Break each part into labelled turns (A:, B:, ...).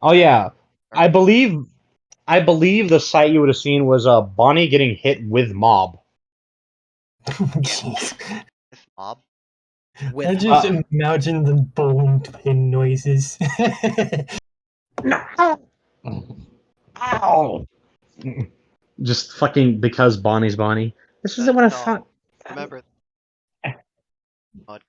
A: Oh yeah,
B: Or
A: I believe I believe the site you would have seen was Bonnie getting hit with mob.
C: Jeez.
B: with mob.
C: I
B: With
C: just
A: Uh,
B: mob.
C: imagine the bone pin noises.
A: no! Ow! Just fucking because Bonnie's Bonnie. This isn't what I thought.
B: No. Remember mod.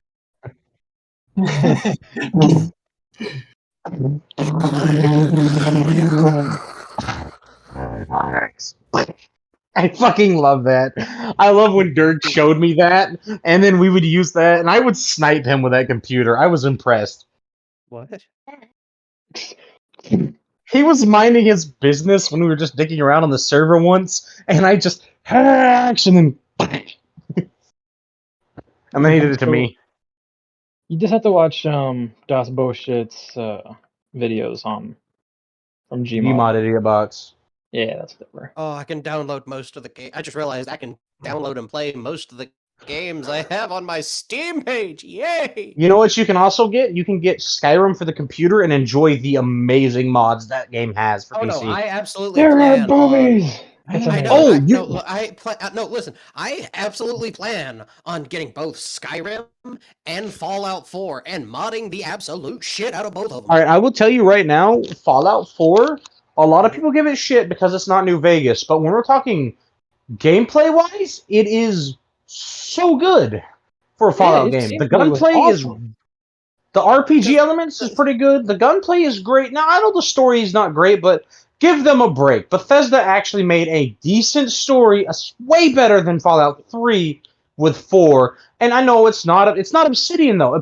A: I fucking love that. I love when Dirk showed me that, and then we would use that, and I would snipe him with that computer. I was impressed.
B: What?
A: He was minding his business when we were just dicking around on the server once, and I just hacks and then and then he did it to
D: So
A: me.
D: you just have to watch Das Bullshit's videos on from Gmod.
A: Gmod idiot box.
D: Yeah, that's whatever.
B: Oh, I can download most of the game. I just realized I can download and play most of the games I have on my Steam page. Yay!
A: You know what you can also get? You can get Skyrim for the computer and enjoy the amazing mods that game has for
B: Oh no,
A: PC.
B: I absolutely
D: There are
B: plan on.
D: boobies. It's
B: I
D: amazing.
B: know.
A: Oh,
B: I no.
A: you
B: I plan. No, listen. I absolutely plan on getting both Skyrim and Fallout 4 and modding the absolute shit out of both of
A: all
B: them.
A: right? I will tell you right now, Fallout 4. A lot of
B: Mhm.
A: people give it shit because it's not New Vegas, but when we're talking gameplay wise, it is so good for a
D: Yeah,
A: Fallout
D: its
A: game. The
D: gameplay was
A: gunplay is
D: awesome.
A: the RPG
B: Because
A: elements is pretty good. The gunplay is great. Now I know the story is not great, but give them a break. Bethesda actually made a decent story, way better than Fallout 3 with 4. And I know it's not Obsidian though.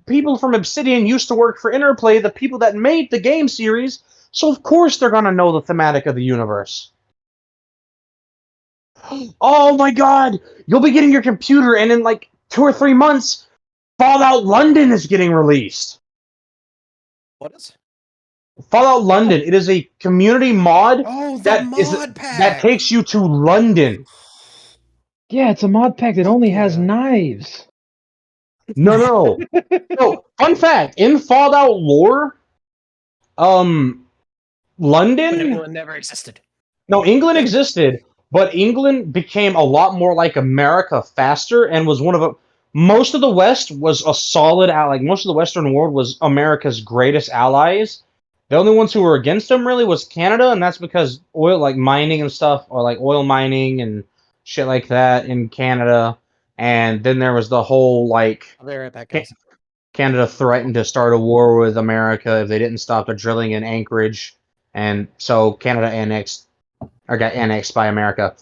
A: People from Obsidian used to work for Interplay, the people that made the game series. So of course they're gonna know the thematic of the universe. Oh my god! You'll be getting your computer, and in like 2 or 3 months, Fallout London is getting released.
B: what is?
A: Fallout London. It is a community mod
B: Oh, the
A: that is
B: mod
A: that
B: pack.
A: takes you to London.
D: Yeah, it's a mod pack that
B: Fuck
D: only has
B: yeah.
D: knives.
A: No, no, no. No, fun fact: in Fallout lore, um,
B: When
A: London.
B: England never existed.
A: No, England existed, but England became a lot more like America faster, and was one of a. Most of the West was a solid ally. Like most of the Western world was America's greatest allies. The only ones who were against them really was Canada, and that's because oil, like mining and stuff, or like oil mining and shit like that in Canada. And then there was the whole like
B: I'll be right back,
A: Ca-
B: guys.
A: Canada threatened to start a war with America if they didn't stop the drilling in Anchorage, and so Canada annexed or got annexed by America.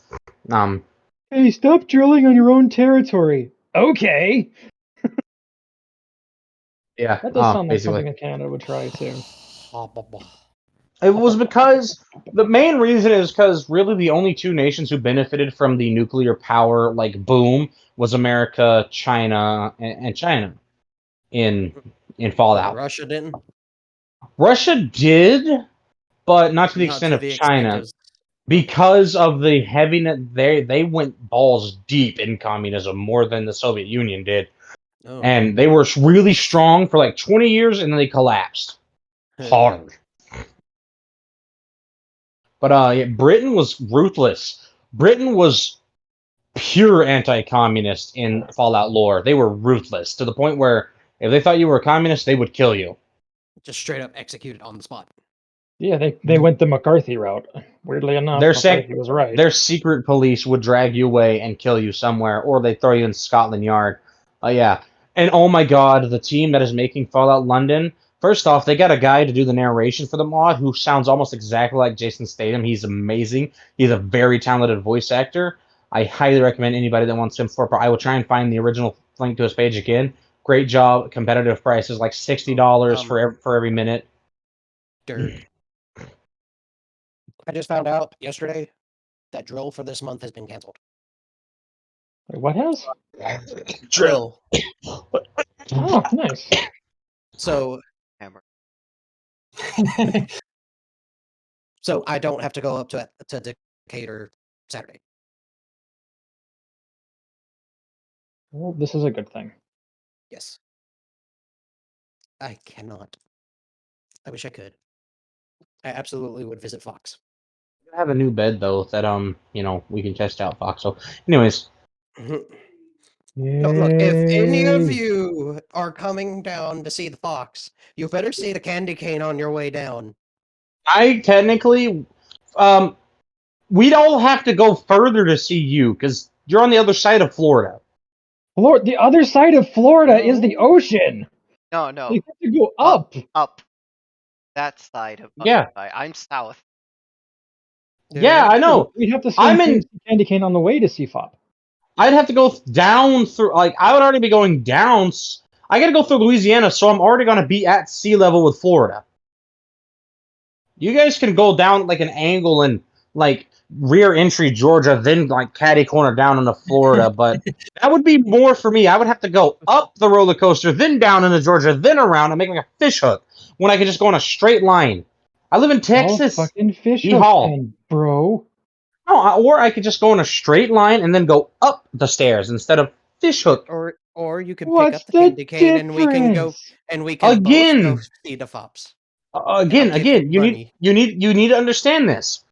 A: Um,
D: Hey, stop drilling on your own territory. Okay.
A: yeah,
D: That does sound like
A: basically.
D: something that Canada would try too.
A: It was because the main reason is because really the only two nations who benefited from the nuclear power like boom was America, China, and China in in
B: But
A: Fallout.
B: Russia didn't.
A: Russia did, but not to the
B: Not
A: extent
B: to
A: of
B: the extent
A: China
B: of.
A: because of the heaviness. They went balls deep in communism more than the Soviet Union did,
B: Oh.
A: and they were really strong for like 20 years, and then they collapsed hard. But yeah, Britain was ruthless. Britain was pure anti-communist in Fallout lore. They were ruthless to the point where if they thought you were a communist, they would kill you.
B: Just straight up executed on the spot.
D: Yeah, they went the McCarthy route. Weirdly enough,
A: Their
D: McCarthy was right.
A: their secret police would drag you away and kill you somewhere, or they throw you in Scotland Yard. Yeah, and oh my God, the team that is making Fallout London. First off, they got a guy to do the narration for the mod who sounds almost exactly like Jason Statham. He's amazing. He's a very talented voice actor. I highly recommend anybody that wants him for. I will try and find the original link to his page again. Great job. Competitive prices like $60 for every minute.
B: Dirk. I just found out yesterday that drill for this month has been canceled.
D: Wait, what has?
B: Drill.
D: Oh, nice.
B: So
E: Hammer.
B: so I don't have to go up to Decatur Saturday.
D: Well, this is a good thing.
B: Yes. I cannot. I wish I could. I absolutely would visit Fox.
A: I have a new bed though that we can test out Fox. So, anyways,
B: So, look, if any of
D: Yay.
B: you are coming down to see the Fox, you better see the candy cane on your way down.
A: I technically, we'd all have to go further to see you because you're on the other side of Florida.
D: Florida, the other side of Florida is the
B: No.
D: ocean.
E: No, no.
D: You have to go up.
E: Up. That side of
A: Yeah.
E: I'm south.
A: Yeah, I know.
D: We'd have to
A: I'm
D: swing
A: in.
D: through candy cane on the way to CFOP.
A: I'd have to go down through. Like, I would already be going down. I got to go through Louisiana, so I'm already going to be at sea level with Florida. You guys can go down like an angle and like rear entry Georgia, then like catty corner down into Florida, but that would be more for me. I would have to go up the roller coaster, then down into Georgia, then around and make like a fish hook when I could just go in a straight line. I live in Texas.
D: Oh, fucking fish hook
A: Yeehaw.
D: then, bro.
A: No, or I could just go in a straight line and then go up the stairs instead of fish hook.
B: Or you can pick
D: What's
B: up the
D: the
B: candy cane
D: difference?
B: and we can go and we can both go
A: Again.
B: see the Fops.
A: Again,
B: give you
A: you need to understand this.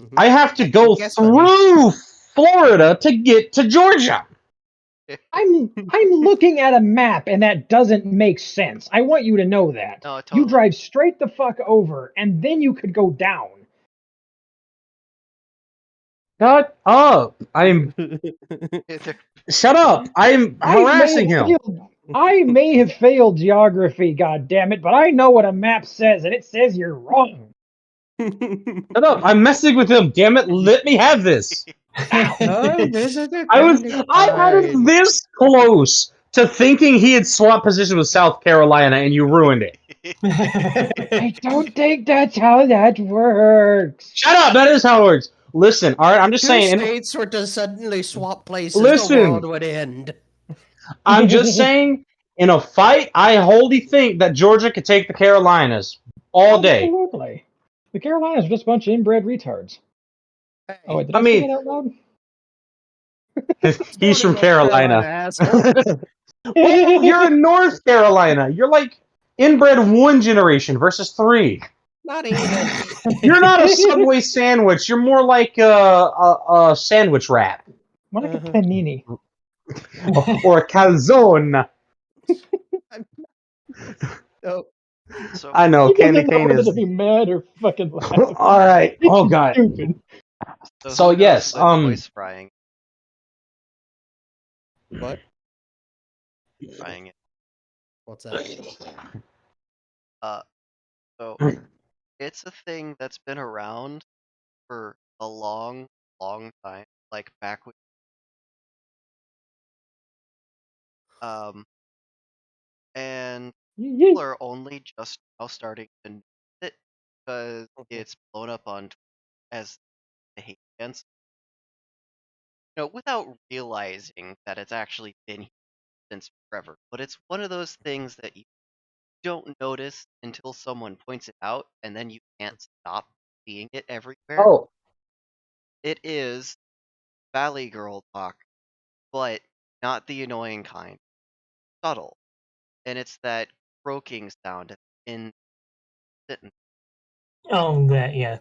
B: Mhm.
A: I have to go
B: Yes, honey.
A: through Florida to get to Georgia.
D: I'm looking at a map and that doesn't make sense. I want you to know that.
E: No, totally.
D: You drive straight the fuck over and then you could go down.
A: Shut up! Shut up! I'm harassing him.
D: I may have failed geography, god damn it, but I know what a map says, and it says you're wrong.
A: Shut up! I'm messing with him. Damn it! Let me have this. I had it this close to thinking he had swapped position with South Carolina, and you ruined it.
D: I don't think that's how that works.
A: Shut up! That is how it works. Listen, all right. I'm just
B: Two
A: saying.
B: states were to suddenly swap places,
A: Listen.
B: the world would end.
A: I'm just saying. In a fight, I wholly think that Georgia could take the Carolinas all day.
D: Absolutely. The Carolinas are just a bunch of inbred retards.
B: Hey,
D: Oh wait, did
A: I
D: I say
A: mean-
D: that out loud?
A: He's from
B: North
A: Carolina.
B: asshole.
A: Well, you're in North Carolina. You're like inbred one generation versus three.
B: Not even.
A: You're not a Subway sandwich. You're more like a sandwich wrap
D: More like a panini.
A: or a calzone.
B: Oh,
E: So
A: I know
D: He
A: candy
D: doesn't know
A: cane
D: whether
A: is.
D: to be mad or fucking laugh.
A: All right.
D: This
A: Oh
D: is
A: god.
D: Stupid.
A: So,
E: who knows
A: yes,
E: when voice frying
B: what?
E: frying it.
B: What's that?
E: So it's a thing that's been around for a long, long time. Like back when and people are only just now starting to notice it because it's blown up on as a hate against. Without realizing that it's actually been here since forever. But it's one of those things that you don't notice until someone points it out, and then you can't stop seeing it everywhere.
A: Oh,
E: It is Valley Girl talk, but not the annoying kind. Subtle. And it's that croaking sound in sentence.
C: Oh, that, yeah.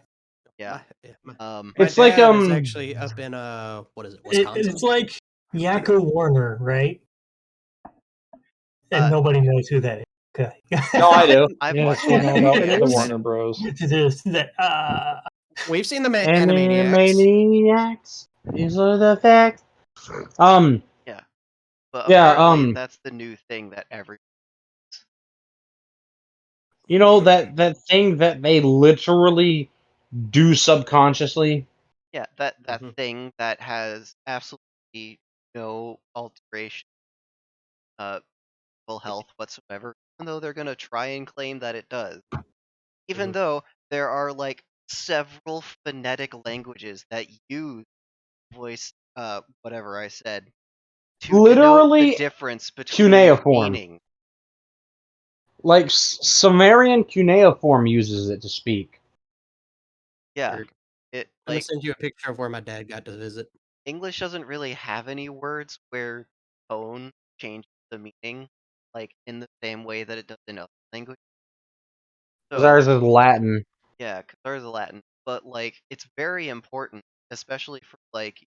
E: Yeah.
B: My
A: It's like,
B: dad is actually up in what is it, Wisconsin?
C: It's like Yakko Warner, right? And
E: Uh,
C: nobody knows who that is. Okay.
A: no, I do.
E: I've
D: Yes,
E: watched
D: we know about the
B: Animaniacs.
D: Warner Bros.
C: It is that,
B: We've seen the Animaniacs.
A: Animaniacs. These are the facts.
E: But
A: Yeah,
E: apparently that's the new thing that
A: you know that thing that they literally do subconsciously.
E: Yeah, that
B: Mhm.
E: thing that has absolutely no alteration, mental health whatsoever, even though they're gonna try and claim that it does. Even
B: Mhm.
E: though there are like several phonetic languages that use voice, whatever I said, to denote
A: Literally
E: the difference between
A: cuneiform.
E: meaning.
A: Like Sumerian cuneiform uses it to speak.
E: Yeah,
B: Weird.
E: it
B: I'm gonna
E: like
B: send you a picture of where my dad got to visit.
E: English doesn't really have any words where tone changes the meaning, like in the same way that it does in other languages.
A: Because ours is Latin.
E: Yeah, because they're the Latin. But like, it's very important, especially for like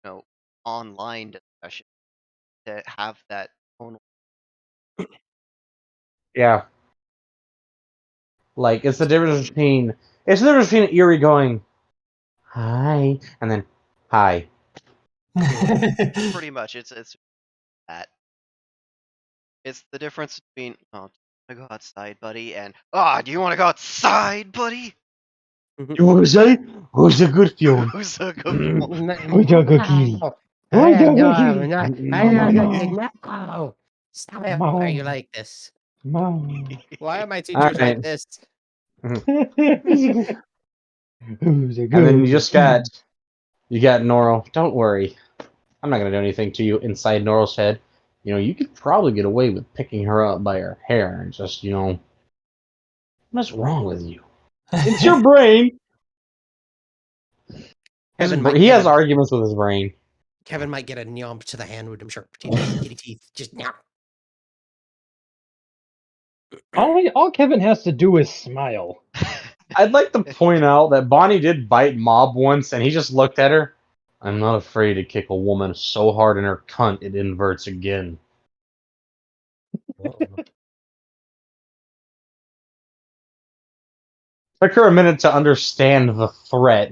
E: online discussion, to have that tonal.
A: Yeah. Like it's the difference between Erie going hi and then hi.
E: Pretty much, it's that. It's the difference between oh, I go outside, buddy, and do you want to go outside, buddy?
A: You want to say who's a good Fiona?
E: Who's a good
A: Who's a good kitty? Who's a good kitty?
B: No. Stop it. Why are you like this?
A: Mom.
B: Why are my
A: All
B: teachers like
A: right.
B: this?
A: Who's a good? And then you got Noro. Don't worry, I'm not gonna do anything to you inside Noro's head. You could probably get away with picking her up by her hair and just, what's wrong with you? It's your brain. He has arguments with his brain.
B: Kevin might get a nyomp to the hand with them sharp kitty teeth. Just nyomp.
D: All Kevin has to do is smile.
A: I'd like to point out that Bonnie did bite Mob once, and he just looked at her. I'm not afraid to kick a woman so hard in her cunt it inverts again. Took her a minute to understand the threat.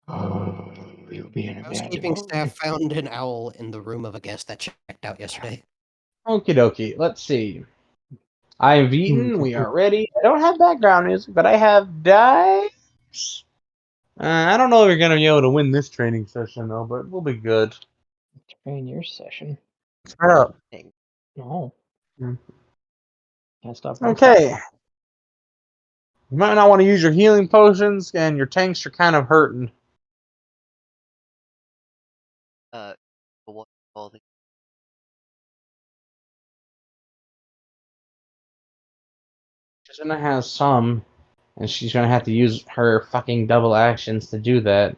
A: Oh, you'll be in a bad
B: Housekeeping
A: mood.
B: staff found an owl in the room of a guest that checked out yesterday.
A: Okie dokie, let's see. I've eaten, we are ready. I don't have background music, but I have dice. I don't know if you're going to be able to win this training session, though, but we'll be good.
D: Train your session.
A: Shut up.
D: No.
A: Hmm.
D: Can't stop.
A: Okay. You might not want to use your healing potions, and your tanks are kind of hurting.
E: What all the
A: She's going to have some, and she's going to have to use her fucking double actions to do that.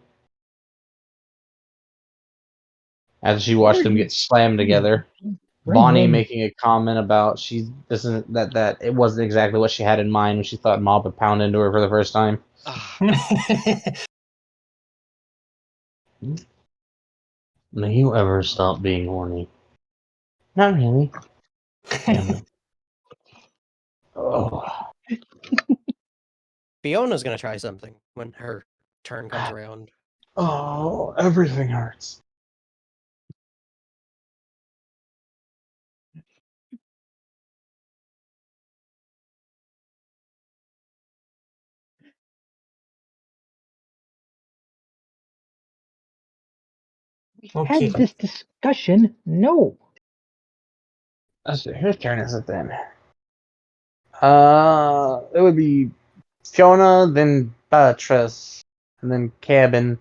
A: After she watched them get slammed together. Bonnie making a comment about that it wasn't exactly what she had in mind when she thought Mob would pound into her for the first time. May you ever stop being horny? Not really. Damn it. Oh.
B: Fiona's gonna try something when her turn comes around.
A: Oh, everything hurts.
C: Okay.
D: Had this discussion. No.
A: Whose turn is it then? It would be Fiona, then Beatrice, and then Cabin.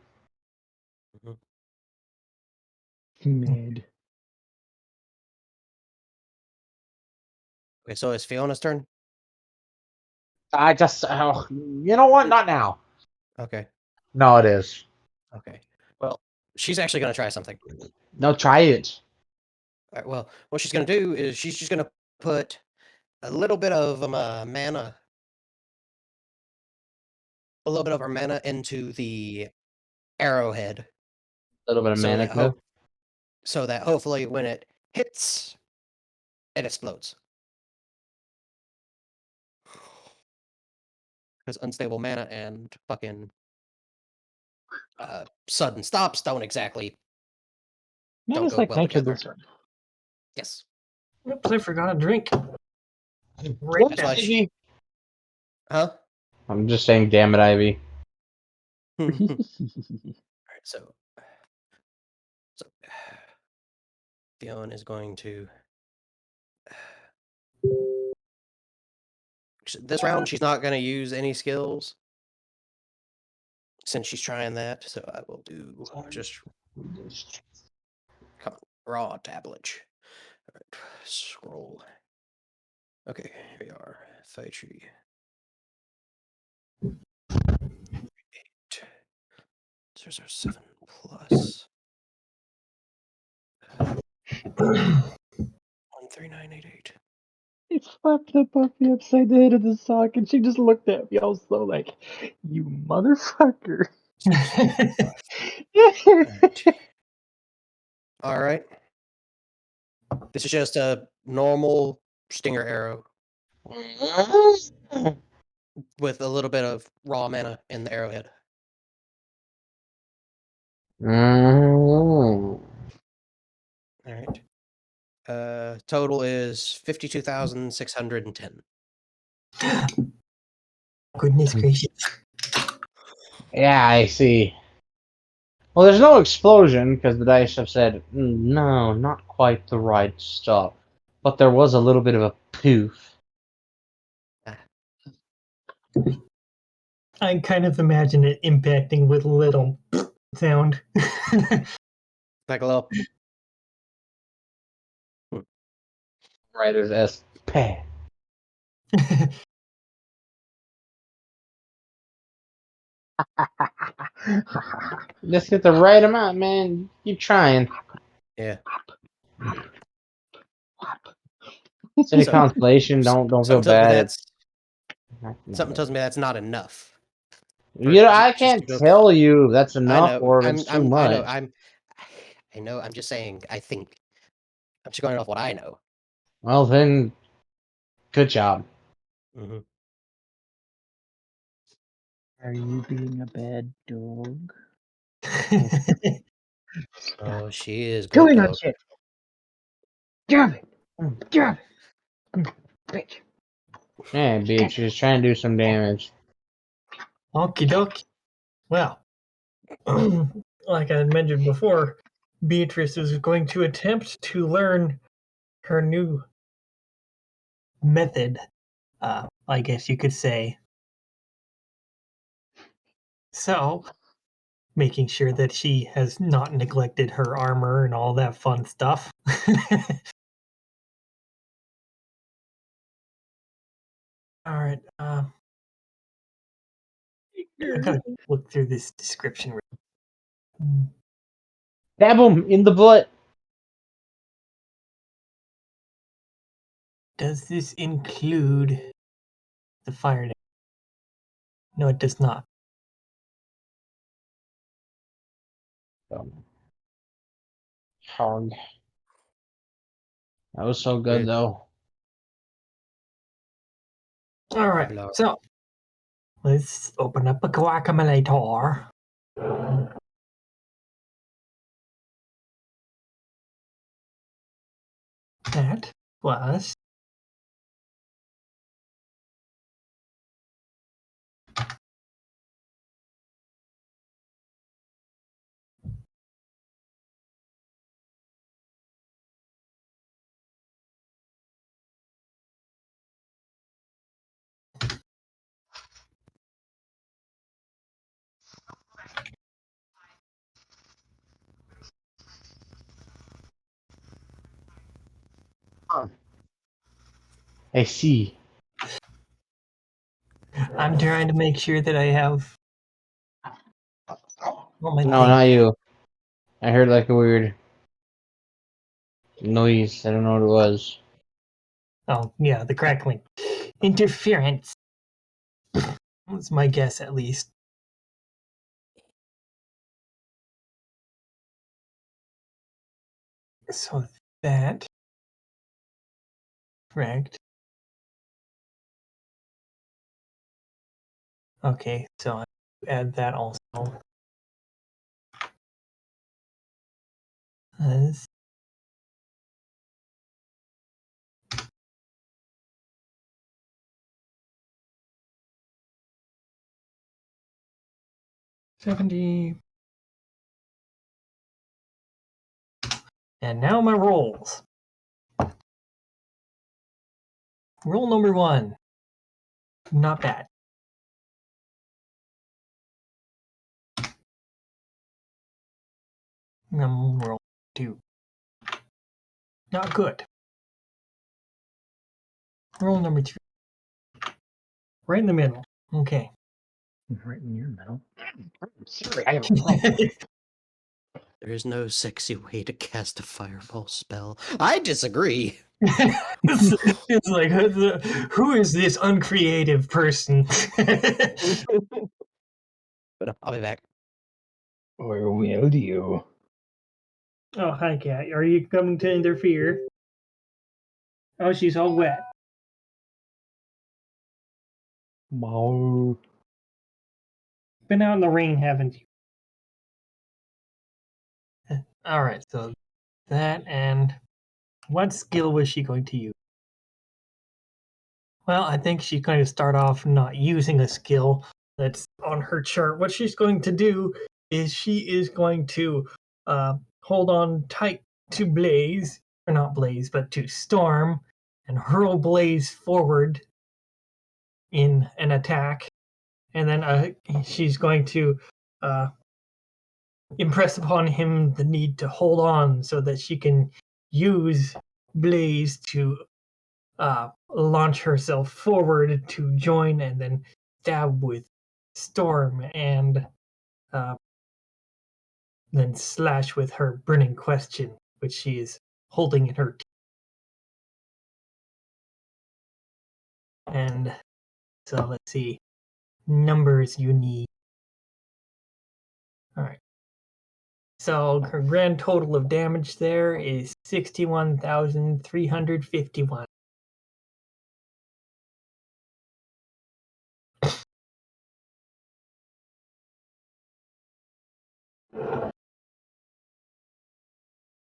D: Mid.
B: Okay, so it's Fiona's turn.
A: You know what? Not now.
B: Okay.
A: No, it is.
B: Okay. Well, she's actually gonna try something.
A: No, try it.
B: All right, well, what she's gonna do is she's just gonna put a little bit of mana, a little bit of her mana into the arrowhead,
A: A little bit of
B: so
A: manic
B: that, so that hopefully when it hits, it explodes. Because unstable mana and fucking sudden stops don't exactly
D: No,
B: don't
D: it's
B: go
D: like
B: well together.
D: nitro.
B: Yes.
C: Oops, I forgot a drink.
A: What,
B: That's why
A: Ivy?
B: Huh?
A: I'm just saying, damn it, Ivy.
B: All right, so Fiona is going to this round. She's not going to use any skills since she's trying that. So I will do just come on, raw tablet. All right, scroll. Okay, here we are. Fei tree. 8. 007 plus 13988.
D: He slapped the puppy upside the head of the sock, and she just looked at me all slow, like, "You motherfucker!"
B: All right. This is just a normal stinger arrow with a little bit of raw mana in the arrowhead.
A: Mm.
B: All right. Total is 52,610.
C: Goodness gracious.
A: Yeah, I see. Well, there's no explosion because the dice have said, no, not quite the right stuff. But there was a little bit of a poof.
C: I kind of imagine it impacting with little sound.
B: Like a little.
A: Writer's S. Peh. Just hit the right amount, man. Keep trying.
B: Yeah.
A: It's any
B: So-
A: consolation. Don't feel
B: Something tells me
A: bad.
B: that's something tells me that's not enough.
A: You know, I
B: just
A: can't
B: to go-
A: tell you if that's
B: I
A: enough
B: know.
A: or if it's too
B: I know.
A: much.
B: I know. I'm just saying. I think. I'm just going off what I know.
A: Well, then, good job.
B: Mm-hmm.
D: Are you being a bad dog?
B: Oh, she is good
D: Killing on
B: dog.
D: shit. Damn it! Damn it! Bitch.
A: Yeah, bitch, she's trying to do some damage.
C: Okie dokie. Well, like I had mentioned before, Beatrice is going to attempt to learn her new method, I guess you could say. So, making sure that she has not neglected her armor and all that fun stuff. All right. I gotta look through this description.
A: Stab him in the butt.
C: Does this include the fire damage? No, it does not.
A: Hog. That was so good,
B: Good.
A: though.
C: All right.
B: Lord.
C: So let's open up a guacamolator. That was
A: I see.
C: I'm trying to make sure that I have all my
A: No, not
C: things.
A: you. I heard like a weird noise. I don't know what it was.
C: Oh, yeah, the crackling. Interference. That's my guess, at least. So that. Correct. Okay, so I add that also. As $70. And now my rolls. Roll number 1. Not bad. Roll 2. Not good. Roll number 3. Right in the middle. Okay.
D: Right in your middle. Sorry, I have a problem.
B: There is no sexy way to cast a fireball spell. I disagree.
C: It's like, who is this uncreative person?
B: But I'll be back.
D: Or will you?
C: Oh, hi, cat. Are you coming to interfere? Oh, she's all wet.
D: Wow.
C: Been out in the rain, haven't you? All right, so that, and what skill was she going to use? Well, I think she's going to start off not using a skill that's on her chart. What she's going to do is she is going to hold on tight to Blaze, or not Blaze, but to Storm, and hurl Blaze forward in an attack. And then she's going to uh, impress upon him the need to hold on so that she can use Blaze to launch herself forward to join and then stab with Storm and uh, then slash with her burning question, which she is holding in her teeth. And so let's see. Numbers you need. All right. So her grand total of damage there is 61,351.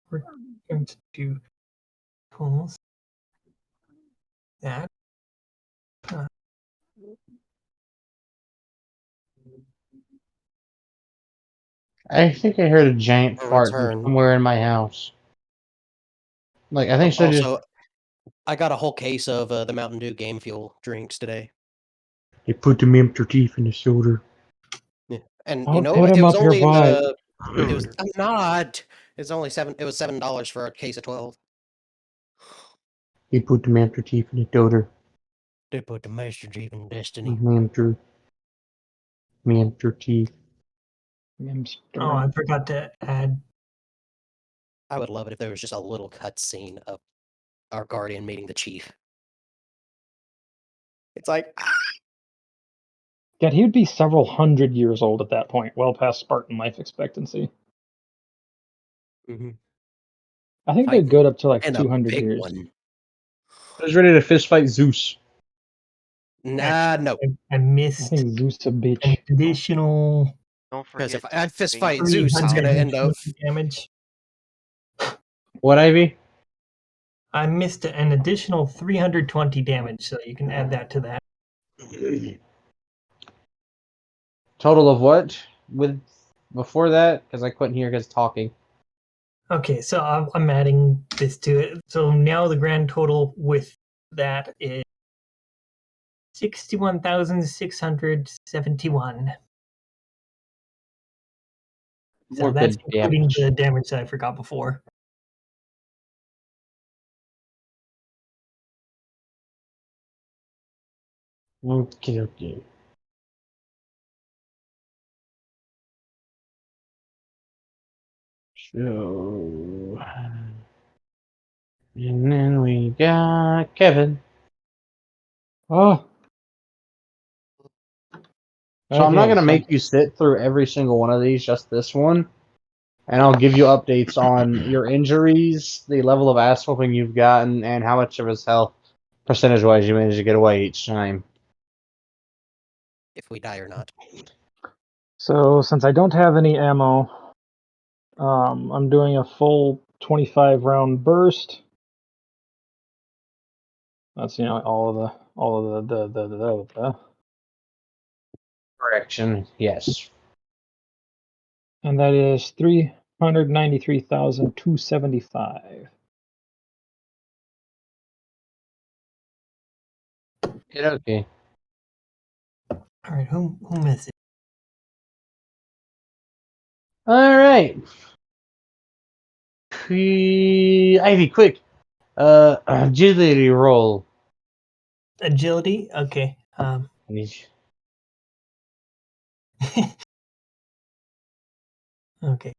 C: We're going to do tools. That.
A: I think I heard a giant fart from
B: Return.
A: somewhere in my house. Like, I think so. Just
B: Also, I got a whole case of the Mountain Dew Game Fuel drinks today.
A: they put them empty teeth in the shoulder.
B: Yeah. And you
D: Don't
B: know
D: put
B: what?
D: him
B: It was
D: up your
B: only in
D: butt.
B: the. It was. I'm not. It's only $7. It was $7 for a case of 12.
A: They put them empty teeth in the shoulder.
B: They put the Master Chief in Destiny.
A: Empty teeth.
C: Oh, I forgot to add.
B: I would love it if there was just a little cutscene of our Guardian meeting the Chief. It's like,
D: God, he would be several hundred years old at that point, well past Spartan life expectancy.
B: mm-hmm.
D: I think they're good up to like
B: And
D: 200
B: a big
D: years.
B: one.
A: I was ready to fist fight Zeus.
B: Nah, no.
C: I
D: I
C: missed
D: think Zeus a
C: an
D: bitch.
C: additional
E: Don't
B: Because
E: forget
B: if I fist
E: to
B: fight
E: bring
B: Zeus, it's going to end up.
C: 320 damage.
A: What, Ivy?
C: I missed an additional 320 damage, so you can add that to that.
A: Total of what? With before that? Because I couldn't hear because talking.
C: Okay, so I'm adding this to it. So now the grand total with that is 61,671. So
A: More
C: that's
A: good
C: including
A: damage.
C: the damage that I forgot before.
A: Okay. So, and then we got Kevin.
D: Oh.
A: So I'm not
D: Okay,
A: gonna
D: so
A: make you sit through every single one of these, just this one, and I'll give you updates on your injuries, the level of ass whooping you've gotten, and how much of his health, percentage-wise, you managed to get away each time.
B: If we die or not.
D: So since I don't have any ammo, I'm doing a full 25 round burst. That's all of the
A: Correction, yes.
D: and that is 393,275.
A: Okay.
C: All right, who missed it?
A: All right. Ivy, quick. Agility roll.
C: Agility. Okay. Okay.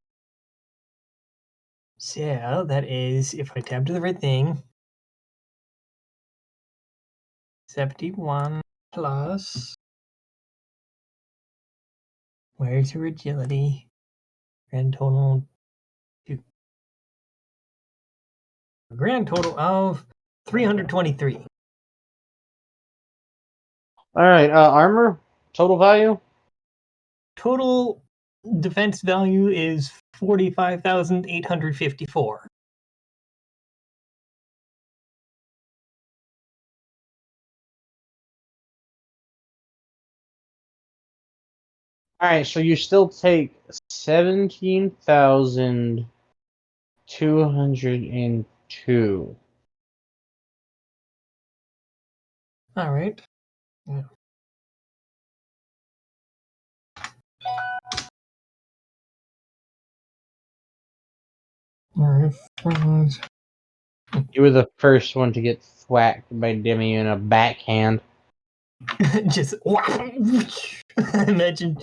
C: So that is if I tab to the right thing. 71 plus. Where's your agility? Grand total. A grand total of 323.
A: All right, armor total value.
C: Total defense value is 45,854.
A: All right, so you still take 17,202.
C: All right. Yeah. All right.
A: You were the first one to get thwacked by Demi in a backhand.
C: Just imagine,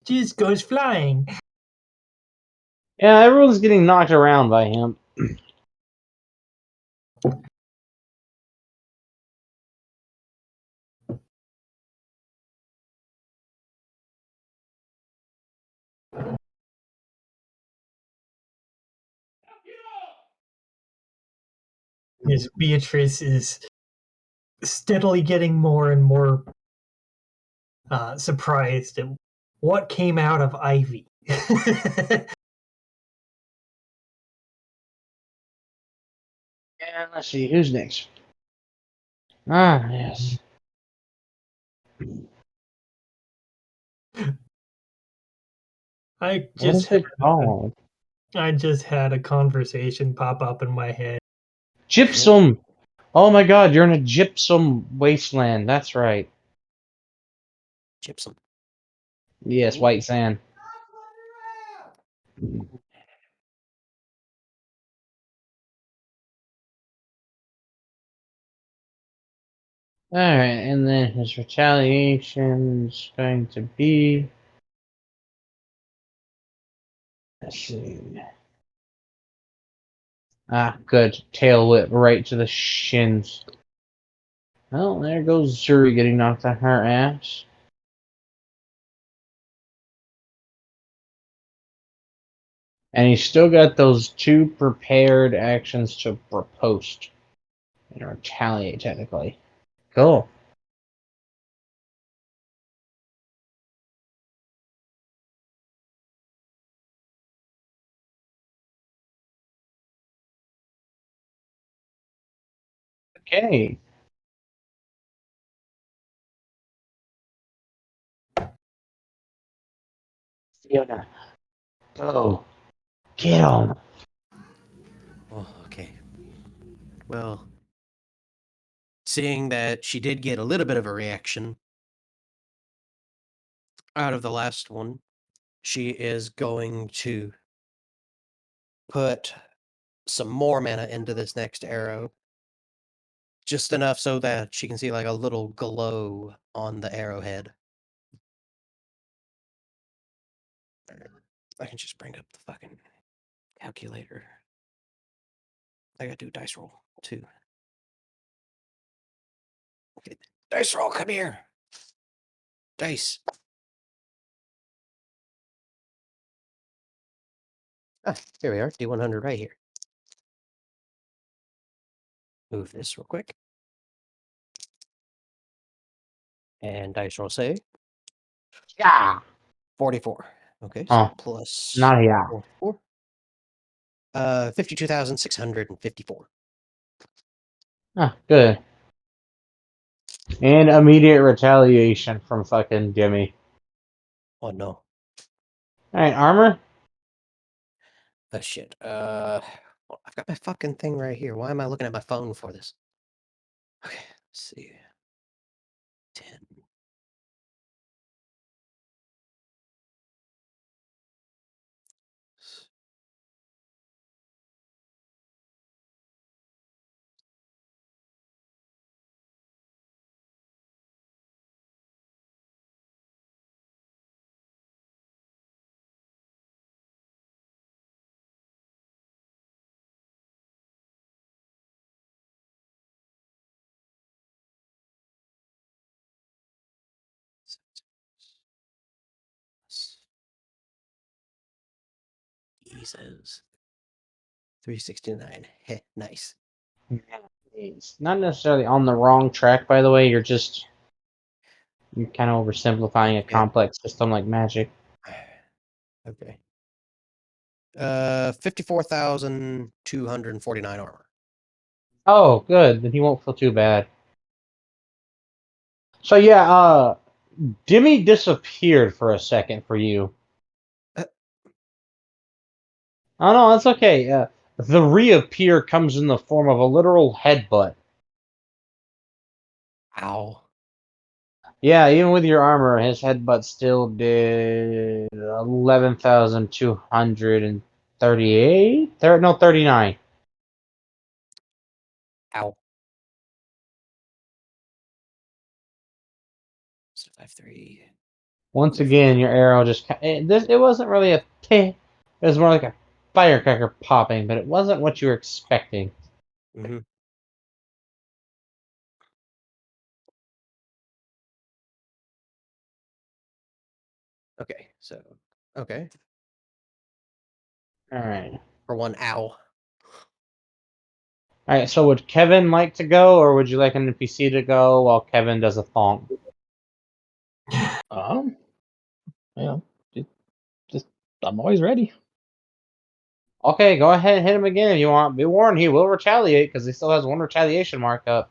C: just goes flying.
A: Yeah, everyone's getting knocked around by him.
C: Yes, Beatrice is steadily getting more and more surprised at what came out of Ivy.
A: And let's see, who's next? Ah, yes.
C: I
A: What
C: just
A: is it called?
C: I just had a conversation pop up in my head.
A: Gypsum! Oh my god, you're in a gypsum wasteland. That's right.
B: Gypsum.
A: Yes, white sand. Alright, and then his retaliation is going to be. Let's see. Ah, good. Tail whip right to the shins. Well, there goes Zuri getting knocked on her ass. And he's still got those two prepared actions to riposte and retaliate, technically. Cool. Okay. Fiona, go. Get him.
B: Oh, okay. Well, seeing that she did get a little bit of a reaction out of the last one, she is going to put some more mana into this next arrow. Just enough so that she can see like a little glow on the arrowhead. I can just bring up the fucking calculator. I gotta do dice roll too. Okay. Dice roll, come here. Dice. Ah, here we are. D100 right here. Move this real quick. And dice roll say
A: Yeah.
B: 44. Okay, so
A: Oh,
B: plus
A: not yeah.
B: 44. 52,654.
A: Ah, good. And immediate retaliation from fucking Jimmy.
B: Oh no.
A: Alright, armor?
B: Oh shit. Well, I've got my fucking thing right here. Why am I looking at my phone for this? Okay, let's see. 10. he says. 369. Heh, nice.
A: It's not necessarily on the wrong track, by the way. You're kind of oversimplifying a complex system like Magic.
B: Okay. 54,249 armor.
A: Oh, good. Then he won't feel too bad. So yeah, Dimmy disappeared for a second for you. Oh no, that's okay. The reappear comes in the form of a literal headbutt.
B: Ow.
A: Yeah, even with your armor, his headbutt still did 11,238. No, 39.
B: Ow. 53.
A: Once again, your arrow just it wasn't really a peh. It was more like a firecracker popping, but it wasn't what you were expecting.
B: Mm-hmm. Okay, so okay.
A: All right.
B: For one, ow.
A: All right. So would Kevin like to go, or would you like an NPC to go while Kevin does a thonk?
D: You know, just I'm always ready.
A: Okay, go ahead and hit him again if you want. Be warned, he will retaliate because he still has one retaliation mark up.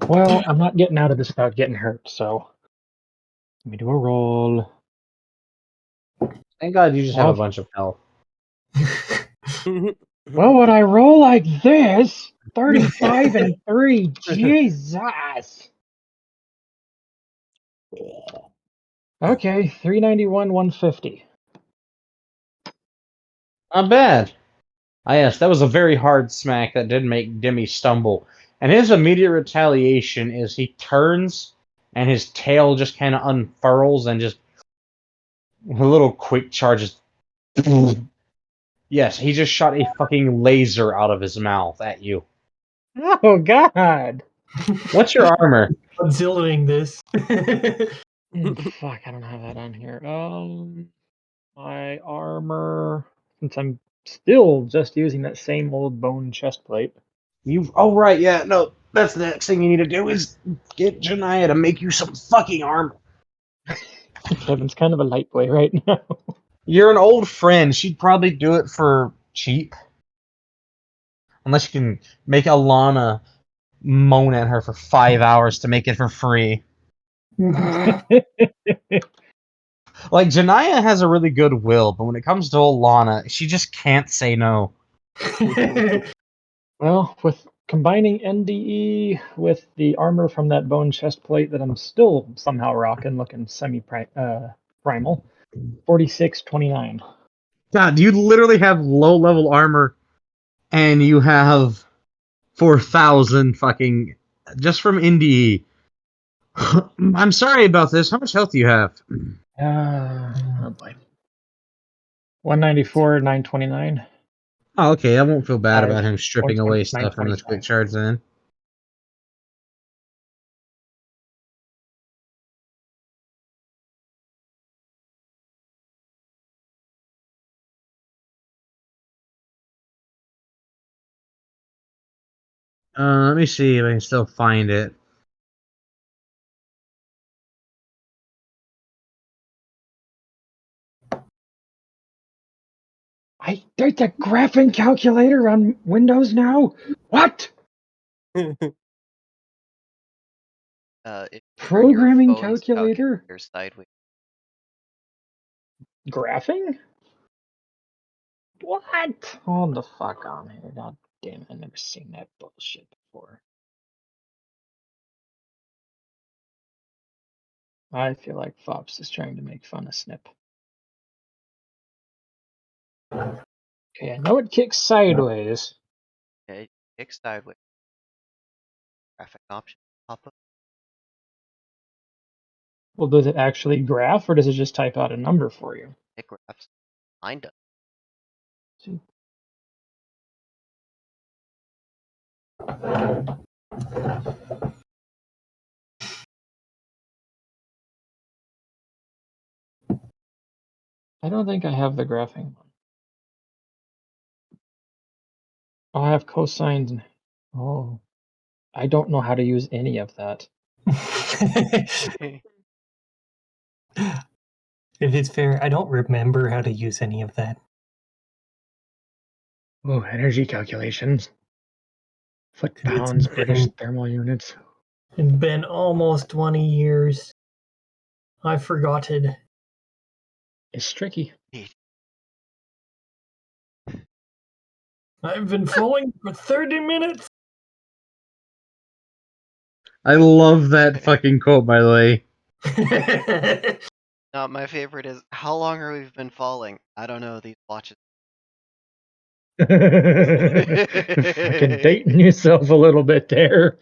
D: Well, I'm not getting out of this without getting hurt, so let me do a roll.
A: Thank God you just have a
D: Well,
A: bunch of health.
D: well, when I roll like this, 35 and 3, Jesus. Okay, 391, 150.
A: Not bad. Ah, yes, that was a very hard smack that did make Demi stumble. And his immediate retaliation is he turns and his tail just kind of unfurls and just a little quick charges. Yes, he just shot a fucking laser out of his mouth at you.
D: Oh, God.
A: What's your armor?
C: Godzillaing this.
D: Fuck, I don't have that on here. My armor, since I'm still just using that same old bone chest plate.
A: Oh right, yeah, no, that's the next thing you need to do is get Janaya to make you some fucking armor.
D: Kevin's kind of a light boy right now.
A: You're an old friend. She'd probably do it for cheap. Unless you can make Alana moan at her for 5 hours to make it for free. Like, Janaya has a really good will, but when it comes to Alana, she just can't say no.
D: Well, with combining NDE with the armor from that bone chest plate that I'm still somehow rocking, looking primal, 4629.
A: God, you literally have low-level armor, and you have 4,000 fucking... just from NDE. I'm sorry about this. How much health do you have?
D: Oh boy. 194, 929.
A: Oh, okay. I won't feel bad about him
D: 420,
A: stripping away stuff from the
D: 925.
A: quick charge then. Let me see if I can still find it.
D: There's a graphing calculator on Windows now? What?
E: If
D: Programming
E: your phone's
D: calculator?
E: calculator sideways.
D: Graphing? What? Hold the fuck on here. God damn it, I've never seen that bullshit before. I feel like Fops is trying to make fun of Snip. Okay, I know it kicks sideways.
E: Okay, kick sideways. Graphic option pop up.
D: Well, does it actually graph or does it just type out a number for you?
E: It graphs. Mine does.
D: See? I don't think I have the graphing one. Oh, I have cosines. Oh, I don't know how to use any of that.
C: If it's fair, I don't remember how to use any of that.
D: Oh, energy calculations. Foot
C: It's
D: pounds, British
C: been,
D: thermal units.
C: it's been almost 20 years. I forgot it.
D: It's tricky.
C: I've been falling for 30 minutes.
A: I love that fucking quote, by the way.
E: No, my favorite is, how long are we been falling? I don't know, these watches.
D: Fucking dating yourself a little bit there.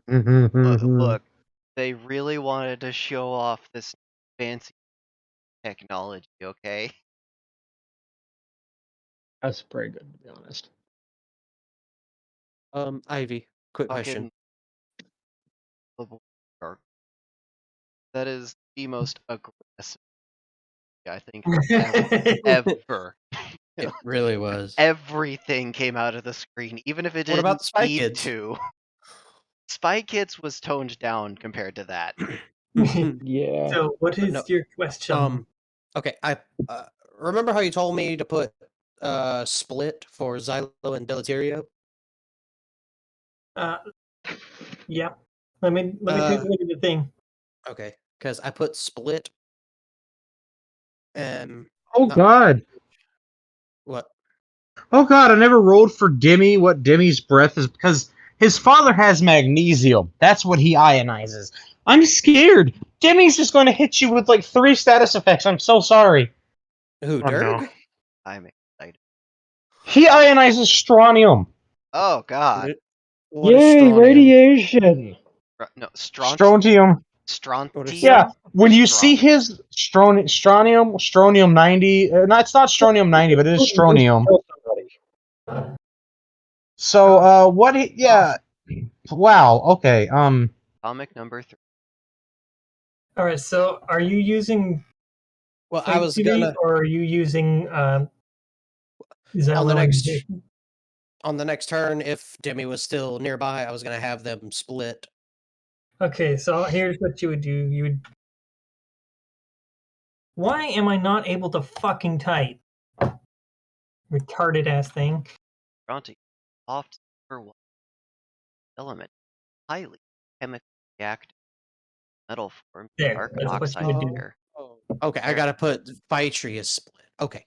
E: Look, they really wanted to show off this fancy technology, okay?
D: That's pretty good, to be honest.
B: Ivy, quick question.
E: Level dark. That is the most aggressive, I think, ever.
B: It really was.
E: Everything came out of the screen, even if it
B: What
E: didn't
B: about the Spy
E: need
B: Kids?
E: to. Spy Kids was toned down compared to that.
D: Yeah.
C: So, what is
B: no,
C: your question?
B: Okay, I remember how you told me to put split for Xylo and Deleterio?
C: Yeah. Let me take a look at the thing.
B: Okay, because I put split.
A: Oh
B: not-
A: god.
B: What?
A: Oh god, I never rolled for Dimmy what Dimmy's breath is because his father has magnesium. That's what he ionizes. I'm scared. Dimmy's just going to hit you with like 3 status effects. I'm so sorry.
B: Who,
D: Oh,
B: Dirk?
D: no.
E: I'm excited.
A: He ionizes strontium.
E: Oh god.
B: What is
D: Yay,
B: strontium?
D: radiation!
E: No,
A: Strontium.
B: What is-
A: Yeah,
E: strontium?
A: when you
E: Stron-
A: see his strontium 90, no, it's not strontium 90, but it is strontium. So, yeah. Wow, okay,
E: Atomic number 3.
C: All right. So, are you using
B: Well, I was
C: Duty,
B: gonna
C: or are you using Xylo and
B: on the next turn, if Demi was still nearby, I was gonna have them split.
C: Okay, so here's what you would do. You would. Why am I not able to fucking type? Retarded ass thing.
E: Strontium. Soft number 1 element. Highly chemically reactive. Metal form.
C: There,
E: Dark
C: that's what
E: oxide
C: you would do.
E: layer.
B: Okay, I gotta put Phytry as split. Okay.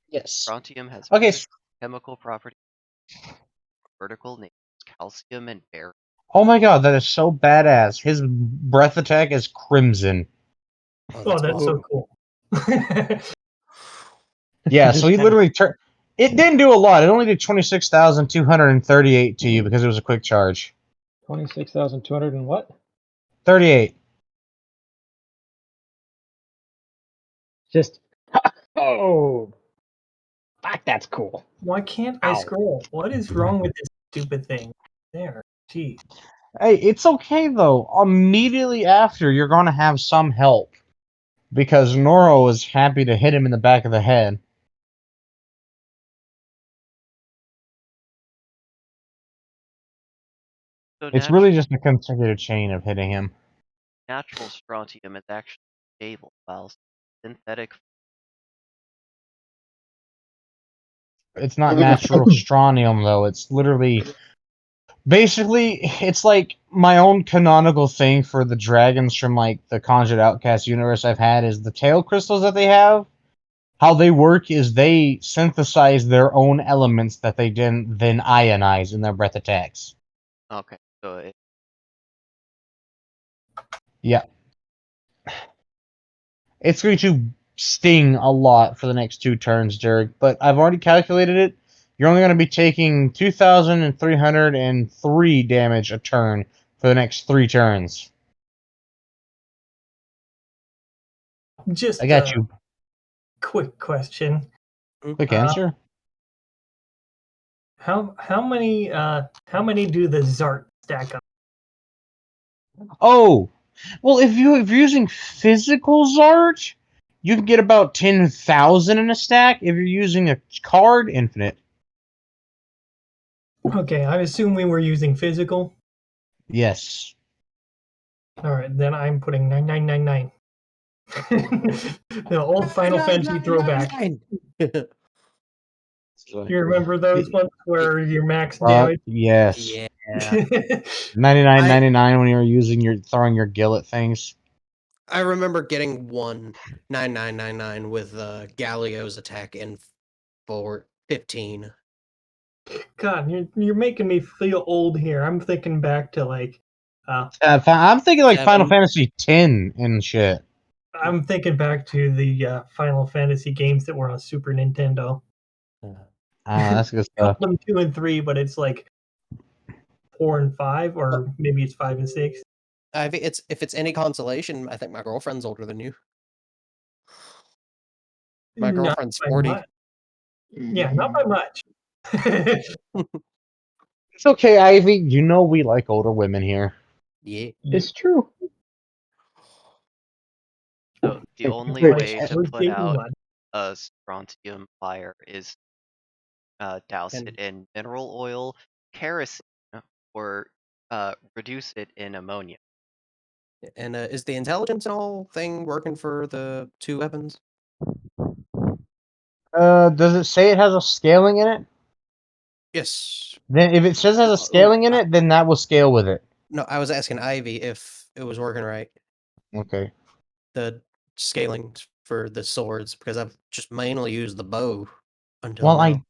A: yes.
E: Strontium has
A: Okay,
E: various chemical properties. Vertical names calcium and barium.
A: oh my god, that is so badass. His breath attack is crimson.
C: Oh, that's so cool.
A: Yeah,
D: Just
A: so he
D: kinda-
A: literally turned. It didn't do a lot. It only did 26,238 to you because it was a quick charge.
D: 26,200 and what?
A: 38.
D: Just. Oh! Fuck, that's cool.
C: Why can't I
D: Ow.
C: scroll? What is wrong with this stupid thing? There. Gee.
A: Hey, it's okay though. Immediately after, you're going to have some help because Noro is happy to hit him in the back of the head.
E: So
A: It's really just a consecutive chain of hitting him.
E: natural strontium is actually stable, while synthetic
A: It's not natural strontium though. It's literally basically it's like my own canonical thing for the dragons from like the Conjured Outcast universe I've had is the tail crystals that they have. How they work is they synthesize their own elements that they then ionize in their breath attacks.
E: Okay, so
A: Yeah. It's going to sting a lot for the next 2 turns, Derek, but I've already calculated it. You're only going to be taking 2,303 damage a turn for the next 3 turns.
C: Just
A: I got you.
C: quick question.
A: Quick answer.
C: How many do the Zart stack up?
A: Oh, well, if you're using physical Zart, You can get about 10,000 in a stack if you're using a card infinite.
C: Okay, I assume we were using physical.
A: Yes.
C: All right, then I'm putting 9999. The old Final Fantasy throwback. You remember those ones where your max damage?
A: Yes.
B: Yeah.
A: 99.99 when you're throwing your gillet things.
B: I remember getting one 9999 with Galio's attack in for 15.
C: God, you're making me feel old here. I'm thinking back to like,
A: I'm thinking like Final
B: 7.
A: Fantasy X and shit.
C: I'm thinking back to the Final Fantasy games that were on Super Nintendo.
A: That's good
C: Call
A: stuff.
C: them 2 and 3, but it's like 4 and 5, or maybe it's 5 and 6.
B: If it's any consolation, I think my girlfriend's older than you. My
C: Not
B: girlfriend's
C: by
B: 40.
C: much. Yeah, not by much.
A: It's okay, Ivy. You know we like older women here.
B: Yeah.
D: It's true.
E: So the
A: Like,
E: only
A: great.
E: way to
C: We're
E: put
C: dating
E: out
C: one.
E: a strontium fire is douse
B: And-
E: it in mineral oil, kerosene, or reduce it in ammonia.
B: And is the intelligence and all thing working for the 2 weapons?
A: Does it say it has a scaling in it?
B: Yes.
A: Then if it says it has a
B: Oh,
A: scaling in it, then that will scale with it.
B: No, I was asking Ivy if it was working right.
A: Okay.
B: The scaling for the swords, because I've just mainly used the bow until
A: Well,
B: now.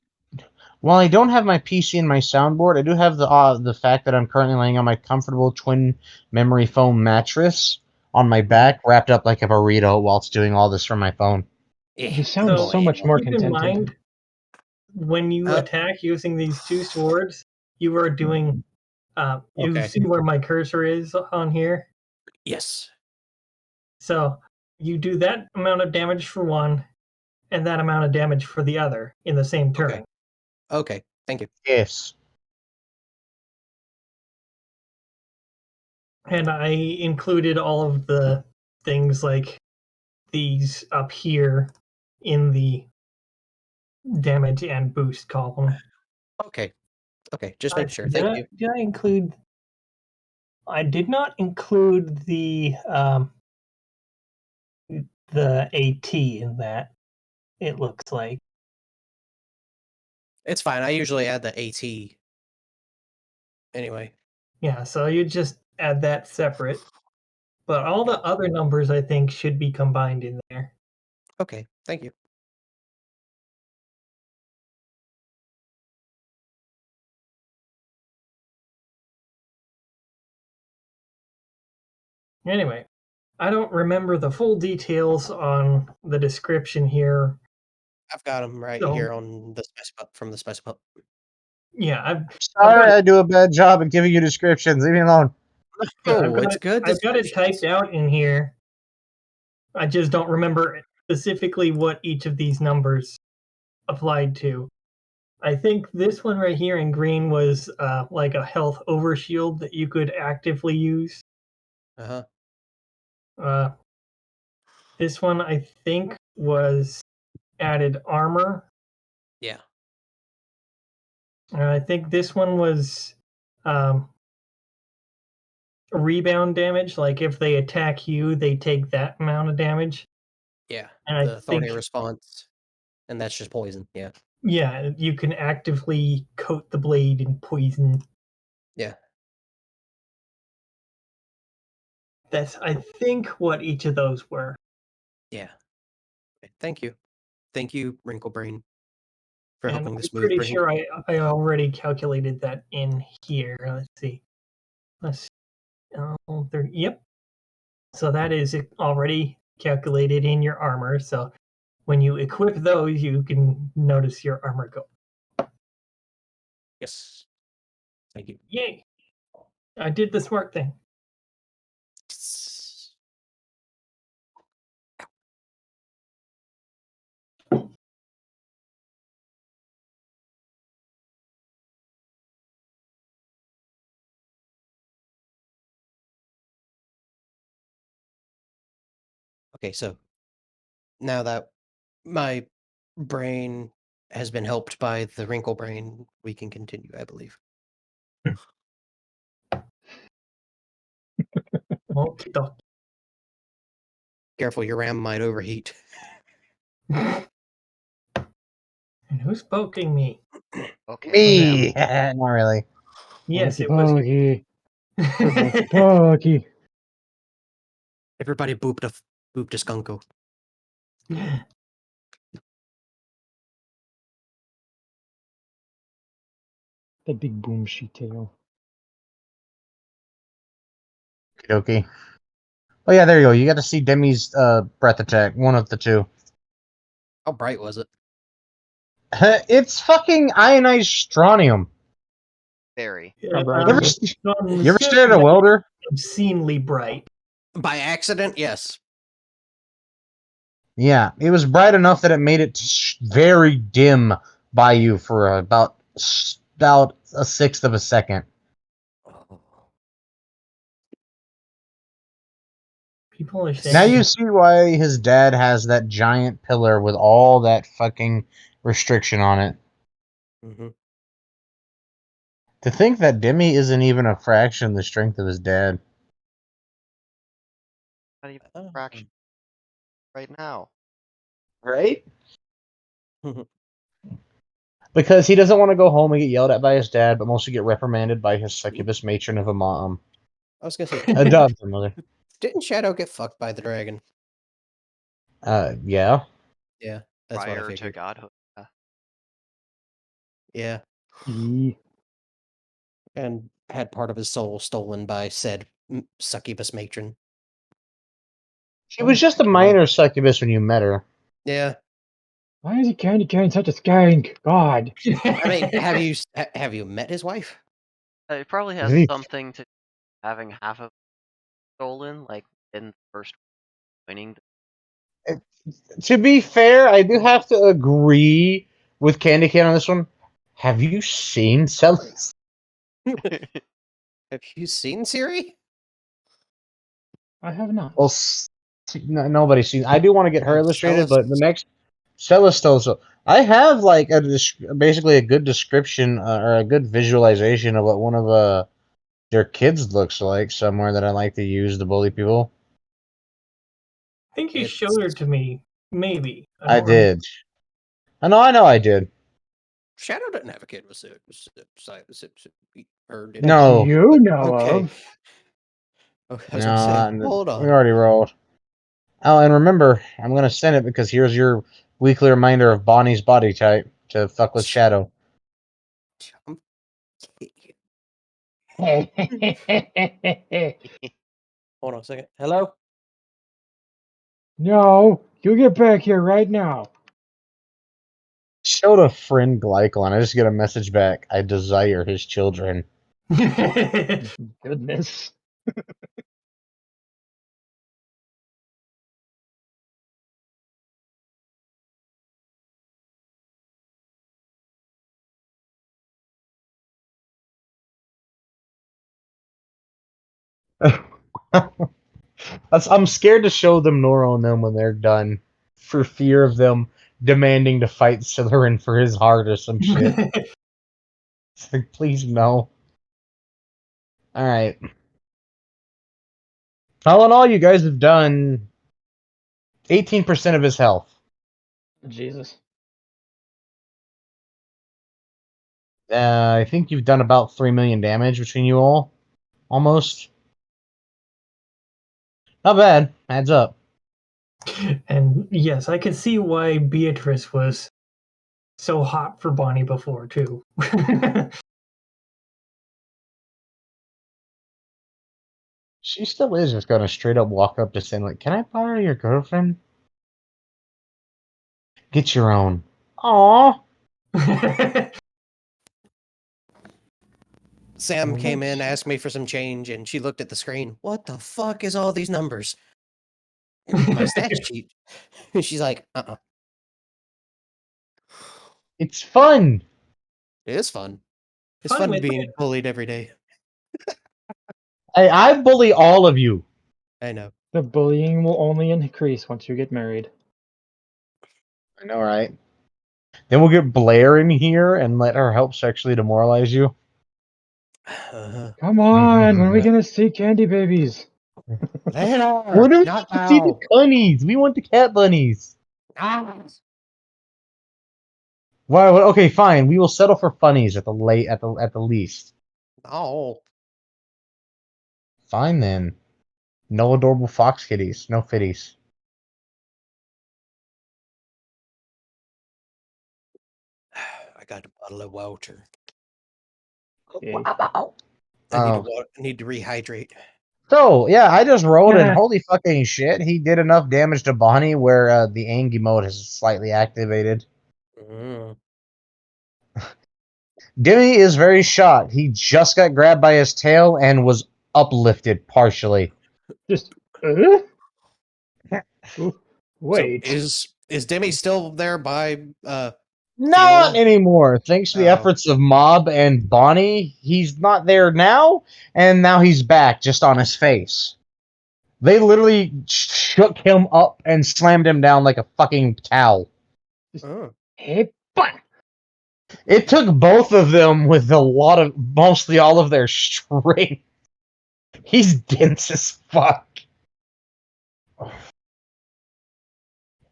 A: while I don't have my PC and my soundboard, I do have the fact that I'm currently laying on my comfortable twin memory foam mattress on my back, wrapped up like a burrito, whilst doing all this from my phone.
B: Eh,
D: This sounds
C: So
D: so much more
C: keep in
D: contented.
C: mind, when you
B: Huh?
C: attack using these 2 swords, you are doing. You
B: Okay.
C: see where my cursor is on here?
B: Yes.
C: So you do that amount of damage for one, and that amount of damage for the other in the same turn.
B: Okay. Okay. Thank you.
A: Yes.
C: And I included all of the things like these up here in the damage and boost column.
B: Okay. Okay. Just make sure. Thank you.
C: Did I include? I did not include the AT in that. It looks like.
B: It's fine. I usually add the AT. Anyway.
C: Yeah, so you just add that separate. But all the other numbers I think should be combined in there.
B: Okay. Thank you.
C: Anyway, I don't remember the full details on the description here.
B: I've got them right
C: So,
B: here on the from the Spice Pup.
C: yeah, I've
A: Sorry, I do a bad job at giving you descriptions. Leave me alone.
B: Oh, it's good.
C: I've got it typed
B: descriptions.
C: out in here. I just don't remember specifically what each of these numbers applied to. I think this one right here in green was like a health overshield that you could actively use.
B: Uh-huh.
C: This one I think was added armor.
B: Yeah.
C: And I think this one was rebound damage. Like if they attack you, they take that amount of damage.
B: Yeah.
C: And I
B: The thorny
C: think,
B: response. And that's just poison. Yeah.
C: yeah, you can actively coat the blade in poison.
B: Yeah.
C: That's, I think, what each of those were.
B: Yeah. Okay, thank you. Thank you, Wrinkle Brain, for
C: And
B: helping
C: I'm
B: the smooth
C: pretty
B: brain.
C: sure I already calculated that in here. Let's see. Let's, yep. So that is already calculated in your armor. So when you equip those, you can notice your armor go.
B: Yes. Thank you.
C: Yay! I did the smart thing.
B: Okay, so now that my brain has been helped by the wrinkle brain, we can continue, I believe.
C: Okie dokie.
B: Careful, your RAM might overheat.
C: And who's poking me?
E: Okay.
A: Me. Not really.
C: Yes,
D: Pokey,
C: it was.
D: pokey. Pokey, pokey.
B: Everybody booped a skunko.
D: The big boom she tail.
A: Okay. Oh yeah, there you go. You got to see Demi's breath attack. One of the two.
B: How bright was it?
A: It's fucking ionized strontium.
E: Very.
D: How bright
A: You ever,
D: is it?
A: you ever stared at a welder?
C: Obscenely bright.
B: By accident, yes.
A: Yeah, it was bright enough that it made it very dim by you for about a sixth of a second.
C: People are saying
A: Now you see why his dad has that giant pillar with all that fucking restriction on it.
B: Mm-hmm.
A: To think that Demi isn't even a fraction the strength of his dad.
E: Not even a fraction right now.
A: Right? Because he doesn't want to go home and get yelled at by his dad, but mostly get reprimanded by his succubus matron of a mom.
B: I was gonna say,
A: A dog, mother.
B: didn't Shadow get fucked by the dragon?
A: Yeah.
B: Yeah, that's what I
E: Prior to
B: figured.
E: godhood.
B: Yeah,
D: Yee.
B: and had part of his soul stolen by said succubus matron.
A: She was just a minor succubus when you met her.
B: Yeah,
D: Why is he carrying such a skank? God.
B: I mean, have you met his wife?
E: It probably has
A: Really?
E: something to having half of stolen, like in the first winning.
A: To be fair, I do have to agree with Candy Cane on this one. Have you seen Celis?
B: Have you seen Siri?
D: I have not.
A: Well, nobody's seen. I do want to get her
B: Oh,
A: illustrated,
B: Celis.
A: but the next Celistoso, I have like basically a good description or a good visualization of what one of their kids looks like somewhere that I like to use to bully people.
C: I think you showed her to me. Maybe.
A: I
C: don't remember.
A: did. I know I did.
B: Shadow doesn't have a kid with her, did
D: That
A: No.
D: you know
B: Okay.
D: of.
B: Okay, I was gonna say, hold
A: We
B: on.
A: already rolled. Oh, and remember, I'm gonna send it because here's your weekly reminder of Bonnie's body type to fuck with Shadow.
B: I'm- Hold on a second. Hello?
D: No, you get back here right now.
A: Showed a friend Glycon. I just get a message back. I desire his children.
D: Goodness.
A: I'm scared to show them Nora and them when they're done, for fear of them demanding to fight Slytherin for his heart or some shit. It's like, please no. All right. All in all, you guys have done 18% of his health.
D: Jesus.
A: I think you've done about 3 million damage between you all, almost. Not bad. Adds up.
C: And yes, I could see why Beatrice was so hot for Bonnie before too.
A: She still is just gonna straight up walk up to saying, like, "Can I borrow your girlfriend?" Get your own. Aw.
B: Sam
D: Well,
B: came in,
D: that's-
B: asked me for some change, and she looked at the screen. What the fuck is all these numbers? My stats sheet. She's like,
A: It's fun.
B: It is fun. It's
C: Fun
B: fun
C: with
B: being
C: it.
B: bullied every day.
A: I bully all of you.
B: I know.
D: The bullying will only increase once you get married.
A: I know, right? Then we'll get Blair in here and let her help sexually demoralize you.
D: Come on, when are we gonna see candy babies?
B: Later,
A: We're going
B: not
A: to see the
B: now.
A: bunnies. We want the cat bunnies.
B: Ah.
A: Well, okay, fine. We will settle for funnies at the least.
B: Oh,
A: Fine then. No adorable fox kitties. No fitties.
B: I got a bottle of water.
D: Okay.
A: Oh.
B: I need to rehydrate.
A: So, yeah, I just rolled and
D: Yeah.
A: holy fucking shit, he did enough damage to Bonnie where the Angie mode is slightly activated.
B: Mm.
A: Demi is very shocked. He just got grabbed by his tail and was uplifted partially.
D: Just. Ooh, wait.
B: So is Demi still there by
A: Not
B: Fiona?
A: anymore. Thanks to the
B: Oh.
A: efforts of Mob and Bonnie, he's not there now, and now he's back just on his face. They literally shook him up and slammed him down like a fucking towel.
B: Oh.
D: Hey, bah!
A: It took both of them with mostly all of their strength. He's dense as fuck.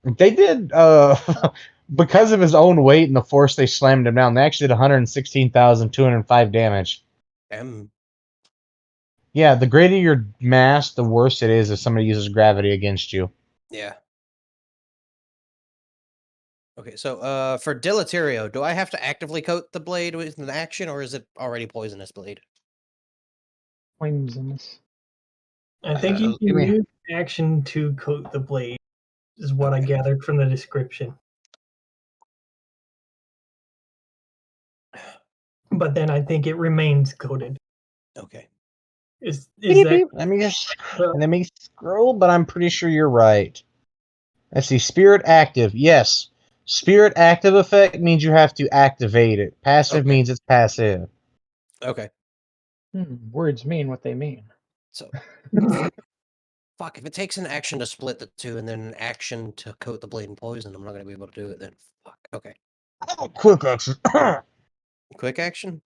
A: They did, because of his own weight and the force they slammed him down, they actually did 116,205 damage. Yeah, the greater your mass, the worse it is if somebody uses gravity against you.
B: Yeah. Okay, so for Deleterio, do I have to actively coat the blade with an action, or is it already poisonous blade?
D: Poisonous.
C: I think you
A: give
C: can
A: me-
C: use action to coat the blade, is what I gathered from the description. But then I think it remains coated.
B: Okay.
C: Is
A: Beep,
C: that
A: beep. Let me scroll, but I'm pretty sure you're right. Let's see. Spirit active. Yes. Spirit active effect means you have to activate it. Passive
B: Okay.
A: means it's passive.
B: Okay.
D: Words mean what they mean.
B: So fuck, if it takes an action to split the two and then an action to coat the blade in poison, I'm not gonna be able to do it then. Fuck. Okay.
A: Oh, quick action.
B: Quick action?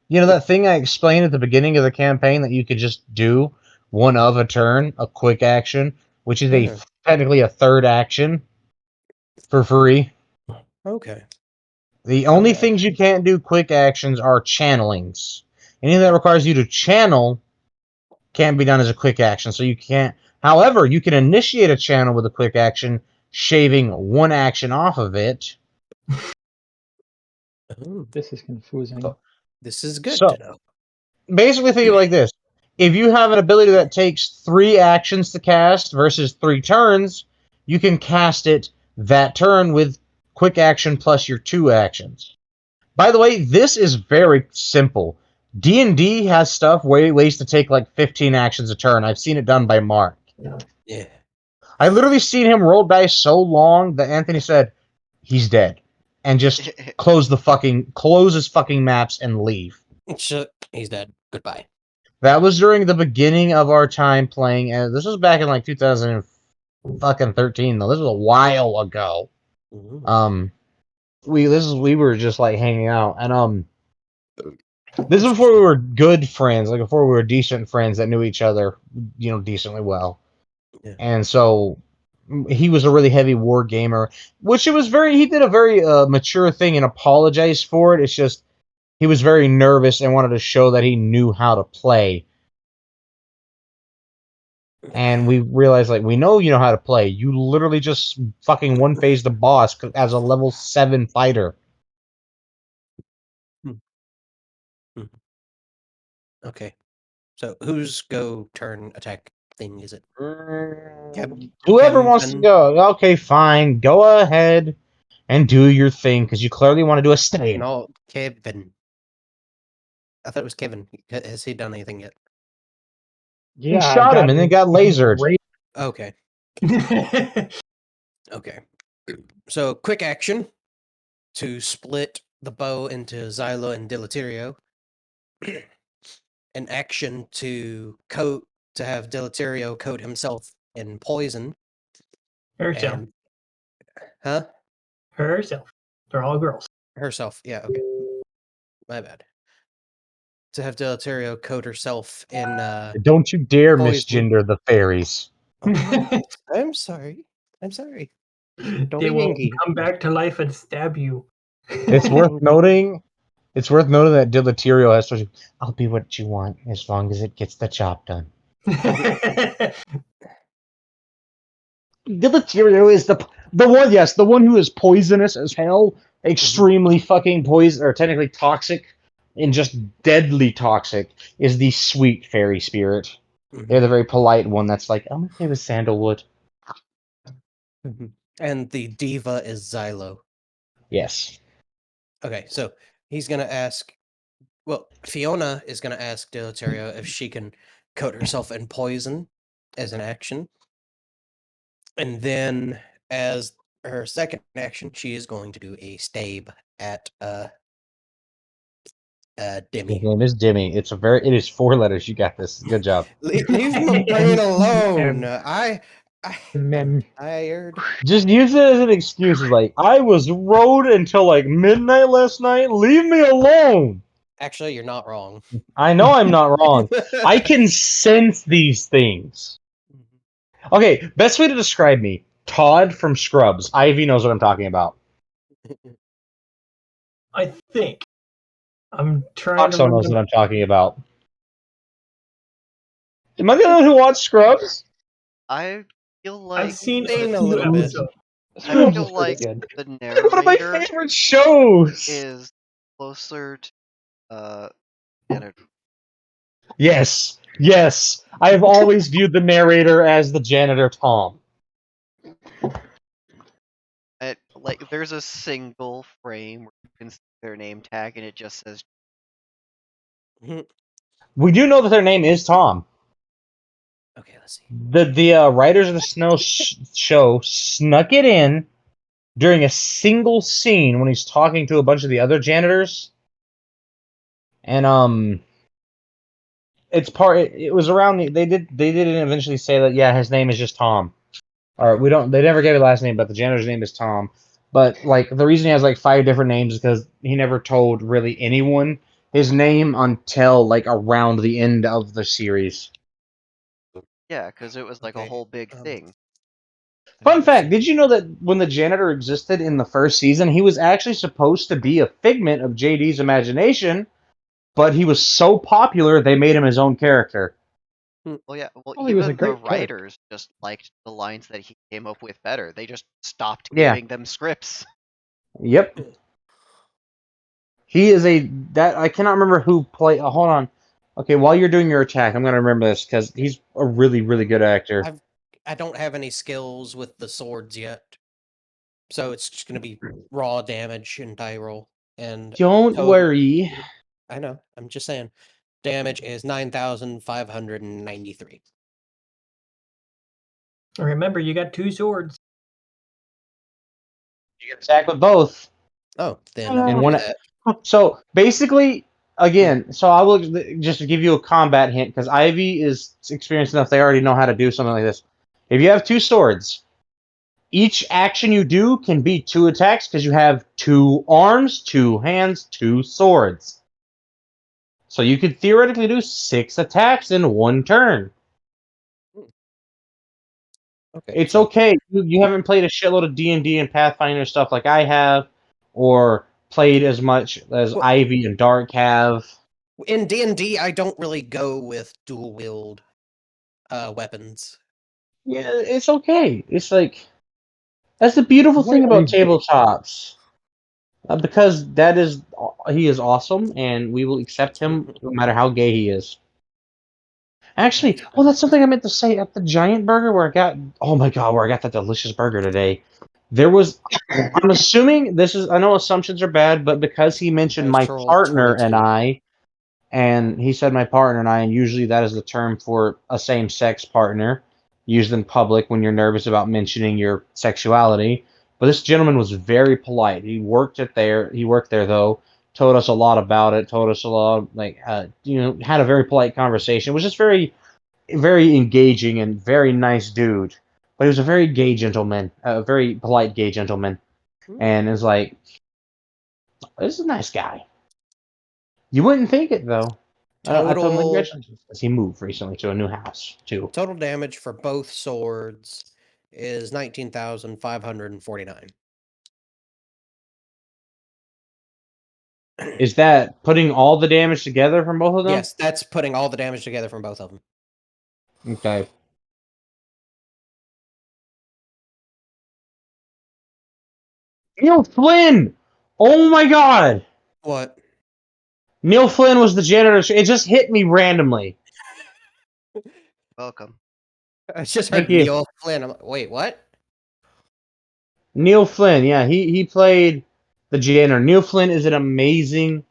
A: You know that thing I explained at the beginning of the campaign that you could just do one of a turn, a quick action, which is
B: Yeah.
A: technically a third action for free.
B: Okay.
A: The only
C: Okay.
A: things you can't do quick actions are channelings. Anything that requires you to channel can't be done as a quick action, so you can't. However, you can initiate a channel with a quick action, shaving one action off of it.
B: Oh,
D: This is confusing.
B: this is good
A: So
B: to know.
A: basically, think of it like this: if you have an ability that takes 3 actions to cast versus 3 turns, you can cast it that turn with quick action plus your 2 actions. By the way, this is very simple. D&D has stuff ways to take like 15 actions a turn. I've seen it done by Mark.
B: Yeah.
A: I literally seen him roll dice so long that Anthony said, "He's dead," and just close his fucking maps and leave.
B: He's dead. Goodbye.
A: That was during the beginning of our time playing, and this was back in like 2013 though. This was a while ago.
B: Mhm.
A: We were just like hanging out, and this is before we were good friends, like before we were decent friends that knew each other, decently well.
B: Yeah.
A: And so he was a really heavy war gamer, which he did a very mature thing and apologized for it. It's just he was very nervous and wanted to show that he knew how to play. And we realized, like, we know you know how to play. You literally just fucking one phase the boss as a level 7 fighter.
B: Okay. So whose go turn attack thing is it?
A: Whoever wants to
B: Kevin?
A: go, okay, fine. Go ahead and do your thing because you clearly want to do a stain.
B: No, Kevin. I thought it was Kevin. Has he done anything yet?
D: Yeah,
A: Shot him and then got lasered.
B: Okay. Okay. So quick action to split the bow into Xylo and Deleterio. An action to have Deleterio coat himself in poison.
C: Urcha.
B: And Huh?
C: Herself. They're all girls.
B: Herself. Yeah, okay. My bad. To have Deleterio coat herself in
A: Don't you dare
B: Poison.
A: misgender the fairies.
B: I'm sorry. I'm sorry. Don't
C: They
B: be
C: will
B: Yankee.
C: come back to life and stab you.
A: It's worth noting. It's worth noting that Deleterio has told you, "I'll be what you want as long as it gets the job done." Deleterio is the one, yes, the one who is poisonous as hell, extremely fucking poison, or technically toxic, and just deadly toxic, is the sweet fairy spirit. They're the very polite one that's like, I'm okay with sandalwood.
B: And the diva is Xylo.
A: Yes.
B: Okay, so he's gonna ask. Well, Fiona is gonna ask Deleterio if she can coat herself in poison as an action, and then as her second action, she is going to do a stab at
A: His
B: Demi.
A: name is Dimmy. It is 4 letters. You got this. Good job.
B: Leave my brain alone. I'm
D: Mem.
B: tired.
A: Just use it as an excuse. Like, I was rode until like midnight last night. Leave me alone.
B: Actually, you're not wrong.
A: I know I'm not wrong. I can sense these things. Okay, best way to describe me. Todd from Scrubs. Ivy knows what I'm talking about.
C: I think. I'm trying to
A: Foxo knows
C: remember.
A: what I'm talking about. Am I the only one who watched Scrubs?
E: I feel like
C: I've seen
B: Seen
C: a
B: a
C: few
B: little bit.
C: episodes.
E: I
A: Scrubs
E: feel
A: is pretty
E: like
A: good.
E: the
A: One of my
E: narrator
A: favorite shows.
E: is closer to janitor.
A: Yes, yes. I have always viewed the narrator as the janitor Tom.
E: Like there's a single frame where you can see their name tag and it just says
A: We do know that their name is Tom.
B: Okay, let's see.
A: The writers of the Snow show snuck it in during a single scene when he's talking to a bunch of the other janitors, and it's part. It was around the. They did eventually say that yeah, his name is just Tom. Or we don't. They never gave a last name, but the janitor's name is Tom. But like the reason he has like 5 different names is because he never told really anyone his name until like around the end of the series.
E: yeah, because it was like a
B: Okay,
E: whole big
B: um,
E: thing.
A: Fun fact, did you know that when the janitor existed in the first season, he was actually supposed to be a figment of JD's imagination, but he was so popular they made him his own character.
E: Well, yeah. Well,
D: Oh, he was a
E: even the
D: great character.
E: writers just liked the lines that he came up with better. They just stopped
A: Yeah.
E: giving them scripts.
A: Yep. He is that I cannot remember who played. Hold on. Okay, while you're doing your attack, I'm gonna remember this because he's a really, really good actor.
B: I don't have any skills with the swords yet, so it's just gonna be raw damage and die roll. And
A: Don't
B: total-
A: worry.
B: I know. I'm just saying. Damage is 9,593.
C: Remember, you got 2 swords.
A: You can attack with both.
B: Oh, then
A: And
B: I'm gonna
A: one-
B: do that.
A: So basically, again, so I will just to give you a combat hint because Ivy is experienced enough; they already know how to do something like this. If you have 2 swords, each action you do can be 2 attacks because you have 2 arms, 2 hands, 2 swords. So you could theoretically do 6 attacks in 1 turn.
B: Okay.
A: It's
B: so-
A: okay. You haven't played a shitload of D&D and Pathfinder stuff like I have, or played as much as
B: Well-
A: Ivy and Dark have.
B: In D&D, I don't really go with dual wield weapons.
A: Yeah, it's okay. It's like that's the beautiful
D: Why
A: thing
D: are
A: about
D: you-
A: tabletops, because that is he is awesome, and we will accept him no matter how gay he is. Actually, oh, that's something I meant to say at the Giant Burger where I got. Oh my god, where I got that delicious burger today. There was. I'm assuming this is. I know assumptions are bad, but because he mentioned my
B: Natural
A: partner and
B: 22.
A: I, and he said my partner and I, and usually that is the term for a same-sex partner, used in public when you're nervous about mentioning your sexuality. But this gentleman was very polite. He worked there though. Told us a lot about it. Told us a lot, like had a very polite conversation. It was just very, very engaging and very nice dude. but he was a very gay gentleman, a very polite gay gentleman, and is like, this is a nice guy. You wouldn't think it though. I told him
B: Total
A: congratulations because he moved recently to a new house too.
B: total damage for both swords is 19,549.
A: Is that putting all the damage together from both of them?
B: Yes, that's putting all the damage together from both of them.
A: Okay. Neil Flynn! Oh my god!
B: What?
A: Neil Flynn was the janitor. It just hit me randomly.
E: Welcome.
B: I just
A: Thank
B: heard
A: you.
B: Neil Flynn. I'm like, wait, what?
A: Neil Flynn, yeah, he played the janitor. Neil Flynn is an amazing,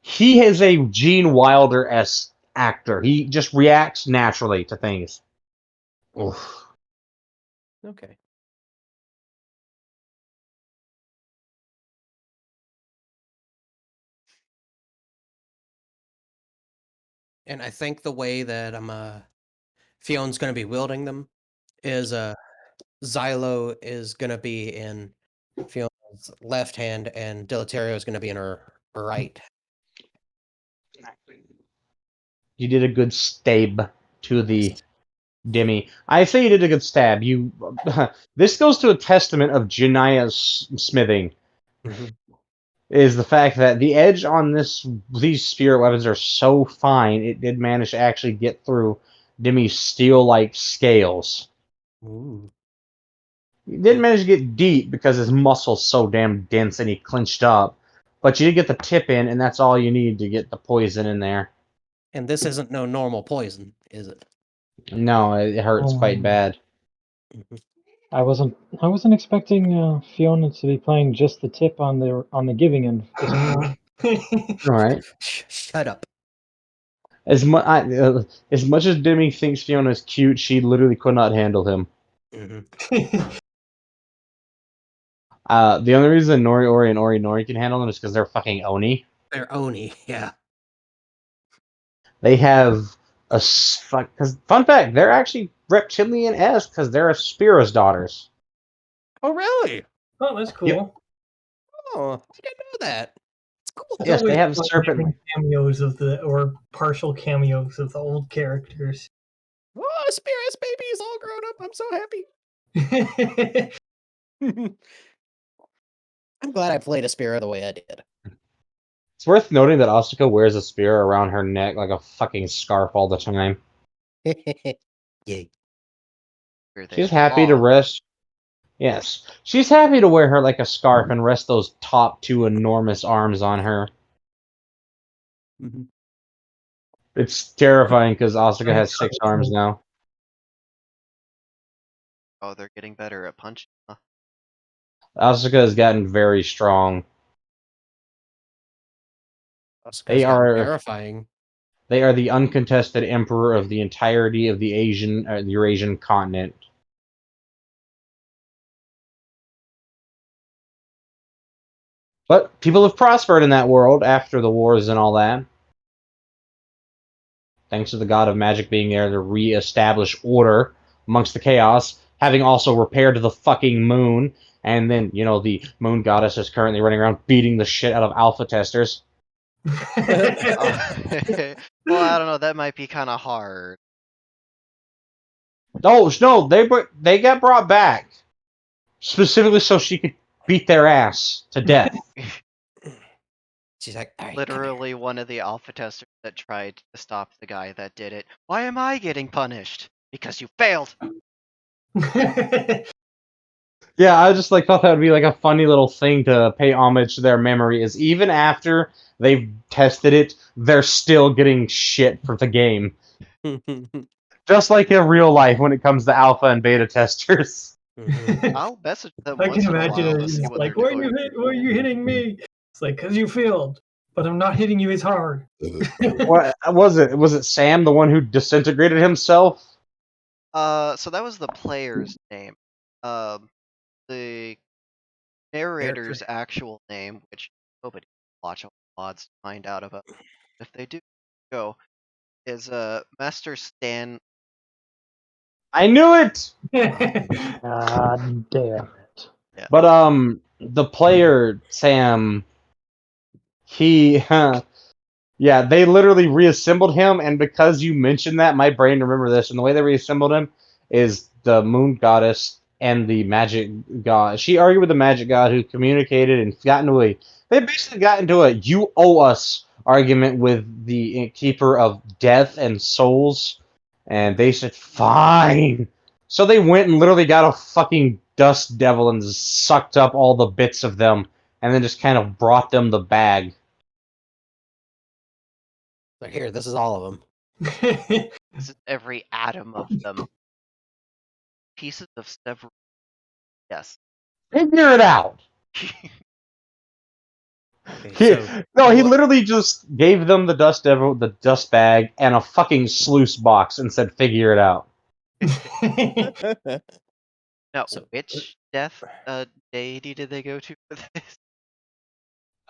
A: he is a Gene Wilder-esque actor. He just reacts naturally to things. Oof.
B: Okay. And I think the way that Fion's going to be wielding them is Xylo is going to be in Fiona's left hand and Deleterio is going to be in her right.
A: You did a good stab to the Demi. I say you did a good stab. You. This goes to a testament of Jania's smithing. Is the fact that the edge on these spirit weapons are so fine, it did manage to actually get through Demi's steel-like scales.
B: Ooh.
A: He didn't manage to get deep because his muscle's so damn dense and he clinched up. But you did get the tip in, and that's all you need to get the poison in there.
B: And this isn't no normal poison, is it?
A: No, it hurts quite bad.
D: I wasn't expecting Fiona to be playing just the tip on the giving end.
A: All right.
B: Shut up.
A: As much as Demi thinks Fiona's cute, she literally could not handle him. The only reason Nori Ori and Ori Nori can handle them is because they're fucking Oni.
B: They're Oni, yeah.
A: They have because fun fact, they're actually reptilian-esque because they're Aspira's daughters.
B: Oh, really?
C: Oh, that's cool.
A: Yep.
B: Oh, I didn't know that. It's cool.
A: Yes, they have
C: Fun
A: serpent.
C: having cameos or partial cameos of the old characters.
B: Oh, Spirit's baby is all grown up. I'm so happy. I'm glad I played a Spira the way I did.
A: It's worth noting that Asuka wears a spear around her neck like a fucking scarf all the time.
B: Yay.
A: She's happy to rest. Yes, she's happy to wear her like a scarf and rest those top two enormous arms on her. It's terrifying because Asuka has 6 arms now.
E: Oh, they're getting better at punching. Huh?
A: Asuka has gotten very strong. They are
B: terrifying.
A: They are the uncontested emperor of the entirety of the Eurasian continent. But people have prospered in that world after the wars and all that. Thanks to the god of magic being there to re-establish order amongst the chaos, having also repaired the fucking moon, and then, the moon goddess is currently running around beating the shit out of alpha testers.
E: Well, I don't know. That might be kind of hard.
A: Oh no, they got brought back specifically so she could beat their ass to death.
B: She's like, all right,
E: Literally one of the alpha testers that tried to stop the guy that did it. Why am I getting punished? Because you failed.
A: Yeah, I just thought that would be like a funny little thing to pay homage to their memory. Is even after they've tested it, they're still getting shit for the game. Just like in real life when it comes to alpha and beta testers.
E: I'll message them
C: I
E: once
C: can
E: in a
C: imagine
E: while
C: it.
E: to see
C: It's
E: what
C: like,
E: they're
C: why
E: doing.
C: are you hitting me? It's like, because you failed, but I'm not hitting you as hard.
A: What was it? Was it Sam, the one who disintegrated himself?
E: So that was the player's name. The narrator's actual name, which nobody watch odds to find out about. If they do, go is Master Stan.
A: I knew it.
D: God damn it.
A: But the player Sam, he, yeah, they literally reassembled him, and because you mentioned that, my brain remembered this. And the way they reassembled him is the moon goddess and the magic god. She argued with the magic god who communicated and got into a. They basically got into a "you owe us" argument with the keeper of death and souls, and they said fine. So they went and literally got a fucking dust devil and sucked up all the bits of them, and then just kind of brought them the bag.
B: But here, this is all of them.
E: This is every atom of them. Pieces of several. Yes.
A: Figure it out.
B: Okay, so
A: He
B: what-
A: literally just gave them the dust devil, the dust bag, and a fucking sluice box, and said, "Figure it out."
E: Now,
B: So-
E: which death deity did they go to for this?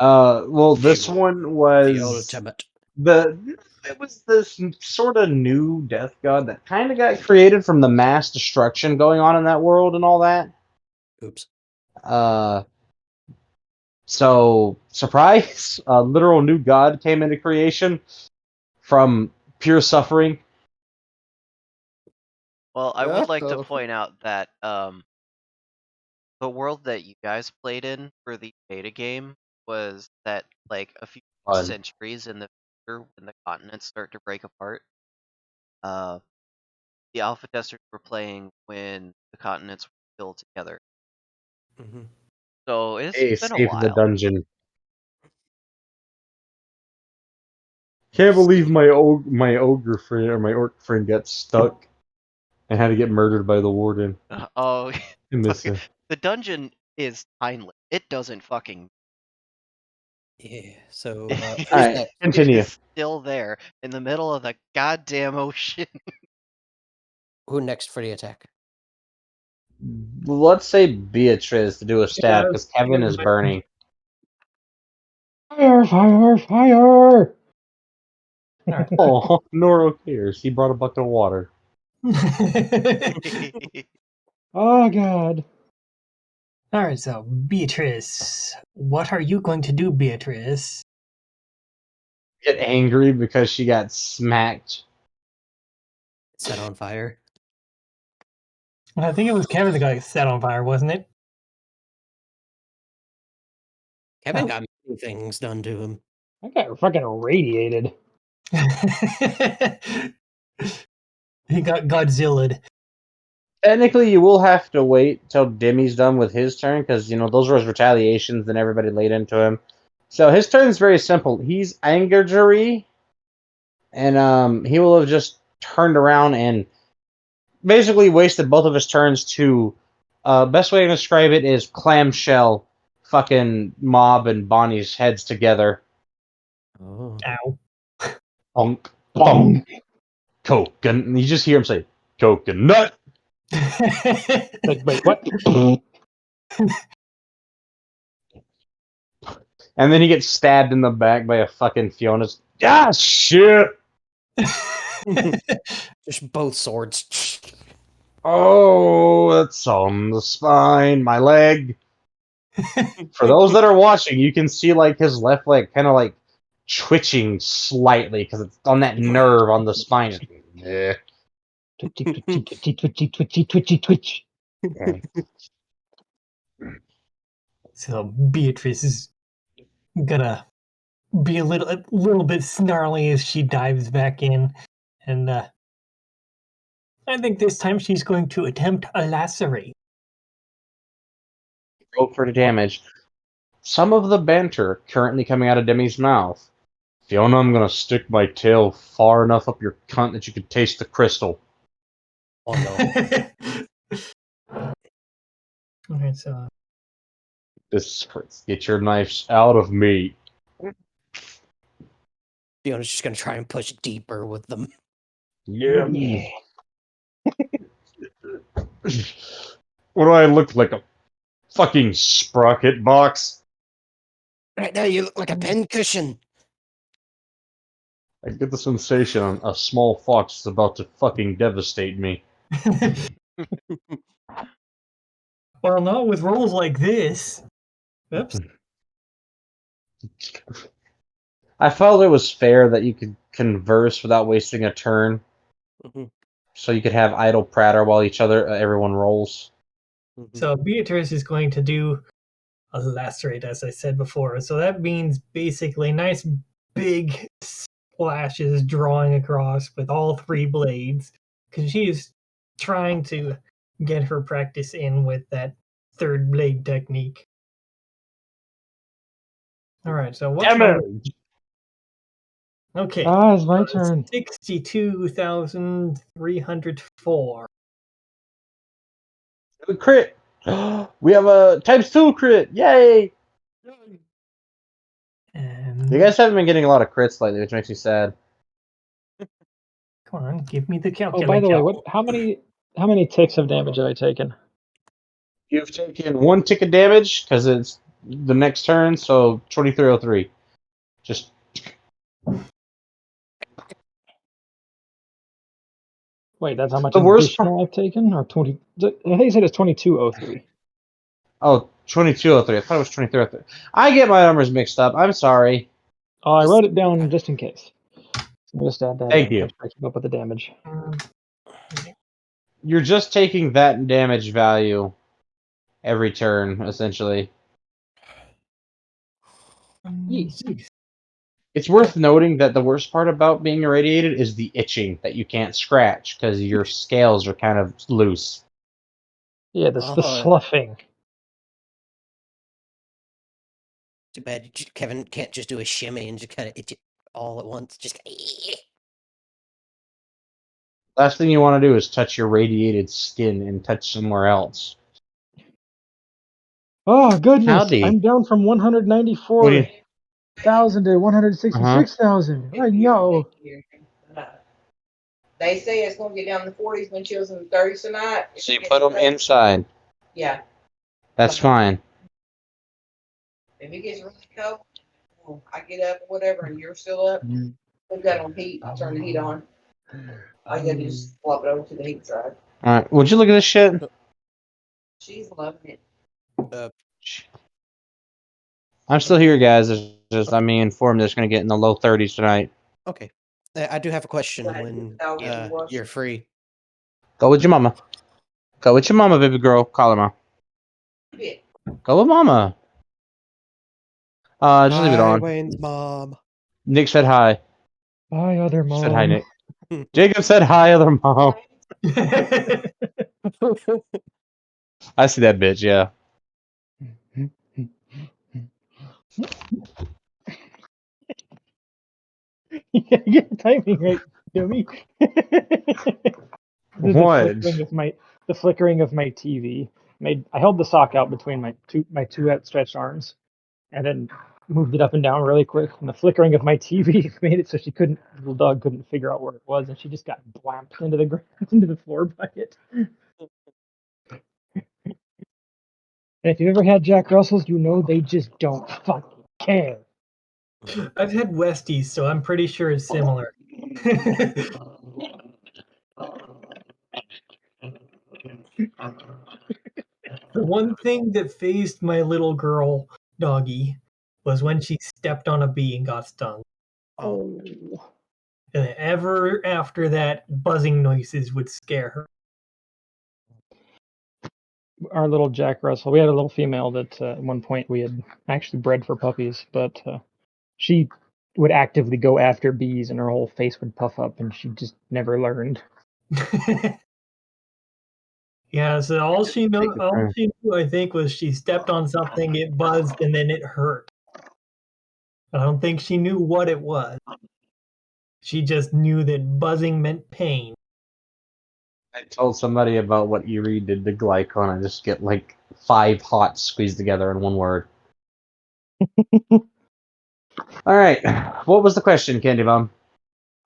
A: Well, this
B: The-
A: one
B: the
A: was
B: ultimate.
A: it was this sort of new death god that kind of got created from the mass destruction going on in that world and all that.
B: Oops.
A: So surprise, a literal new god came into creation from pure suffering.
E: Well, I would like to
B: Oh.
E: point out that the world that you guys played in for the beta game was that like a few
A: Fun.
E: centuries in the future when the continents start to break apart. The alpha testers were playing when the continents were still together.
B: Mm-hmm.
E: So it's
A: Hey,
E: been a
A: save the
E: while.
A: dungeon. Can't believe my ogre friend or my orc friend got stuck and had to get murdered by the warden.
E: Oh,
A: I miss her.
E: the dungeon is timeless. It doesn't fucking.
B: Yeah. So
E: It
A: All right,
B: next?
A: continue.
E: is still there in the middle of the goddamn ocean.
B: Who next for the attack?
A: Let's say Beatrice to do a stab
C: Yeah,
A: because Kevin is
C: my-
A: burning.
D: Fire, fire, fire!
C: Alright.
A: Oh, Noro cares. He brought a bucket of water.
D: Oh, God.
C: Alright, so Beatrice. What are you going to do, Beatrice?
A: Get angry because she got smacked.
B: Set on fire.
C: I think it was Kevin that got set on fire, wasn't it?
B: Kevin
C: Oh.
B: got many things done to him.
D: I got fucking irradiated.
C: He got Godzilla'd.
A: Technically, you will have to wait till Demi's done with his turn because those were his retaliations and everybody laid into him. So his turn is very simple. He's Angergery, and he will have just turned around and basically wasted both of his turns to. Best way to describe it is clamshell, fucking Mob and Bonnie's heads together.
B: Oh.
C: Ow.
A: Bonk, bonk, coconut. You just hear him say coconut.
D: Like, wait, what?
A: And then he gets stabbed in the back by a fucking Fiona's. Ah, shit!
B: Just both swords.
A: Oh, that's on the spine, my leg. For those that are watching, you can see like his left leg kind of like twitching slightly because it's on that nerve on the spine. Yeah.
D: Twitchy, twitchy, twitchy, twitchy, twitchy, twitchy, twitch.
C: So Beatrice is gonna be a little bit snarly as she dives back in, and I think this time she's going to attempt a lacerate.
A: Roll for the damage. Some of the banter currently coming out of Demi's mouth. Fiona, I'm gonna stick my tail far enough up your cunt that you can taste the crystal.
B: Oh no.
C: Okay, so
A: This hurts. Get your knives out of me.
B: Fiona's just gonna try and push deeper with them.
A: Yeah. What do I look like? A fucking sprocket box?
B: Right now you look like a pincushion.
A: I get the sensation a small fox is about to fucking devastate me.
C: Well, not with rolls like this. Oops.
A: I felt it was fair that you could converse without wasting a turn,
B: Mhm,
A: so you could have idle pratter while everyone rolls.
B: mhm.
C: So Beatrice is going to do a lacerate, as I said before. So that means basically nice big splashes drawing across with all three blades, because she's trying to get her practice in with that third blade technique. All right, so what's my
A: Damage!
C: okay?
D: It's my turn.
C: 62,304.
A: Crit! We have a ×2 crit! Yay!
C: And
A: You guys haven't been getting a lot of crits lately, which makes me sad.
C: come on, give me the
D: Oh,
C: calculator.
D: by the way, how many ticks of damage have I taken?
A: You've taken 1 tick of damage, because it's the next turn, so 2303. Just
D: Wait, that's how much
A: the worst part.
D: additional I've taken, or 20? I think you said it's 2203.
A: Oh, 2203. I thought it was 2303. I get my numbers mixed up. I'm sorry.
D: Oh, I wrote it down just in case. So I'll just add that
A: Thank
D: in.
A: you.
D: Thanks for keeping up with the damage.
A: You're just taking that damage value every turn, essentially.
D: Yes.
A: It's worth noting that the worst part about being irradiated is the itching that you can't scratch because your scales are kind of loose.
D: Yeah, the
B: Oh.
D: sloughing.
B: Too bad Kevin can't just do a shimmy and just kind of itch it all at once. Just
A: Last thing you want to do is touch your radiated skin and touch somewhere else.
D: Oh goodness!
A: Howdy.
D: I'm down from
A: What do
D: 194,000 to 166,000. I know.
F: They say it's going to get down in the 40s, wind chills in the 30s tonight.
A: So you put them inside.
F: Yeah.
A: That's fine.
F: If it gets really cold, I get up or whatever, and you're still up. We've got on heat. I turn the heat on. I gotta just flop it over to the heat side.
A: All right. Would you look at this shit?
F: She's loving it.
A: I'm still here, guys. It's just I'm being informed that it's going to get in the low 30s tonight.
B: okay. I do have a question
F: Glad
B: when
F: I'll get the wash.
B: you're free.
A: Go with your mama. Go with your mama, baby girl. Call her, ma.
F: Bit.
A: Go with mama. Just leave it
B: Hi,
A: on.
B: Wayne's mom.
A: Nick said hi.
D: Hi, other
A: She
D: mom.
A: said hi, Nick. Jacob said hi, other mom. I see that bitch, yeah.
D: Yeah, get the timing right, dummy.
A: What?
D: The flickering of my TV I held the sock out between my two outstretched arms, and then moved it up and down really quick. And the flickering of my TV made it so little dog couldn't figure out where it was, and she just got blamped into the ground, into the floor by it. And if you've ever had Jack Russells, you know they just don't fucking care.
C: I've had Westies, so I'm pretty sure it's similar. The one thing that phased my little girl doggy was when she stepped on a bee and got stung.
B: Oh.
C: And ever after that, buzzing noises would scare her.
D: Our little Jack Russell, we had a little female that at one point we had actually bred for puppies, but she would actively go after bees and her whole face would puff up and she just never learned.
C: Yeah, so all she knew, I think, was she stepped on something, it buzzed, and then it hurt. I don't think she knew what it was. She just knew that buzzing meant pain.
A: I told somebody about what Eerie did to Glycon. I just get like 5 hots squeezed together in one word. All right. What was the question, Candy Bomb?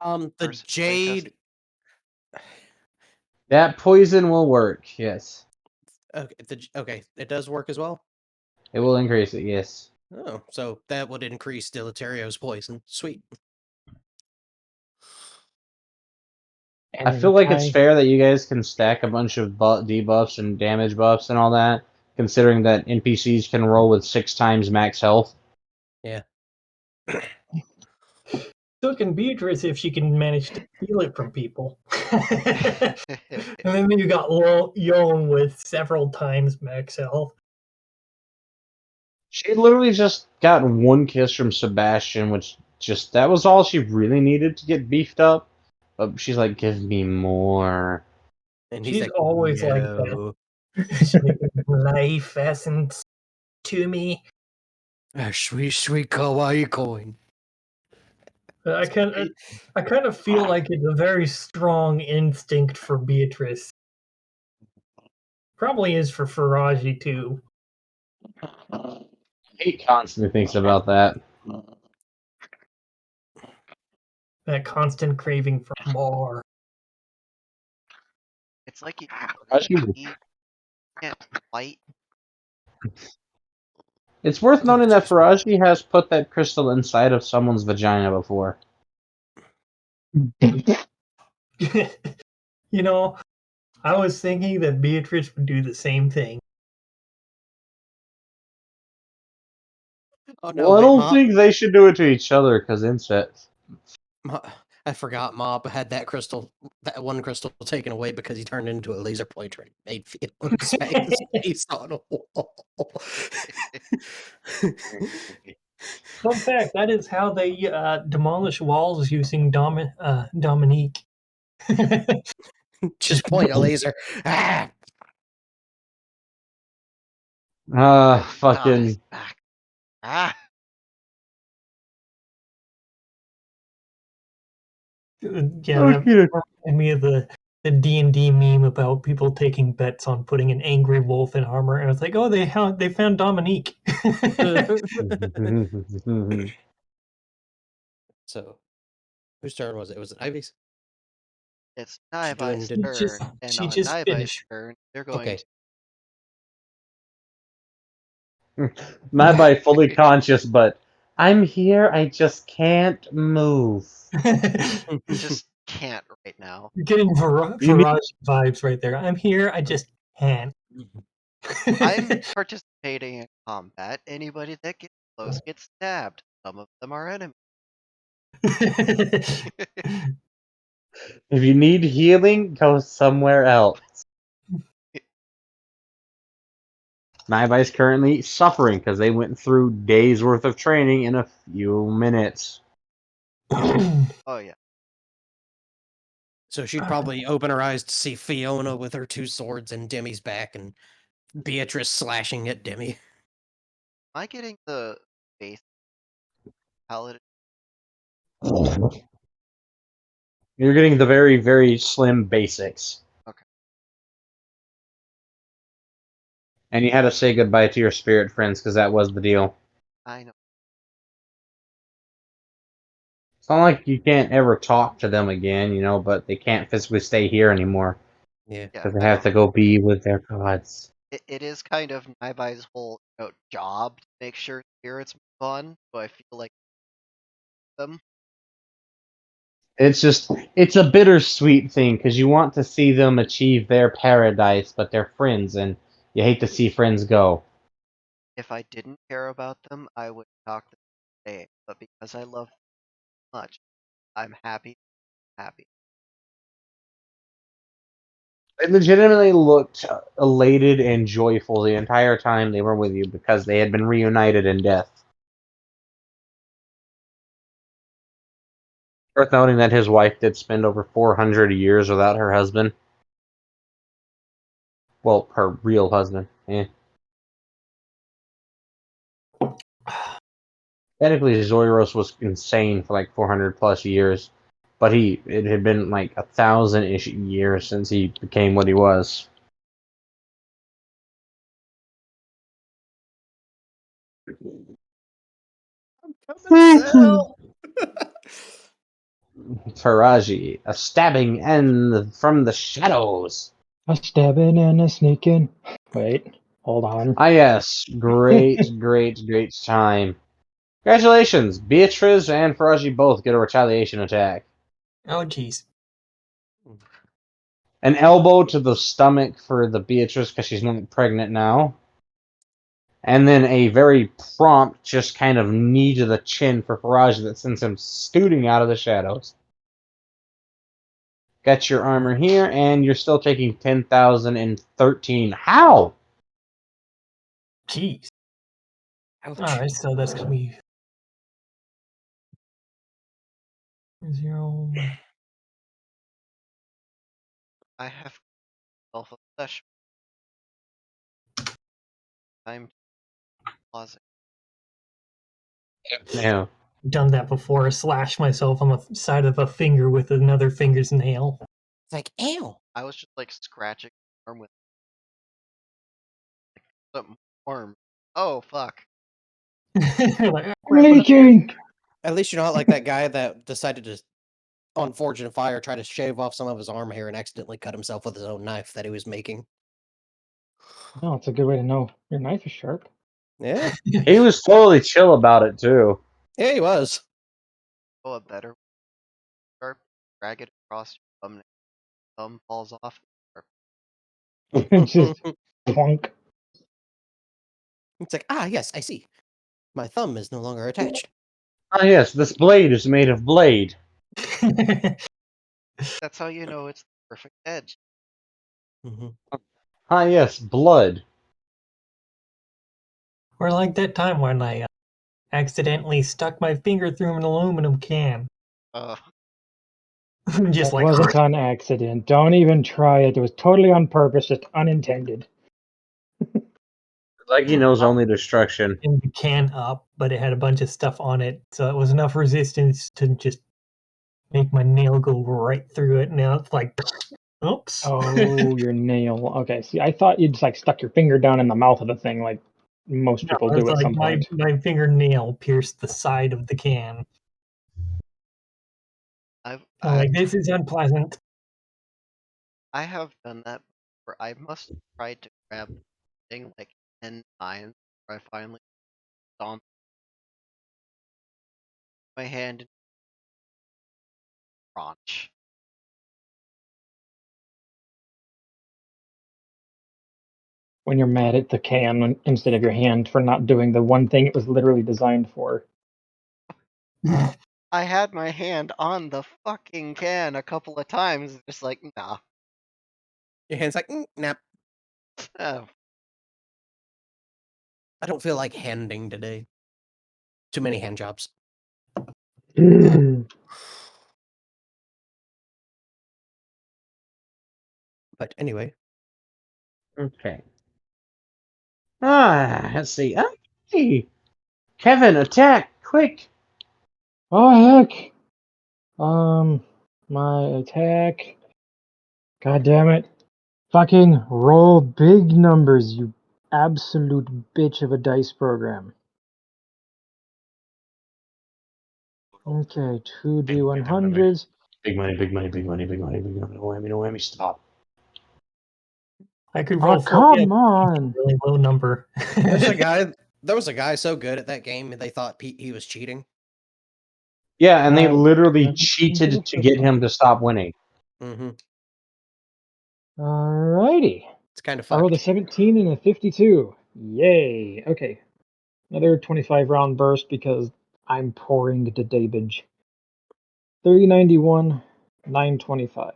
B: The
E: First playtest.
B: jade.
A: That poison will work, yes.
B: Okay, it does work as well.
A: It will increase it, yes.
B: Oh, so that would increase Deleterio's poison. Sweet.
D: And
A: I
D: then
A: feel like it's
D: Kai-
A: fair that you guys can stack a bunch of debuffs and damage buffs and all that, considering that NPCs can roll with 6 times max health.
B: Yeah.
C: So can Beatrice if she can manage to steal it from people. And then you got Yon with several times max health.
A: She literally just got one kiss from Sebastian, which that was all she really needed to get beefed up. But she's like, give me more.
B: And he's
C: She's
B: like,
C: always like
B: no.
C: that. She's like, life essence to me.
B: Sweet, sweet kawaii coin.
C: I kind of feel like it's a very strong instinct for Beatrice. Probably is for Faraji too.
A: He constantly thinks about that.
C: That constant craving for more.
E: It's like you
A: Faraji-
E: can't fight.
A: It's worth noting that Faraji has put that crystal inside of someone's vagina before.
C: You know, I was thinking that Beatrice would do the same thing.
B: Oh no,
A: Well, I
B: wait,
A: don't think they should do it to each other because incest.
B: I forgot Mob had that one crystal taken away because he turned into a laser pointer and made Fiona smack his face on a wall.
C: Fun fact: that is how they demolish walls using Dominique.
B: Just point a laser. Ah!
E: Ah,
A: Fucking.
E: he's back. Ah,
C: Yeah, that reminded me of the D&D meme about people taking bets on putting an angry wolf in armor, and it's like, oh, they found Dominique.
B: So, whose turn was it? Was it Ivy's?
E: it's
B: She doing-
E: Naibai
B: did-
E: turn, and
C: she
E: on
C: just
E: Naibai's
C: finished.
E: turn, they're going
B: Okay.
A: Not by fully conscious, but I'm here, I just can't move.
E: to just can't right now.
C: Getting
A: You
C: Farage vibes right there. I'm here, I just can't.
E: I'm participating in combat. Anybody that gets close gets stabbed. Some of them are enemies.
A: If you need healing, go somewhere else. Naibai currently suffering because they went through days worth of training in a few minutes.
E: Oh yeah.
B: So she'd probably open her eyes to see Fiona with her 2 swords and Demi's back, and Beatrice slashing at Demi.
E: Am I getting the base paladin?
A: You're getting the very, very slim basics.
E: Okay.
A: And you had to say goodbye to your spirit friends because that was the deal.
E: I know.
A: It's not like you can't ever talk to them again, but they can't physically stay here anymore
B: Yeah.
A: because they have to go be with their gods.
E: It is kind of Naibai's whole job to make sure spirits move on, so I feel like them.
A: It's a bittersweet thing because you want to see them achieve their paradise, but they're friends, and you hate to see friends go.
E: If I didn't care about them, I would talk them today. But because I love them much, I'm happy.
A: They legitimately looked elated and joyful the entire time they were with you because they had been reunited in death. Worth noting that his wife did spend over 400 years without her husband. Well, her real husband. Technically, Zoiros was insane for like 400 plus years, but it had been like 1,000-ish years since he became what he was. Taraji, a stabbing and from the shadows.
D: A stabbing and a sneaking. Wait, hold on.
A: Ah, yes, great, great time. Congratulations, Beatrice and Faraji both get a retaliation attack.
C: Oh, jeez.
A: An elbow to the stomach for the Beatrice because she's not pregnant now. And then a very prompt, just kind of knee to the chin for Faraja that sends him scooting out of the shadows. Got your armor here, and you're still taking 10,013. How?
C: Jeez.
B: Ouch.
C: Alright, so that's gonna be 0.
E: I have self-obsession. I'm pausing.
A: Yeah.
C: Done that before. Slash myself on the side of a finger with another finger's nail.
B: It's like, ew.
E: I was just like scratching my arm with something warm. Oh fuck.
C: Like, "Ah,
D: I'm
C: crap,
D: leaking.
B: At least you're not like that guy that decided to, on Forge and Fire, try to shave off some of his arm hair and accidentally cut himself with his own knife that he was making.
D: Oh, it's a good way to know your knife is sharp.
B: Yeah.
A: He was totally chill about it, too.
B: Yeah, he was.
E: Oh, a better sharp. Drag it across your thumbnail. Thumb falls off.
D: Just plunk.
B: It's like, ah, yes, I see. My thumb is no longer attached.
A: Ah, yes, this blade is made of blade.
E: That's how you know it's the perfect edge.
B: Mm-hmm.
A: Ah, yes, blood.
C: Or like that time when I accidentally stuck my finger through an aluminum can. Just
D: That
C: like
D: wasn't on accident. Don't even try it. It was totally on purpose, just unintended.
A: Like he knows only destruction.
C: in the can up, but it had a bunch of stuff on it, so it was enough resistance to just make my nail go right through it. Now it's like, oops.
D: Oh, your nail. Okay, see, I thought you just like stuck your finger down in the mouth of the thing, like most
C: No,
D: people
C: it's
D: do at
C: like
D: some point.
C: my fingernail pierced the side of the can.
E: I've,
C: I'm
E: I,
C: like, this is unpleasant.
E: I have done that before. I must have tried to grab the thing like 10 times before I finally stomped my hand in the crotch.
D: When you're mad at the instead of your hand for not doing the one thing it was literally designed for.
E: I had my hand on the fucking can a couple of times, just like, nah.
B: Your hand's like, nap.
E: Oh,
B: I don't feel like handing today. Too many hand jobs. But anyway,
A: Okay. Ah, let's see. Ah, hey, Kevin, attack! Quick!
D: Oh heck. My attack. God damn it. Fucking roll big numbers, you absolute bitch of a dice program. Okay, 2d100s.
A: Big money, big money, big money, big money, big money. No whammy, no whammy, stop.
C: I could
D: Oh,
C: roll
D: come on.
C: really low number.
B: there's a guy. There was a guy so good at that game, they thought he was cheating.
A: Yeah, and they literally
D: Yeah.
A: cheated to get him to stop winning.
B: Mm-hmm.
D: Alrighty.
B: It's kind of
D: I rolled a
B: fucked.
D: 17 and a 52. Yay. Okay. Another 25 round burst because I'm pouring the Daybage. 3091, 925.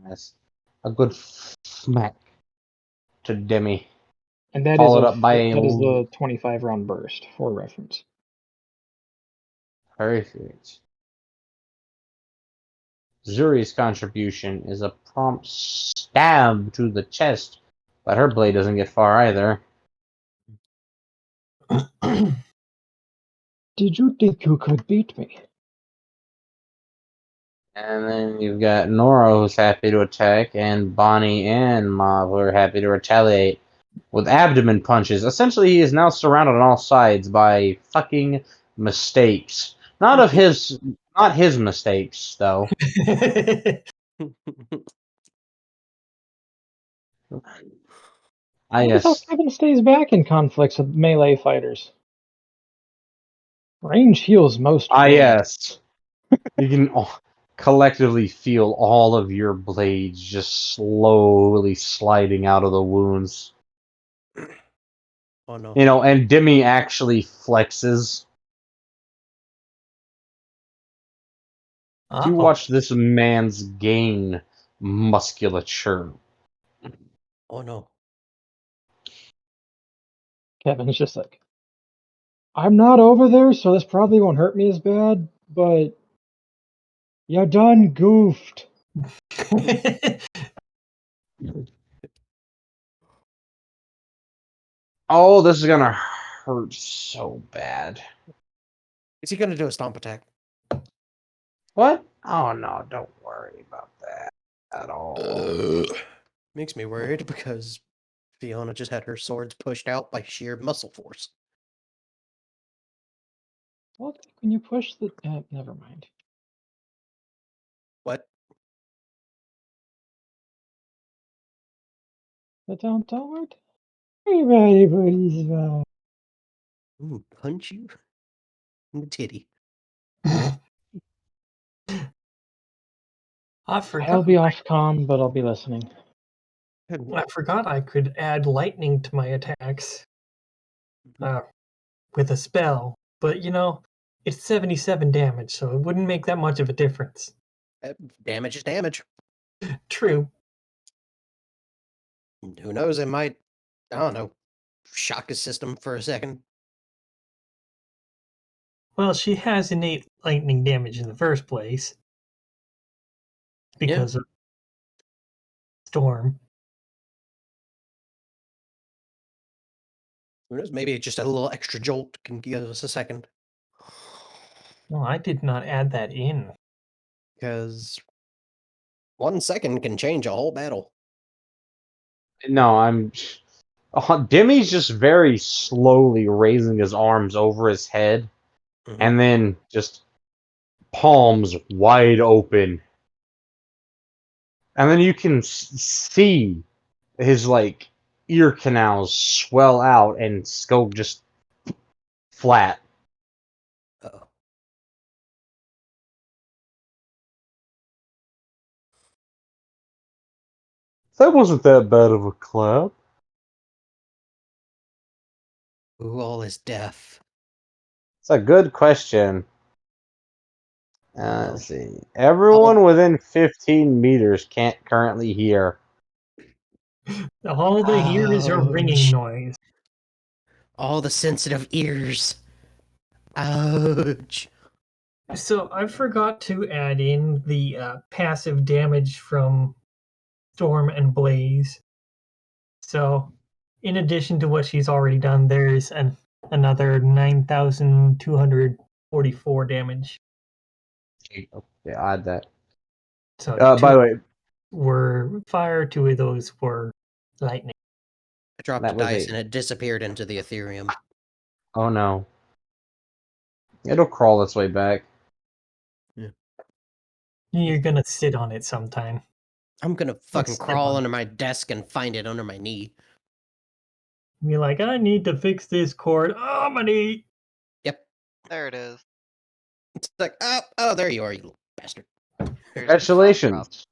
A: Nice. A good smack to Demi.
D: And that
A: Followed up by a
D: the 25 round burst for reference.
A: perfect. Zuri's contribution is a prompt stab to the chest, but her blade doesn't get far either.
D: Did you think you could beat me?
A: And then you've got Nora who's happy to attack, and Bonnie and Mav are happy to retaliate with abdomen punches. Essentially, he is now surrounded on all sides by fucking mistakes. Not his mistakes, though. I
D: Notice how
A: guess.
D: Kevin stays back in conflicts with melee fighters. Range heals most
A: Ah,
D: range.
A: yes. You can collectively feel all of your blades just slowly sliding out of the wounds.
B: Oh no.
A: And Demi actually flexes. You
C: Uh-oh.
A: watch this man's gain musculature.
B: Oh no.
D: Kevin's just like, I'm not over there, so this probably won't hurt me as bad, but you done goofed.
A: Oh, this is gonna hurt so bad.
B: Is he gonna do a stomp attack?
A: What? Oh no, don't worry about that at all.
B: Makes me worried because Fiona just had her swords pushed out by sheer muscle force.
D: Well, when you push the... never mind.
B: What?
D: But don't worry. Everybody's fine.
B: Ooh, punch you in the titty.
C: I forgot.
D: I'll be off comm, but I'll be listening.
C: I forgot I could add lightning to my attacks with a spell, but it's 77 damage, so it wouldn't make that much of a difference.
B: Damage is damage.
C: True.
B: Who knows? It might, I don't know, shock his system for a second.
C: Well, she has innate lightning damage in the first place because of storm.
B: Who knows? Maybe just a little extra jolt can give us a second.
C: No, I did not add that in.
B: Because 1 second can change a whole battle.
A: No, Demi's just very slowly raising his arms over his head, and then just palms wide open. And then you can see his ear canals swell out and go just flat.
B: Uh-oh.
A: That wasn't that bad of a clap.
B: Who all is deaf?
A: It's a good question.
B: No.
A: Let's see. Everyone within 15 meters can't currently hear.
C: All they hear is a ringing
B: Ouch.
C: noise.
B: All the sensitive ears. Ouch.
C: So I forgot to add in the passive damage from Storm and Blaze. So, in addition to what she's already done, there's another 9,244 damage.
A: Yeah, add that.
C: So,
A: By the way,
C: were fire, 2 of those were lightning.
B: I dropped
A: That
B: a
A: was
B: dice
A: a-
B: and it disappeared into the Ethereum.
A: oh no. It'll crawl its way back.
C: You're gonna sit on it sometime.
B: I'm gonna fucking
C: step
B: crawl
C: on
B: under my desk and find it under my knee.
C: Be like, I need to fix this cord. Oh, my knee!
B: Yep.
E: There it is.
B: It's like, oh, there you are, you little bastard.
E: There's your drop.
A: Congratulations.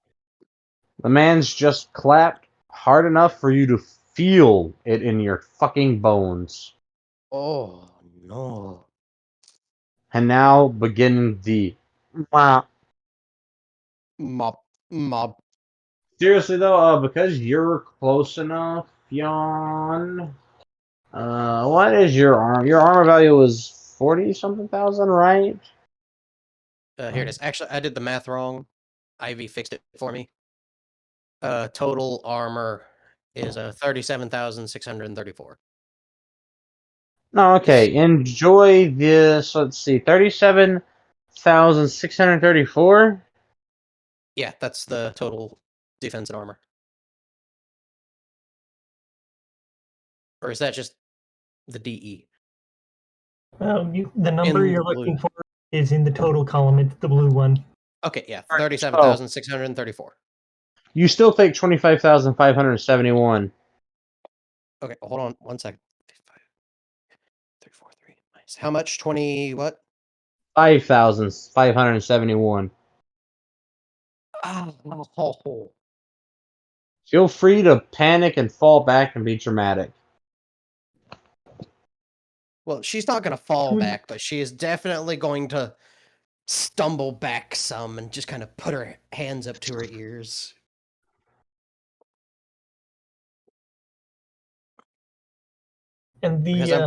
A: The man's just clapped hard enough for you to feel it in your fucking bones.
B: Oh, no.
A: And now begin the...
B: Mob.
A: Seriously though, because you're close enough, Yawn. What is your arm? Your armor value was 40 something thousand, right?
B: Here it is. Actually, I did the math wrong. Ivy fixed it for me. Total armor is 37,634.
A: No, okay. Enjoy this. Let's see, 37,634.
B: Yeah, that's the total defense and armor. Or is that just the DE?
C: The number
B: In
C: you're
B: the
C: looking
B: blue.
C: for is in the total column. It's the blue one.
B: Okay, yeah,
A: Alright,
B: 37,634.
A: You still take 25,571.
B: Okay, hold on 1 second. 343 minus how much? 20 what?
A: 5,571.
B: Oh,
A: Feel free to panic and fall back and be dramatic.
B: well, she's not going to fall
C: Who-
B: back, but she is definitely going to stumble back some and just kind of put her hands up to her ears.
C: And
B: Because
C: the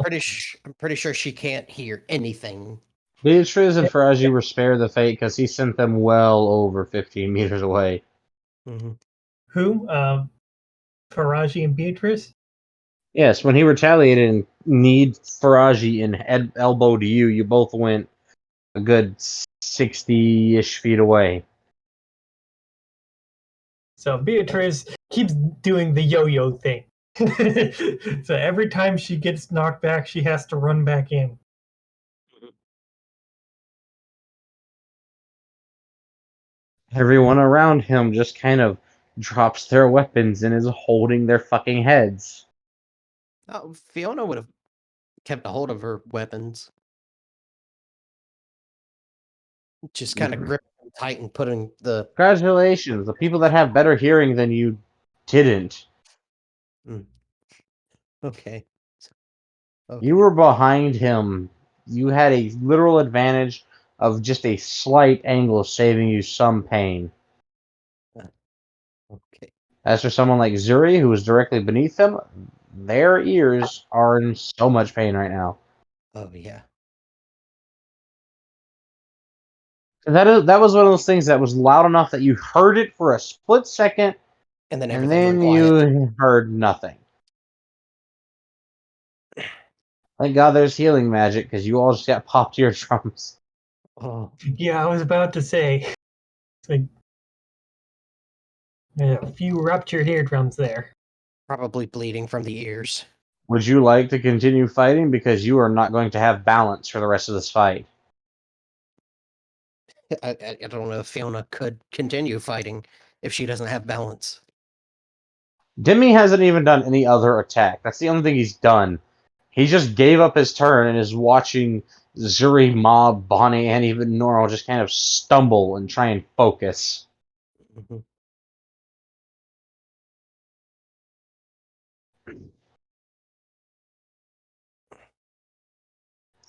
B: I'm pretty sure she can't hear anything.
A: Beatrice and Faraji were spared the fate because he sent them well over 15 meters away.
B: Mm-hmm.
C: who? Faraji and Beatrice?
A: Yes, when he retaliated and kneed Faraji and elbowed you, you both went a good 60-ish feet away.
C: So Beatrice keeps doing the yo-yo thing. So every time she gets knocked back, she has to run back in.
A: Everyone around him just kind of drops their weapons and is holding their fucking heads.
B: Oh, Fiona would have kept a hold of her weapons. Just kind of gripping them tight and putting the.
A: Congratulations, the people that have better hearing than you didn't.
B: Okay. Okay.
A: You were behind him. You had a literal advantage of just a slight angle saving you some pain.
B: Okay.
A: As for someone like Zuri, who was directly beneath them, their ears are in so much pain right now.
B: Oh yeah.
A: That was one of those things that was loud enough that you heard it for a split second,
B: And then
A: and
B: everything
A: then
B: went quiet.
A: you heard nothing. Thank God there's healing magic, because you all just got popped eardrums.
B: Oh.
C: Yeah, I was about to say. It's like a few ruptured eardrums there.
B: Probably bleeding from the ears.
A: Would you like to continue fighting? Because you are not going to have balance for the rest of this fight.
B: I don't know if Fiona could continue fighting if she doesn't have balance.
A: Demi hasn't even done any other attack. That's the only thing he's done. He just gave up his turn and is watching Zuri, Mob, Bonnie, and even Normal just kind of stumble and try and focus.
B: Mm-hmm.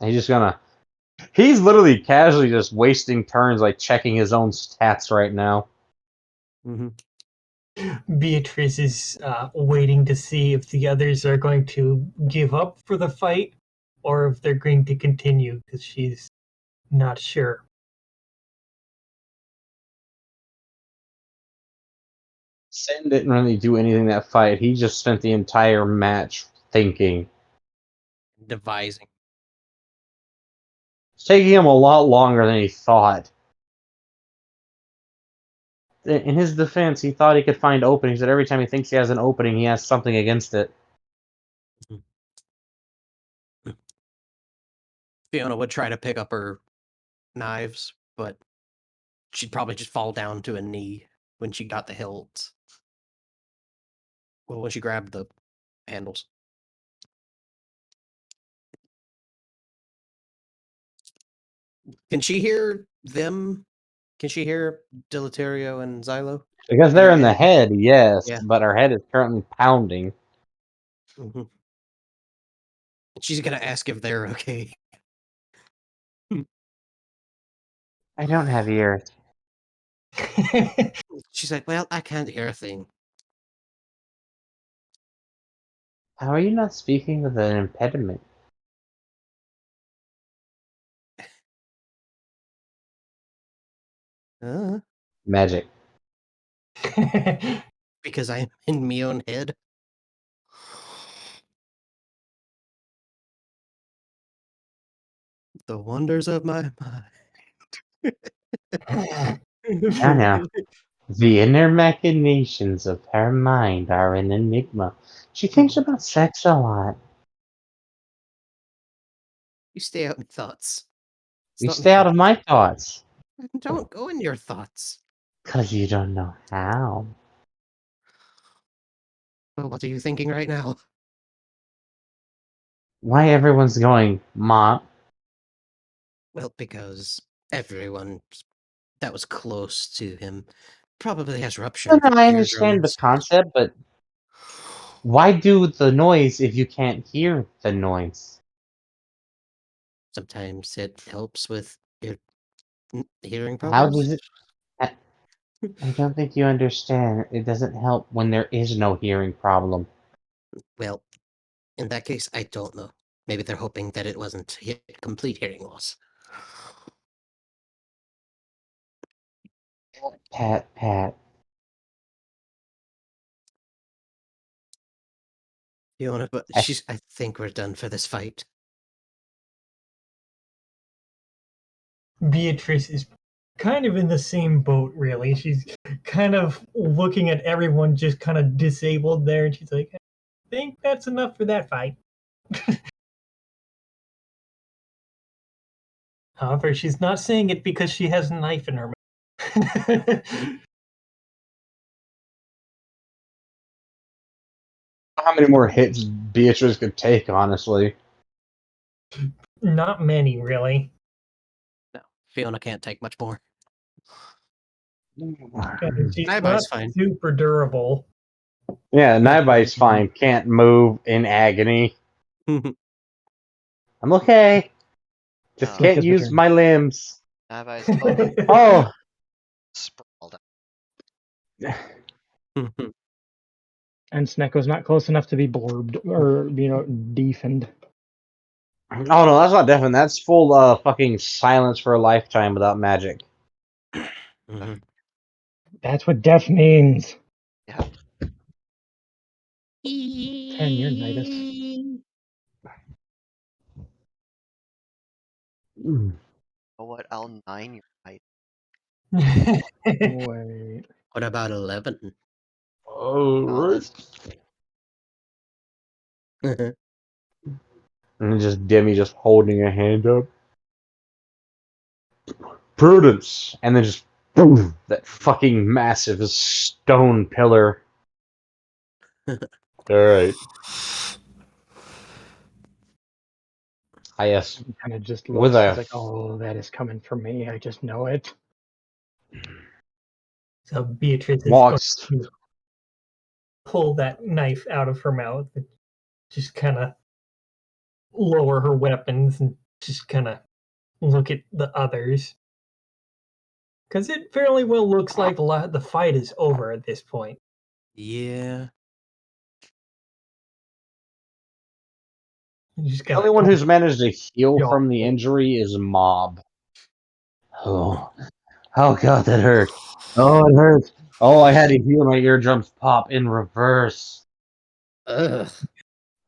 A: And he's literally casually just wasting turns, like checking his own stats right now.
B: Mm-hmm.
C: Beatrice is waiting to see if the others are going to give up for the fight or if they're going to continue because she's not sure.
A: Sen didn't really do anything that fight. He just spent the entire match thinking.
B: Devising.
A: It's taking him a lot longer than he thought. In his defense, he thought he could find openings, but every time he thinks he has an opening, he has something against it.
B: Fiona would try to pick up her knives, but she'd probably just fall down to a knee when she got the hilts. Well, when she grabbed the handles. Can she hear them? Can she hear Deletario and Xylo?
A: Because
B: In
A: they're
B: her
A: in the head, yes,
B: Yeah.
A: but her head is currently pounding.
B: Mm-hmm. She's gonna ask if they're okay.
A: I don't have ears.
B: She's like, well, I can't hear a thing.
A: How are you not speaking with an impediment? Magic.
B: Because I'm in my own head. The wonders of my mind.
A: Now, now. The inner machinations of her mind are an enigma. She thinks about sex a lot.
B: You stay out in thoughts. It's
A: You
B: not in
A: stay out of my
B: thoughts.
A: thoughts.
B: Don't go in your thoughts.
A: Because you don't know how.
B: Well, what are you thinking right now?
A: Why everyone's going, Mom?
B: Well, because everyone that was close to him probably has ruptured
A: I understand the
B: eardrums.
A: concept, but why do the noise if you can't hear the noise?
B: Sometimes it helps with hearing
A: How
B: problems.
A: does it? I don't think you understand. It doesn't help when there is no hearing problem.
B: Well, in that case, I don't know. Maybe they're hoping that it wasn't complete hearing loss.
A: Pat.
B: Fiona, but I think we're done for this fight.
C: Beatrice is kind of in the same boat, really. She's kind of looking at everyone just kind of disabled there, and she's like, I think that's enough for that fight. However, she's not saying it because she has a knife in her mouth.
A: How many more hits Beatrice could take, honestly?
C: Not many, really.
B: No, Fiona can't take much more.
C: And she's not
B: Naiba's fine.
C: super durable.
A: Yeah, Nightbite's fine. Can't move in agony. I'm okay. Just
E: Oh.
A: can't
D: Snecka's
A: use
D: return.
A: my limbs.
E: Navai's totally
A: Oh!
E: sprawled
D: And Snecko's not close enough to be blorbed or deafened.
A: Oh no, that's not deafened. That's full fucking silence for a lifetime without magic.
B: Mhm.
D: That's what deaf means.
E: Yeah.
D: 10, you're Nidus.
A: Mm.
E: Oh, what? L9, you're right.
D: Wait.
B: What about 11?
A: Oh,
B: Mhm.
A: and just Demi just holding a hand up. Prudence! And then just boom, that fucking massive stone pillar. Alright. Yes.
D: Kind of just
A: With
D: looks. She's
A: a
D: like, oh, that is coming from me. I just know it.
C: So Beatrice is going
A: walks.
C: to pull that knife out of her mouth and just kind of lower her weapons and just kind of look at the others. Because it fairly well looks like the fight is over at this point.
B: Yeah.
C: You just
A: The
C: got
A: only one who's managed to heal from the
C: Yeah.
A: injury is Mob. Oh. Oh god, that hurt. Oh, it hurts. Oh, I had to hear my eardrums pop in reverse.
B: Ugh.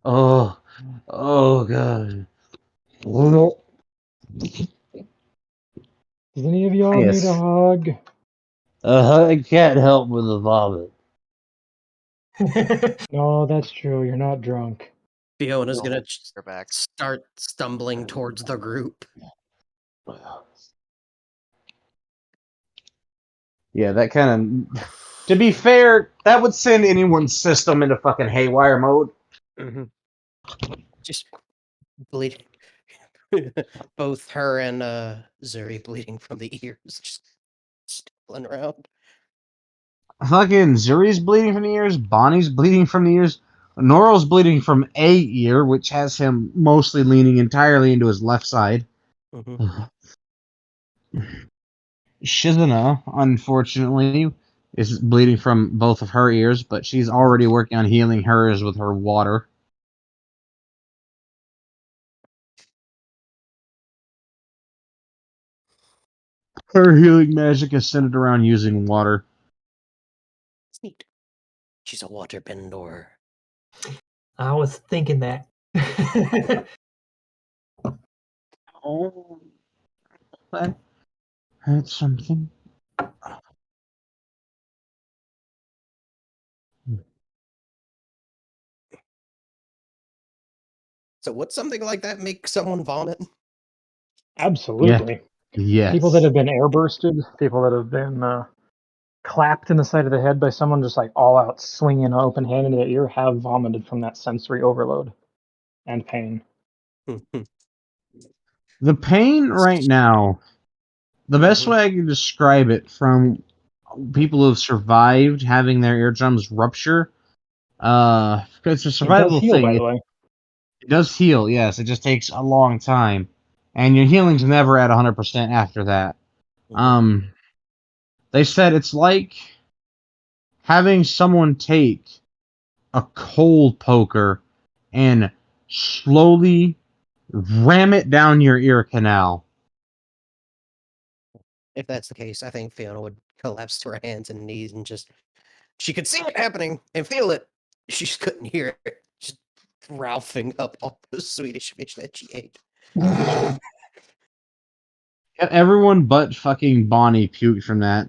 A: Oh. Oh god. Oh,
D: Does any of y'all need a
A: yes.
D: hug?
A: I can't help with the vomit.
D: No, that's true. You're not drunk.
B: Fiona's gonna
E: You're back.
B: start stumbling towards the group.
A: Yeah, that kind of. To be fair, that would send anyone's system into fucking haywire mode.
B: Mm-hmm. Just bleeding. Both her and Zuri bleeding from the ears, just stumbling around.
A: Fucking Zuri's bleeding from the ears. Bonnie's bleeding from the ears. Noral's bleeding from a ear, which has him mostly leaning entirely into his left side.
B: Mm-hmm.
A: Shizuna, unfortunately, is bleeding from both of her ears, but she's already working on healing hers with her water. Her healing magic is centered around using water.
B: It's neat. She's a waterbender.
C: I was thinking that.
A: Oh, that's something.
B: So would something like that make someone vomit?
D: Absolutely.
A: Yes.
D: People that have been airbursted, people that have been clapped in the side of the head by someone just like all out swinging an open hand into their ear have vomited from that sensory overload and pain.
A: The pain right now, the best way I can describe it from people who have survived having their eardrums rupture, it's a
D: It does
A: survival
D: heal, by
A: thing.
D: the way.
A: It does heal, yes. It just takes a long time, and your healing's never at 100% after that. They said it's like having someone take a cold poker and slowly ram it down your ear canal.
B: If that's the case, I think Fiona would collapse to her hands and knees and just. She could see it happening and feel it. She just couldn't hear it. Just ralphing up all the Swedish fish that she ate.
A: Everyone but fucking Bonnie puked from that.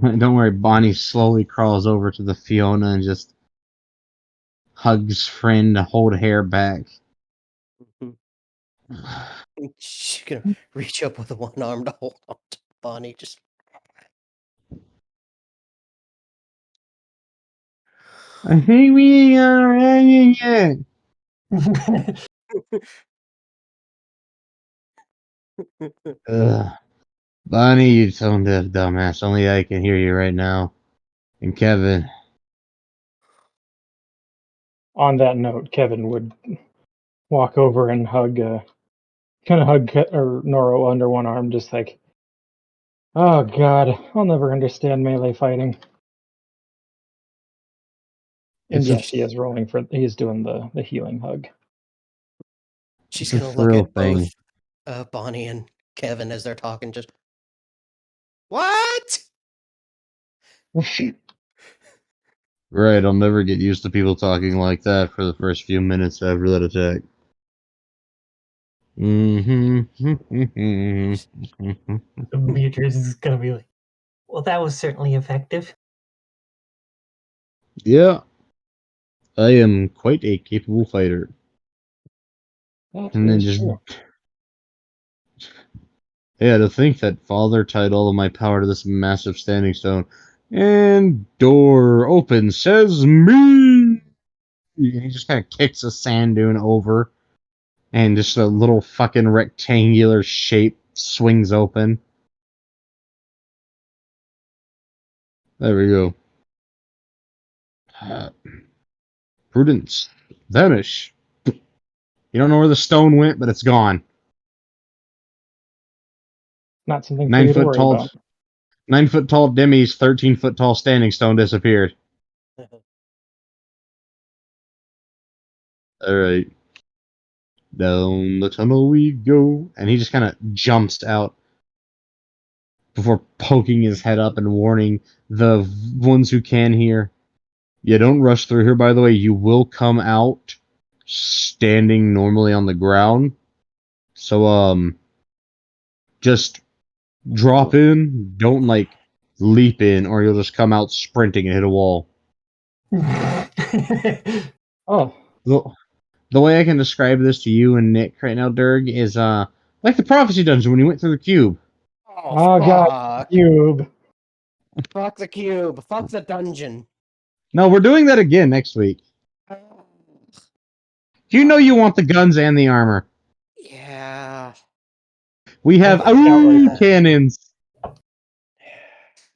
A: Don't worry, Bonnie slowly crawls over to the Fiona and just hugs friend to hold hair back.
B: She's gonna reach up with one arm to hold on to Bonnie. Just.
A: I think we ain't ready yet. Ugh. Bonnie, you tone deaf dumbass. Only I can hear you right now. And Kevin.
D: On that note, Kevin would walk over and hug Noro under one arm, just like, oh god, I'll never understand melee fighting. And
A: It's
D: yes,
A: a,
D: he is doing the healing hug.
B: She's
A: it's a
B: gonna look
A: thrill
B: at both
A: thing.
B: Bonnie and Kevin as they're talking. Just what?
A: Right, I'll never get used to people talking like that for the first few minutes after that attack.
C: Beatrice is gonna be like, well, that was certainly effective.
A: Yeah, I am quite a capable fighter.
D: That
A: And then
D: is
A: just,
D: true.
A: yeah, to think that Father tied all of my power to this massive standing stone. And door open, says me! He just kind of kicks a sand dune over, and just a little fucking rectangular shape swings open. There we go. Prudence. Vanish. You don't know where the stone went, but it's gone.
D: Not something for you to worry about.
A: 9 foot tall Demi's 13-foot tall standing stone disappeared. Alright. Down the tunnel we go. And he just kind of jumps out before poking his head up and warning the ones who can hear. Yeah, don't rush through here, by the way. You will come out standing normally on the ground. So, just drop in. Don't, leap in, or you'll just come out sprinting and hit a wall.
D: Oh,
A: The way I can describe this to you and Nick right now, Durg, is, like the Prophecy Dungeon when you went through the cube.
D: oh god,
B: Fuck.
D: cube.
B: Fuck the cube. Fuck the dungeon.
A: No, we're doing that again next week. You know you want the guns and the armor.
B: Yeah.
A: We have
D: Outright.
A: cannons.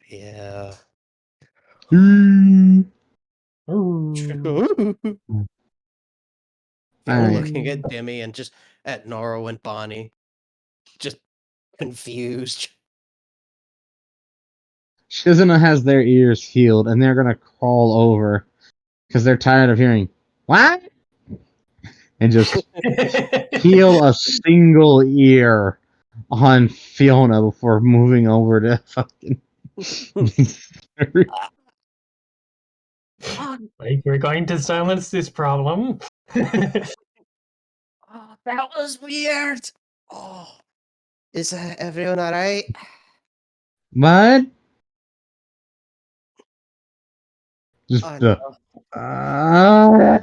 B: Yeah.
A: Ooh.
D: Ooh.
B: Fiona
A: Alright.
B: looking at Demi and just at Noro and Bonnie. Just confused.
A: Shizuna has their ears healed, and they're gonna crawl over because they're tired of hearing what, and just heal a single ear on Fiona before moving over to fucking.
C: Like, we're going to silence this problem.
B: Oh, that was weird. Oh, is everyone alright?
A: What? Just
B: Oh,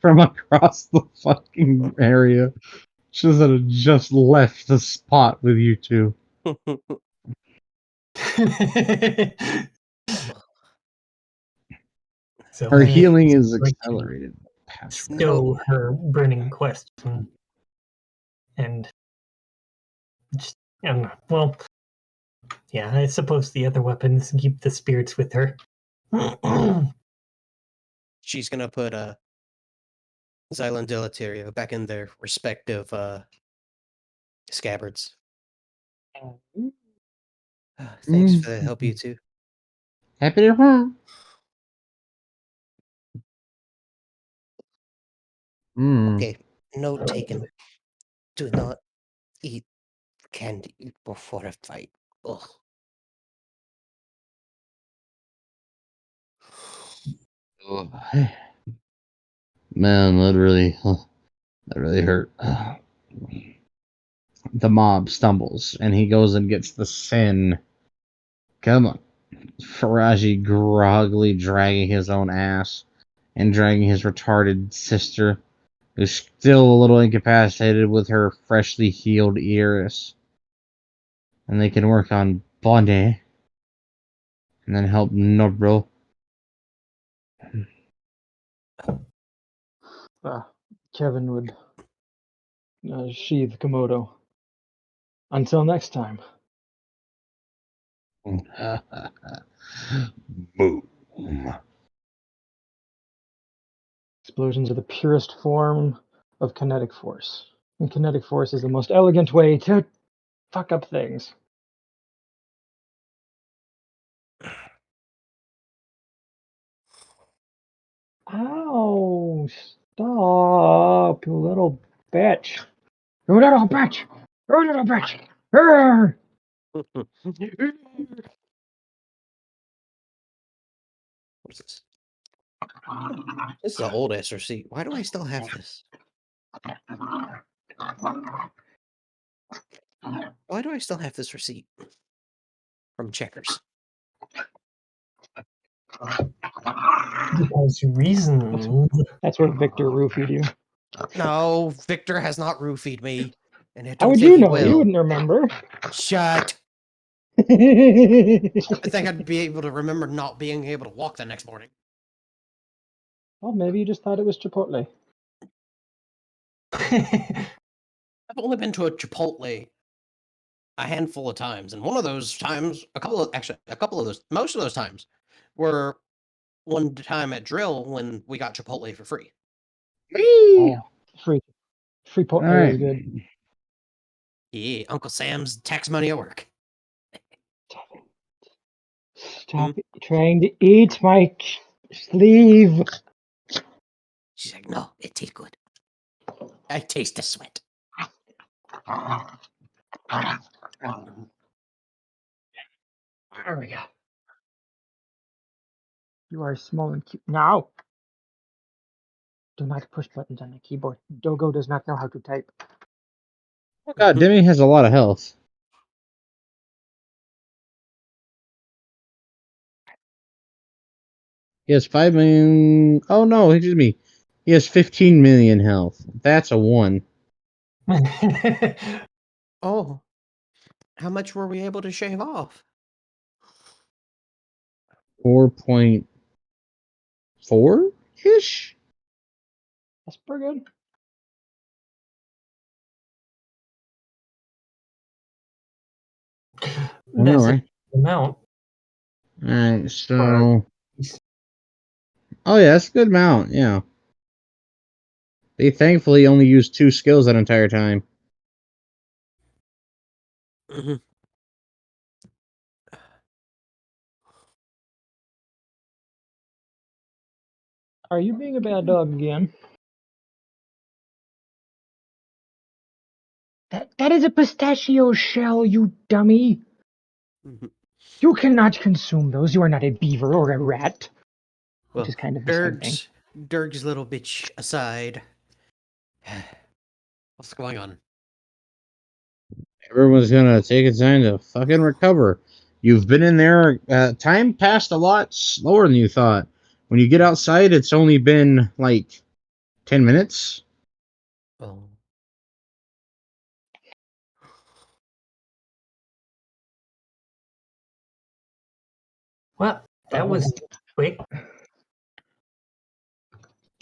A: from across the fucking area. Shizuna just left the spot with you two.
B: no.
C: So
G: Her
C: Henry
G: healing is
C: going to
G: accelerated. Password.
C: stow her burning question and well, yeah, I suppose the other weapons keep the spirits with her.
B: She's gonna put Xylan and Deleterio back in their respective scabbards. Thanks for the help, you two.
G: Happy to harm.
B: Okay, note taken. Do not eat candy before a fight. Ugh.
G: Man, that really hurt. The mob stumbles and he goes and gets the sin. Come on. Faraji groggily dragging his own ass and dragging his retarded sister, who's still a little incapacitated with her freshly healed Iris. And they can work on Bonnie and then help Nobro.
D: Kevin would sheathe Komodo. Until next time.
G: Boom.
D: Explosions are the purest form of kinetic force. And kinetic force is the most elegant way to fuck up things. Ow! Stop, you little bitch. You little bitch! You little bitch! Arr!
B: What is this? This is an old SRC. Why do I still have this? Why do I still have this receipt from Checkers?
C: Because reason.
D: That's where Victor roofied you.
B: No, Victor has not roofied me, and I
D: How
B: don't
D: would
B: think
D: you
B: he
D: know? You
B: will.
D: wouldn't remember.
B: Shut.
D: Well,
B: I think I'd be able to remember not being able to walk the next morning.
D: maybe you just thought it was Chipotle.
B: I've only been to a Chipotle a handful of times, and one of those times, most of those times, were one time at Drill when we got Chipotle for free.
D: Oh, free
G: All
D: Chipotle
G: right.
D: is good.
B: Yeah, Uncle Sam's tax money at work.
D: Stop trying to eat my sleeve.
B: She's like, no, it tastes good. I taste the sweat.
D: There we go. You are small and cute. Now, do not push buttons on the keyboard. Dogo does not know how to type.
G: Oh god, Demi has a lot of health. He has 5 million. Oh no, excuse me. He has 15 million health. That's a 1.
B: Oh, how much were we able to shave off?
G: 4.4 ish?
D: That's pretty good.
G: I know,
C: That's
G: right?
C: the amount.
G: Alright, so. Oh, yeah, that's a good amount, yeah. They thankfully only used 2 skills that entire time.
B: Mhm.
D: Are you being a bad dog again? That is a pistachio shell, you dummy.
B: Mhm.
D: You cannot consume those. You are not a beaver or a rat. Which
B: Well,
D: is kind of the same thing.
B: Dirg's little bitch aside. What's going on?
G: Everyone's gonna take its time to fucking recover. You've been in there. Time passed a lot slower than you thought. When you get outside, it's only been like 10 minutes.
B: Oh.
C: Well, that was quick.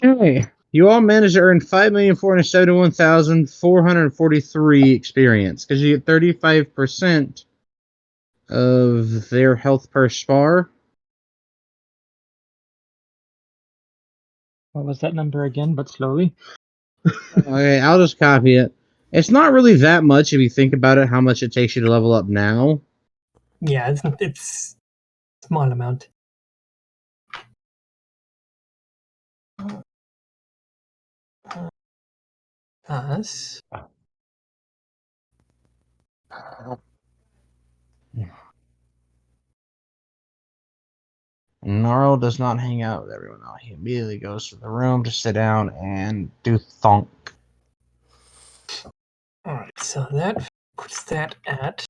G: Okay. You all managed to earn 5,471,443 experience because you get 35% of their health per spar.
D: What was that number again? But slowly.
G: Okay, I'll just copy it. It's not really that much if you think about it, how much it takes you to level up now.
C: Yeah, it's small amount. Us.
G: Gnarl does not hang out with everyone else. He immediately goes to the room to sit down and do thonk.
C: All right, so that puts that at.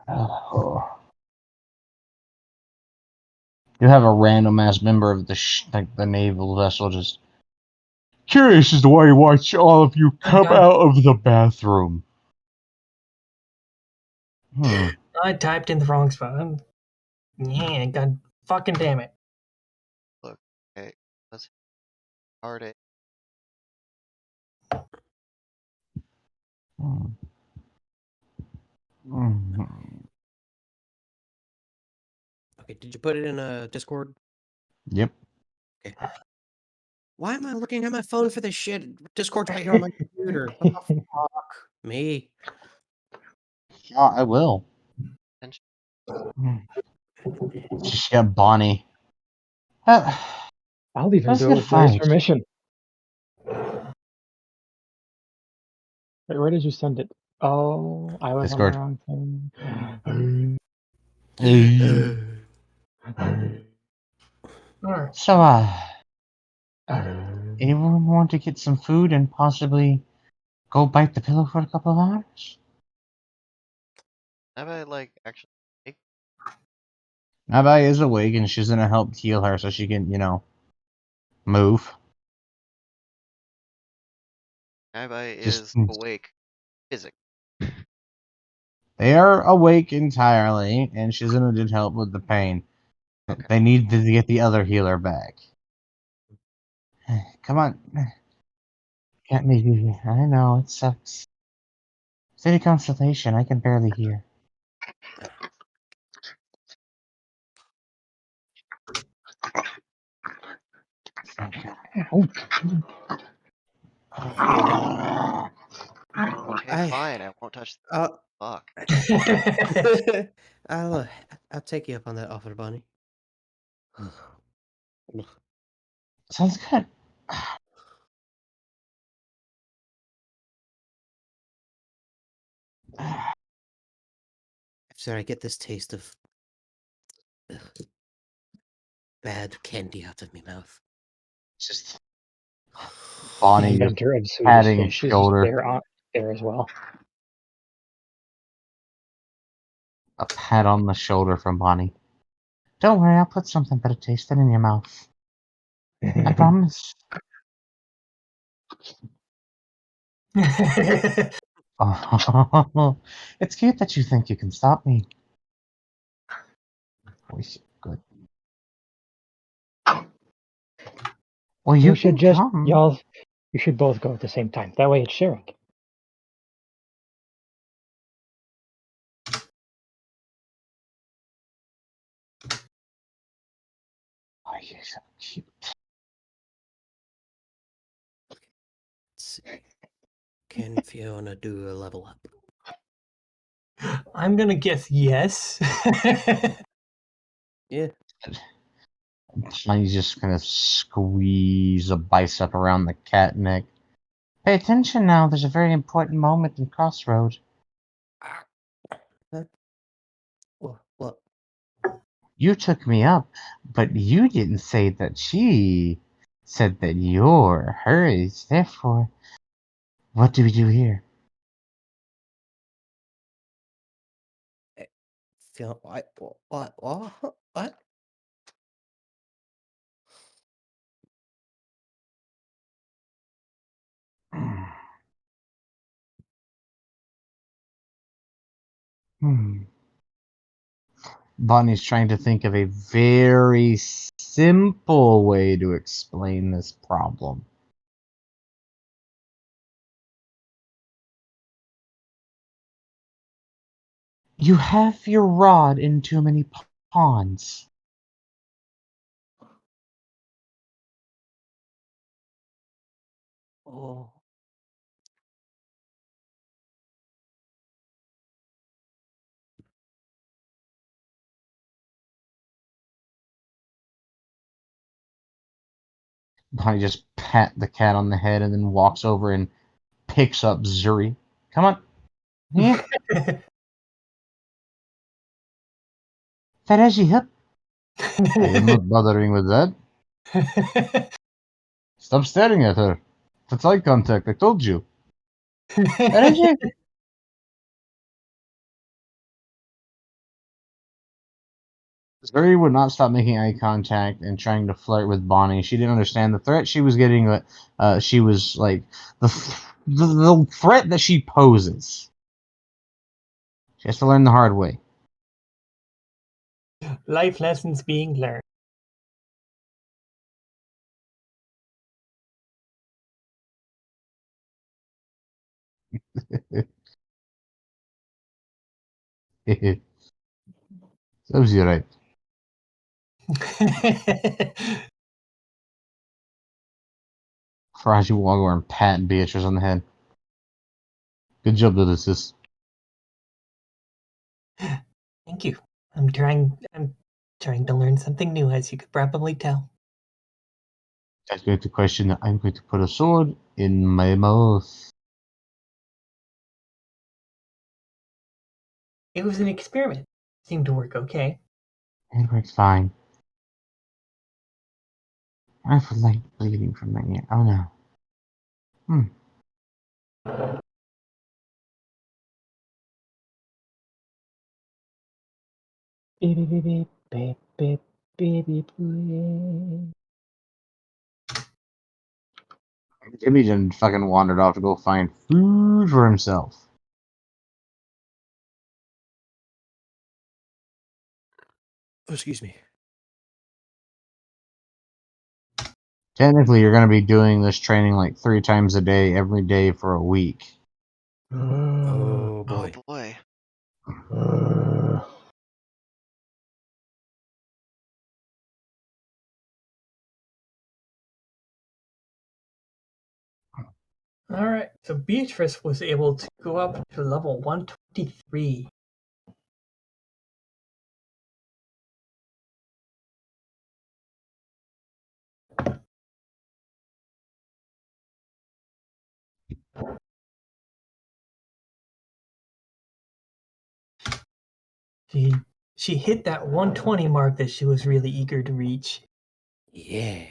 G: Oh. You have a random ass member of the naval vessel just curious as to why you watch all of you come out of the bathroom.
C: I typed in the wrong spot. Yeah, god fucking damn it.
E: Look, okay, let's start it.
B: Okay, did you put it in a Discord?
G: Yep.
B: Okay. Why am I looking at my phone for this shit? Discord's right here on my computer. What the fuck? Me.
G: Yeah, I will.
E: Attention.
G: Just got Bonnie.
D: I'll even
G: That's
D: do
G: a
D: it
G: good
D: with Blair's
G: fight.
D: permission. Wait, where did you send it? Oh, I was
G: Discord.
D: on the wrong
G: Hey.
D: thing.
C: Alright.
G: So, anyone want to get some food and possibly go bite the pillow for a couple of hours?
E: How about like actually take
G: Nabai is awake and she's gonna help heal her so she can, move.
E: Rabbi
G: Just
E: is awake physically.
G: they are awake entirely, and she's gonna need help with the pain.
E: Okay.
G: They need to get the other healer back. Come on. Can't make you. I know, it sucks. City constellation, I can barely hear.
E: Okay, fine. I won't touch the
B: Uh,
E: fuck.
B: I'll I'll take you up on that offer, Bonnie.
G: Sounds good.
B: After I get this taste of bad candy out of my mouth.
G: Just Bonnie just
D: Inventor of Swedish
G: patting his
D: fish is
G: shoulder.
D: there as well.
G: A pat on the shoulder from Bonnie. Don't worry, I'll put something better tasting in your mouth. I promise. Oh, it's cute that you think you can stop me. Good. Well, you
D: You
G: can
D: should just
G: come.
D: you should both go at the same time. That way it's sharing.
G: Oh, you're so cute.
B: Let's see. Can Fiona do a level up?
C: I'm gonna guess yes.
B: Yeah.
G: Bonnie's just gonna squeeze a bicep around the cat neck. Pay attention now, there's a very important moment in Crossroad.
B: What?
G: You took me up, but you didn't say that she said that you're hers. Therefore, what do we do here?
B: Fiona, what?
G: Bonnie's trying to think of a very simple way to explain this problem. You have your rod in too many ponds.
B: Oh.
G: Bonnie just pat the cat on the head and then walks over and picks up Zuri. Come on. Yeah. Faraji, help. I am not bothering with that. Stop staring at her. That's eye contact, I told you. Faraji. Zuri would not stop making eye contact and trying to flirt with Bonnie. She didn't understand the threat she was getting, but she was like the threat that she poses. She has to learn the hard way.
C: Life lessons being learned.
G: Serves you right. Faraji will walk over and pat Beatrice on the head. Good job, little sis.
C: Thank you. I'm trying to learn something new, as you could probably tell.
G: That's going to question that I'm going to put a sword in my mouth.
C: It was an experiment. Seemed to work okay.
G: It works fine. I feel like bleeding from my ear. Oh no.
D: Baby, baby, baby, baby, baby, please.
G: Jimmy just fucking wandered off to go find food for himself.
B: Oh, excuse me.
G: Technically, you're going to be doing this training like 3 times a day, every day for a week.
B: Oh
E: Oh
B: boy.
E: boy.
C: All right. So Beatrice was able to go up to level 123. She hit that 120 mark that she was really eager to reach.
B: Yeah.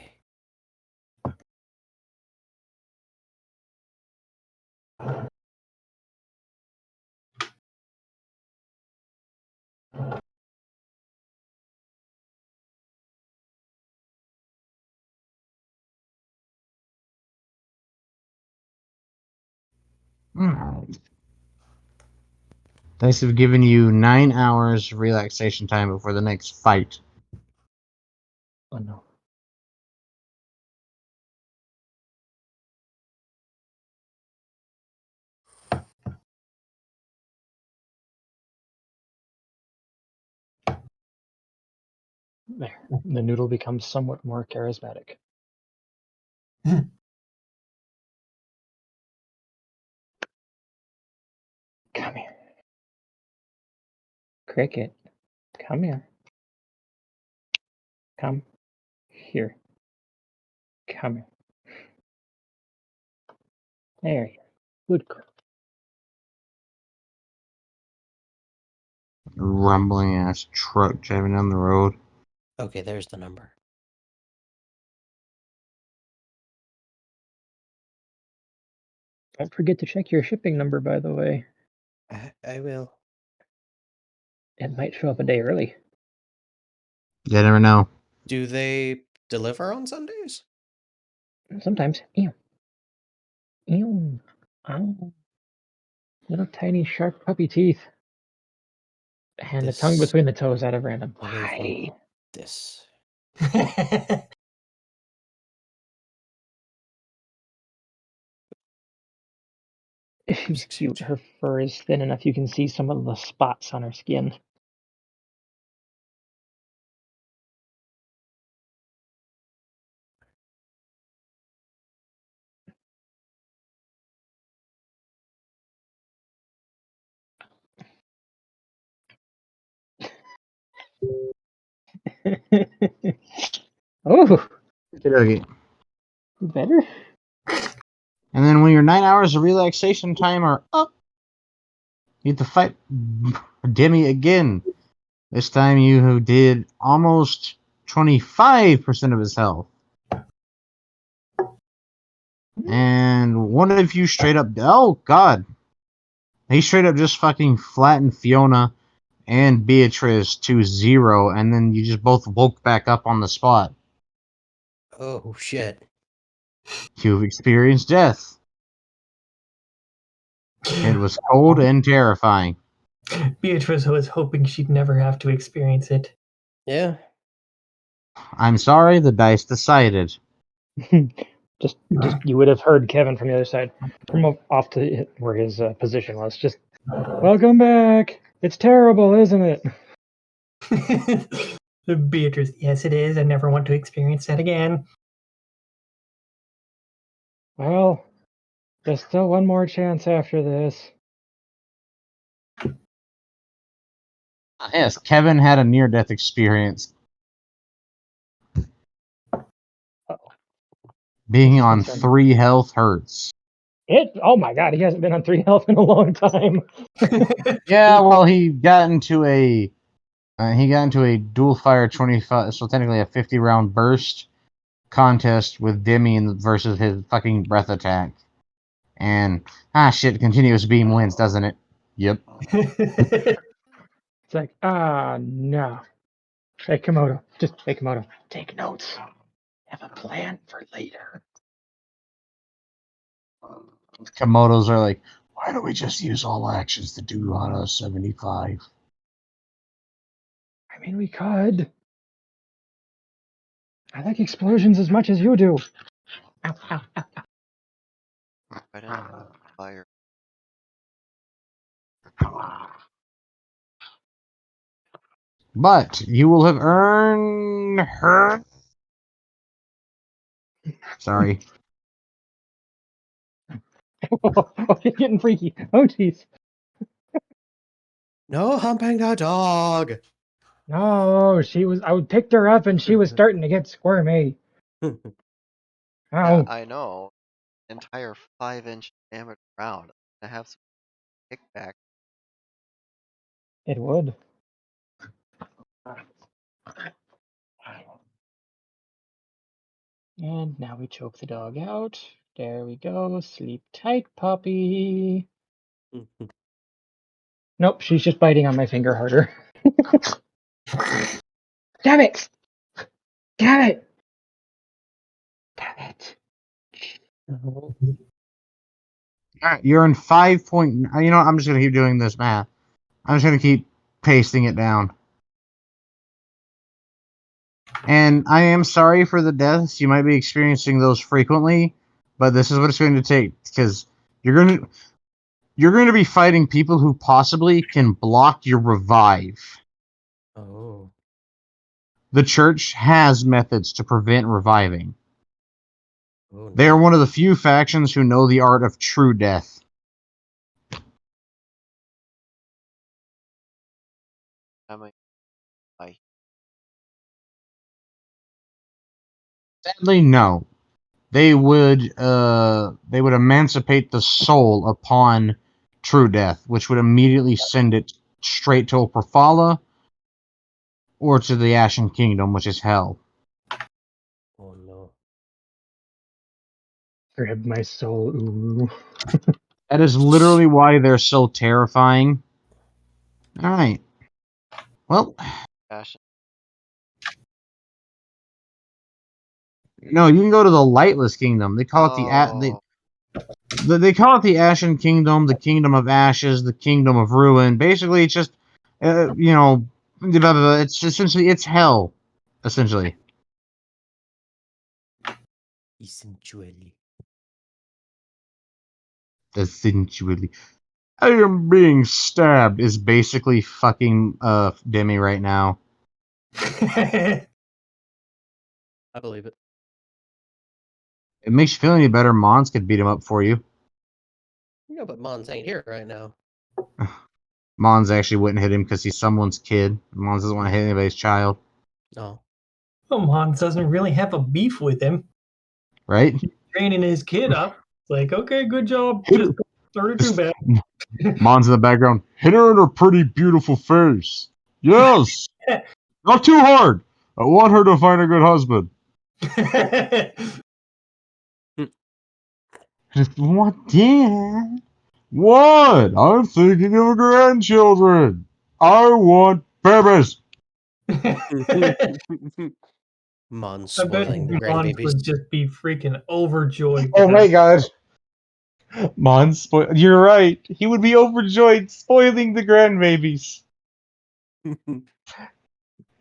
G: Alright. Dice have given you 9 hours relaxation time before the next fight.
D: Oh no. There. The noodle becomes somewhat more charismatic. Come here. Cricket. Come here. Come here. Come here. There you go. Good girl.
G: Rumbling ass truck driving down the road.
B: Okay, there's the number.
D: Don't forget to check your shipping number, by the way.
B: I will.
D: It might show up a day early.
G: You never know.
B: Do they deliver on Sundays?
D: Sometimes. Ew. Ew. Ow. Little tiny sharp puppy teeth. And the tongue
B: This-
D: between the toes out of random.
B: I'll go from
D: Why?
B: this.
D: If you
B: 6
D: scoot,
B: inch.
D: her fur is thin enough you can see some of the spots on her skin. Oh,
G: Okay.
D: better?
G: And then when your 9 hours of relaxation time are up, you have to fight Demi again. This time you did almost 25% of his health. And one of you straight up, oh god. He straight up just fucking flattened Fiona and Beatrice to 0, and then you just both woke back up on the spot.
B: Oh shit.
G: You've experienced death. It was cold and terrifying.
C: Beatrice was hoping she'd never have to experience it.
B: Yeah.
G: I'm sorry, the dice decided.
D: just you would have heard Kevin from the other side, from off to where his position was. Just welcome back. It's terrible, isn't it?
C: Beatrice, yes, it is. I never want to experience that again.
D: Well, there's still one more chance after this.
G: Yes, Kevin had a near-death experience. Being on 3 health hurts.
D: Oh my god, he hasn't been on 3 health in a long time.
G: Yeah, well, he got into a dual fire 25, so technically a 50-round burst contest with Demi versus his fucking breath attack. And shit, continuous beam wins, doesn't it? Yep.
D: It's like, no. Hey, Komodo. Hey, Komodo. Take notes. Have a plan for later.
G: Komodos are like, why don't we just use all actions to do on a 75?
D: I mean, we could. I like explosions as much as you do. Ow, ow, ow.
E: Right into the fire.
G: But you will have earned her. Sorry.
D: Oh, you're getting freaky. Oh, jeez.
B: No humping the dog.
D: No, I picked her up and she was starting to get squirmy.
E: Yeah,
D: Ow.
E: I know. Entire 5-inch diameter round. I have some kickback.
D: It would. And now we choke the dog out. There we go. Sleep tight, puppy. Nope, she's just biting on my finger harder. Damn it! Damn it! Damn it!
G: Alright, you're in 5 point. You know what? I'm just going to keep doing this math. I'm just going to keep pasting it down. And I am sorry for the deaths. You might be experiencing those frequently, but this is what it's going to take, because you're going to be fighting people who possibly can block your revive.
B: Oh.
G: The church has methods to prevent reviving.
B: Oh,
G: They
B: no.
G: are one of the few factions who know the art of true death.
E: I might. I
G: Sadly, no. They would emancipate the soul upon true death, which would immediately send it straight to Ophrafala or to the Ashen Kingdom, which is hell.
B: Oh no.
D: Grab my soul. Ooh.
G: That is literally why they're so terrifying. Alright. Well,
E: gosh.
G: no, you can go to the Lightless Kingdom. They call it
E: Oh,
G: they call it the Ashen Kingdom, the Kingdom of Ashes, the Kingdom of Ruin. Basically, it's just You know, blah, blah, blah. It's essentially it's hell, essentially.
B: Essentially.
G: Essentially, I am being stabbed is basically fucking Demi right now.
B: I believe it.
G: It makes you feel any better. Mons could beat him up for you.
B: Yeah, but Mons ain't here right now.
G: Mons actually wouldn't hit him because he's someone's kid. Mons doesn't want to hit anybody's child,
B: No.
C: Well, Mons doesn't really have a beef with him.
G: right?
C: Training his kid up. It's like, okay, good job.
G: Hit
C: Just
G: her.
C: don't start her too bad.
G: Mons in the background. Hit her in her pretty, beautiful face. Yes. Not too hard. I want her to find a good husband. What, Dad? What? I'm thinking of grandchildren. I want babies.
B: Mons
C: I bet
B: spoiling the
C: Mons
B: grandbabies.
C: would just be freaking overjoyed.
A: Oh my god. You're right. He would be overjoyed spoiling the grandbabies.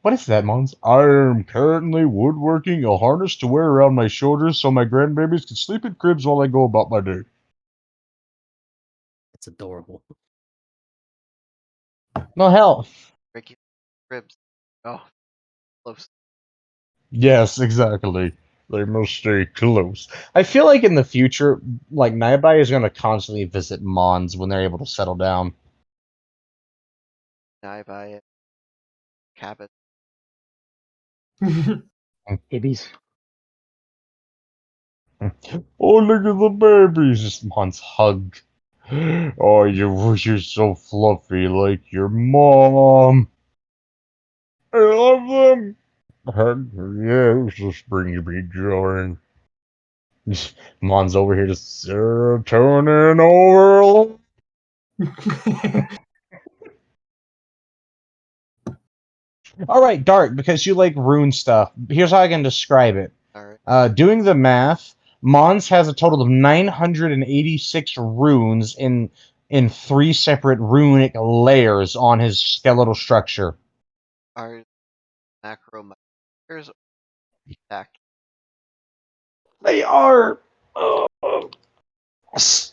A: What is that, Mons? I am currently woodworking a harness to wear around my shoulders so my grandbabies can sleep in cribs while I go about my day.
B: It's adorable.
A: No hell.
E: Regular ribs. Oh, close.
A: Yes, exactly. They must stay close. I feel like in the future, like Naibai is going to constantly visit Mons when they're able to settle down.
E: Die by it. Cabot.
D: Babies.
A: Oh, look at the babies! Just Mons hug. Oh, you're so fluffy like your mom. I love them. Yeah, it just brings me joy. Mons over here just serotonin over. All right, Dark, because you like rune stuff. Here's how I can describe it.
E: Alright.
A: Doing the math, Mons has a total of 986 runes in 3 separate runic layers on his skeletal structure.
E: Are macro markers back?
A: They are.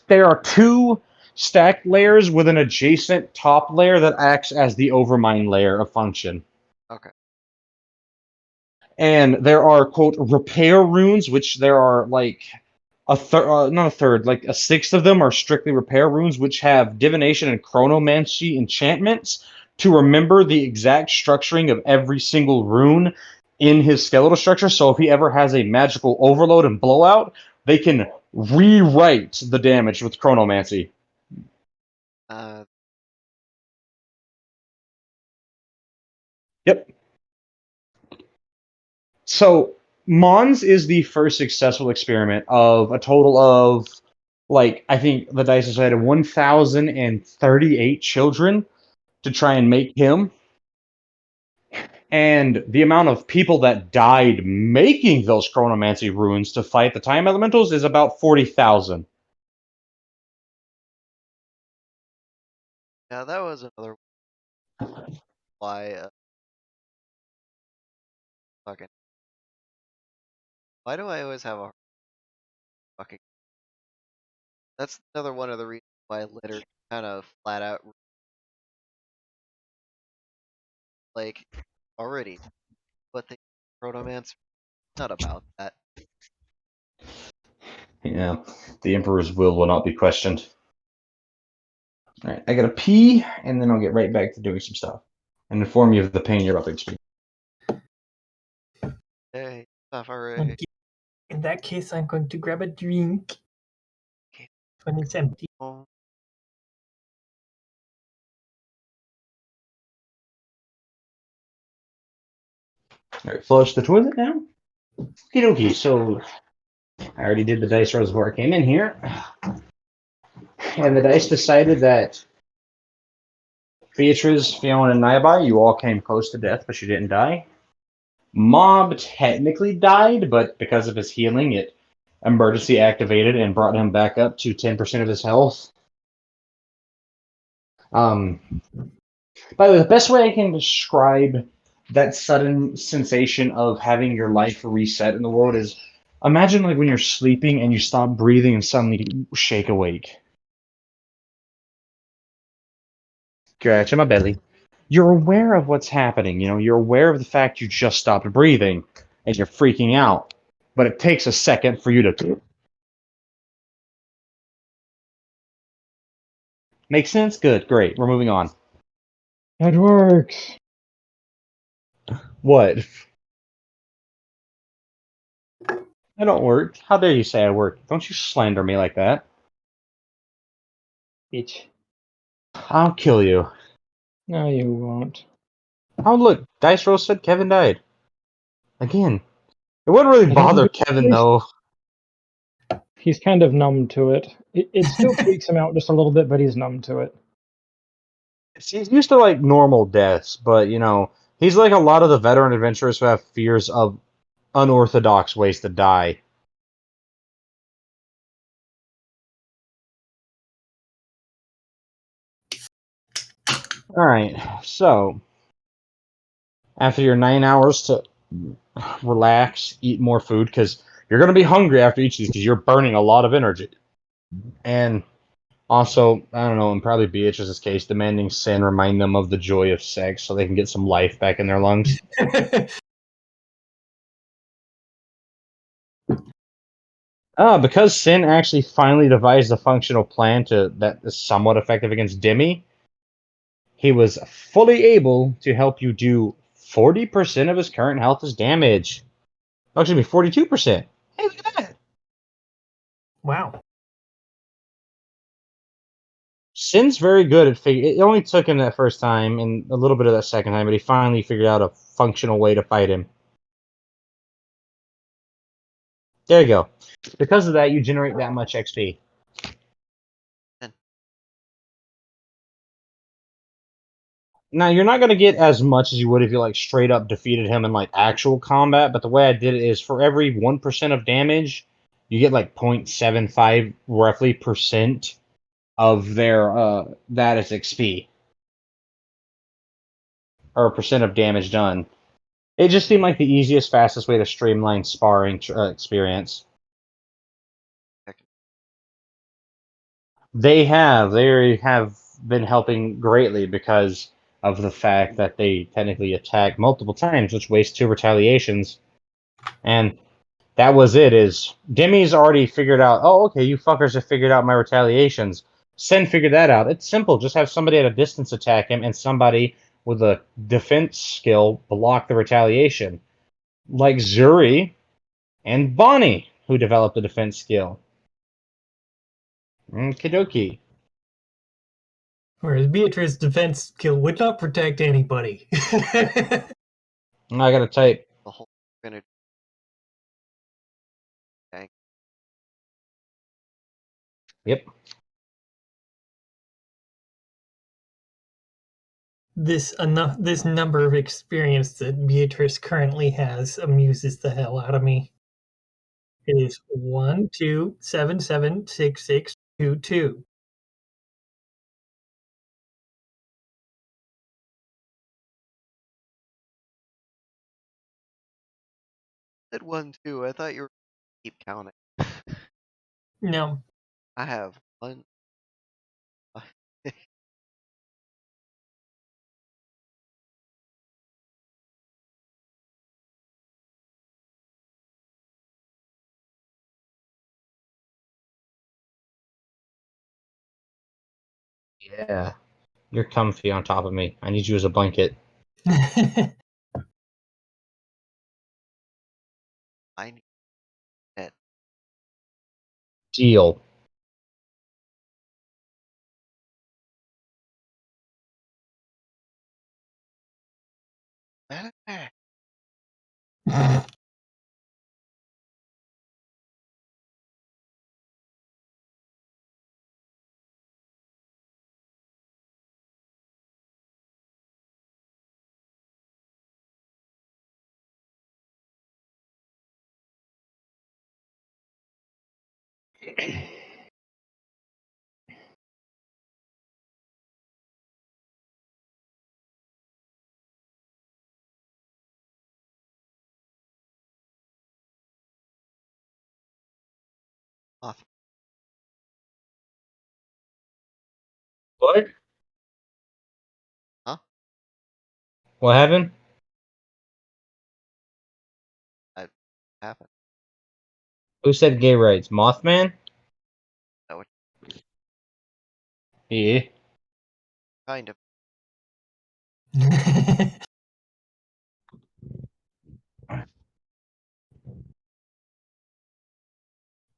A: There are 2 stacked layers with an adjacent top layer that acts as the overmind layer of function.
E: Okay.
A: And there are, quote, repair runes, which there are like a third, not a third, like a sixth of them are strictly repair runes, which have divination and chronomancy enchantments to remember the exact structuring of every single rune in his skeletal structure. So if he ever has a magical overload and blowout, they can rewrite the damage with chronomancy. Yep. So Mons is the first successful experiment of a total of, like, I think the dice decided 1,038 children to try and make him. And the amount of people that died making those chronomancy runes to fight the time elementals is about 40,000.
E: Yeah, that was another why fucking why do I always have a fucking that's another one of the reasons why litter kind of flat out like already but the protomancer not about that.
A: Yeah, the Emperor's will not be questioned. All right, I gotta pee, and then I'll get right back to doing some stuff and inform you of the pain you're about to experience.
E: Hey, stuff already.
C: Okay. In that case, I'm going to grab a drink
E: Okay.
C: when it's empty.
E: Oh,
A: All right, flush the toilet now. Okie dokie, so I already did the dice rolls before I came in here. And the dice decided that Beatrice, Fiona, and Naibai, you all came close to death, but you didn't die. Mob technically died, but because of his healing, it emergency activated and brought him back up to 10% of his health. By the way, the best way I can describe that sudden sensation of having your life reset in the world is imagine like when you're sleeping and you stop breathing and suddenly shake awake. Scratch in my belly. You're aware of what's happening. You're aware of the fact you just stopped breathing and you're freaking out. But it takes a second for you to. Make sense? Good, great. We're moving on.
D: That works.
A: What? I don't work. How dare you say I work? Don't you slander me like that.
D: Bitch.
A: I'll kill you.
D: No, you won't.
A: Oh, look. Dice Roll said Kevin died. Again. It wouldn't really
D: I don't
A: bother
D: think
A: Kevin, though.
D: he's kind of numb to it. It still freaks him out just a little bit, but he's numb to it.
A: He's used to, like, normal deaths, but, he's like a lot of the veteran adventurers who have fears of unorthodox ways to die. Alright, so after your 9 hours to relax, eat more food, because you're going to be hungry after each of these because you're burning a lot of energy. And also, I don't know, in probably Beatrice's case, demanding sin remind them of the joy of sex so they can get some life back in their lungs. Because Sin actually finally devised a functional plan that is somewhat effective against Demi, he was fully able to help you do 40% of his current health as damage. Oh, excuse me, 42%. Hey, look at that.
C: Wow.
A: Sin's very good at it only took him that first time and a little bit of that second time, but he finally figured out a functional way to fight him. There you go. Because of that, you generate that much XP. Now, you're not going to get as much as you would if you like straight up defeated him in like actual combat, but the way I did it is for every 1% of damage, you get like 0.75 roughly percent of their that is XP or percent of damage done. It just seemed like the easiest, fastest way to streamline sparring experience. They have been helping greatly because of the fact that they technically attack multiple times, which wastes 2 retaliations. And that was it, is Demi's already figured out, oh, okay, you fuckers have figured out my retaliations. Sen figured that out. It's simple. Just have somebody at a distance attack him and somebody with a defense skill block the retaliation. Like Zuri and Bonnie, who developed a defense skill. Kidoki.
C: Whereas Beatrice's defense skill would not protect anybody.
A: I gotta type.
E: The whole gonna tank.
A: Yep.
C: This number of experience that Beatrice currently has amuses the hell out of me. It is 1277622.
E: Said 1, 2. I thought you were keep counting.
C: No,
E: I have 1.
A: Yeah. You're comfy on top of me. I need you as a blanket.
E: I need that.
A: Deal.
E: Off.
A: What?
E: Huh?
A: What happened?
E: That happened.
A: Who said gay rights? Mothman?
E: That would
A: Yeah.
E: kind of.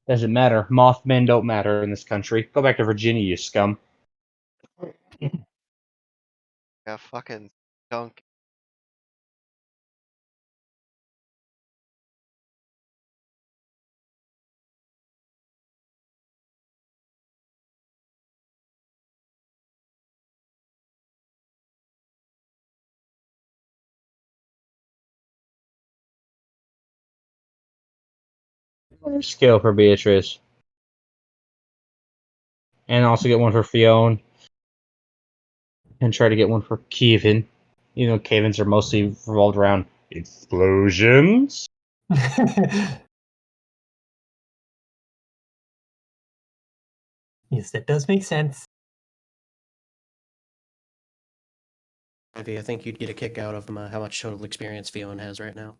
A: Doesn't matter. Mothmen don't matter in this country. Go back to Virginia, you scum.
E: Yeah, fucking skunk.
A: Skill for Beatrice. And also get one for Fionn. And try to get one for Kevin. You know, Kevins are mostly revolved around explosions.
C: Yes, that does make sense.
B: Ivy, I think you'd get a kick out of how much total experience Fionn has right now.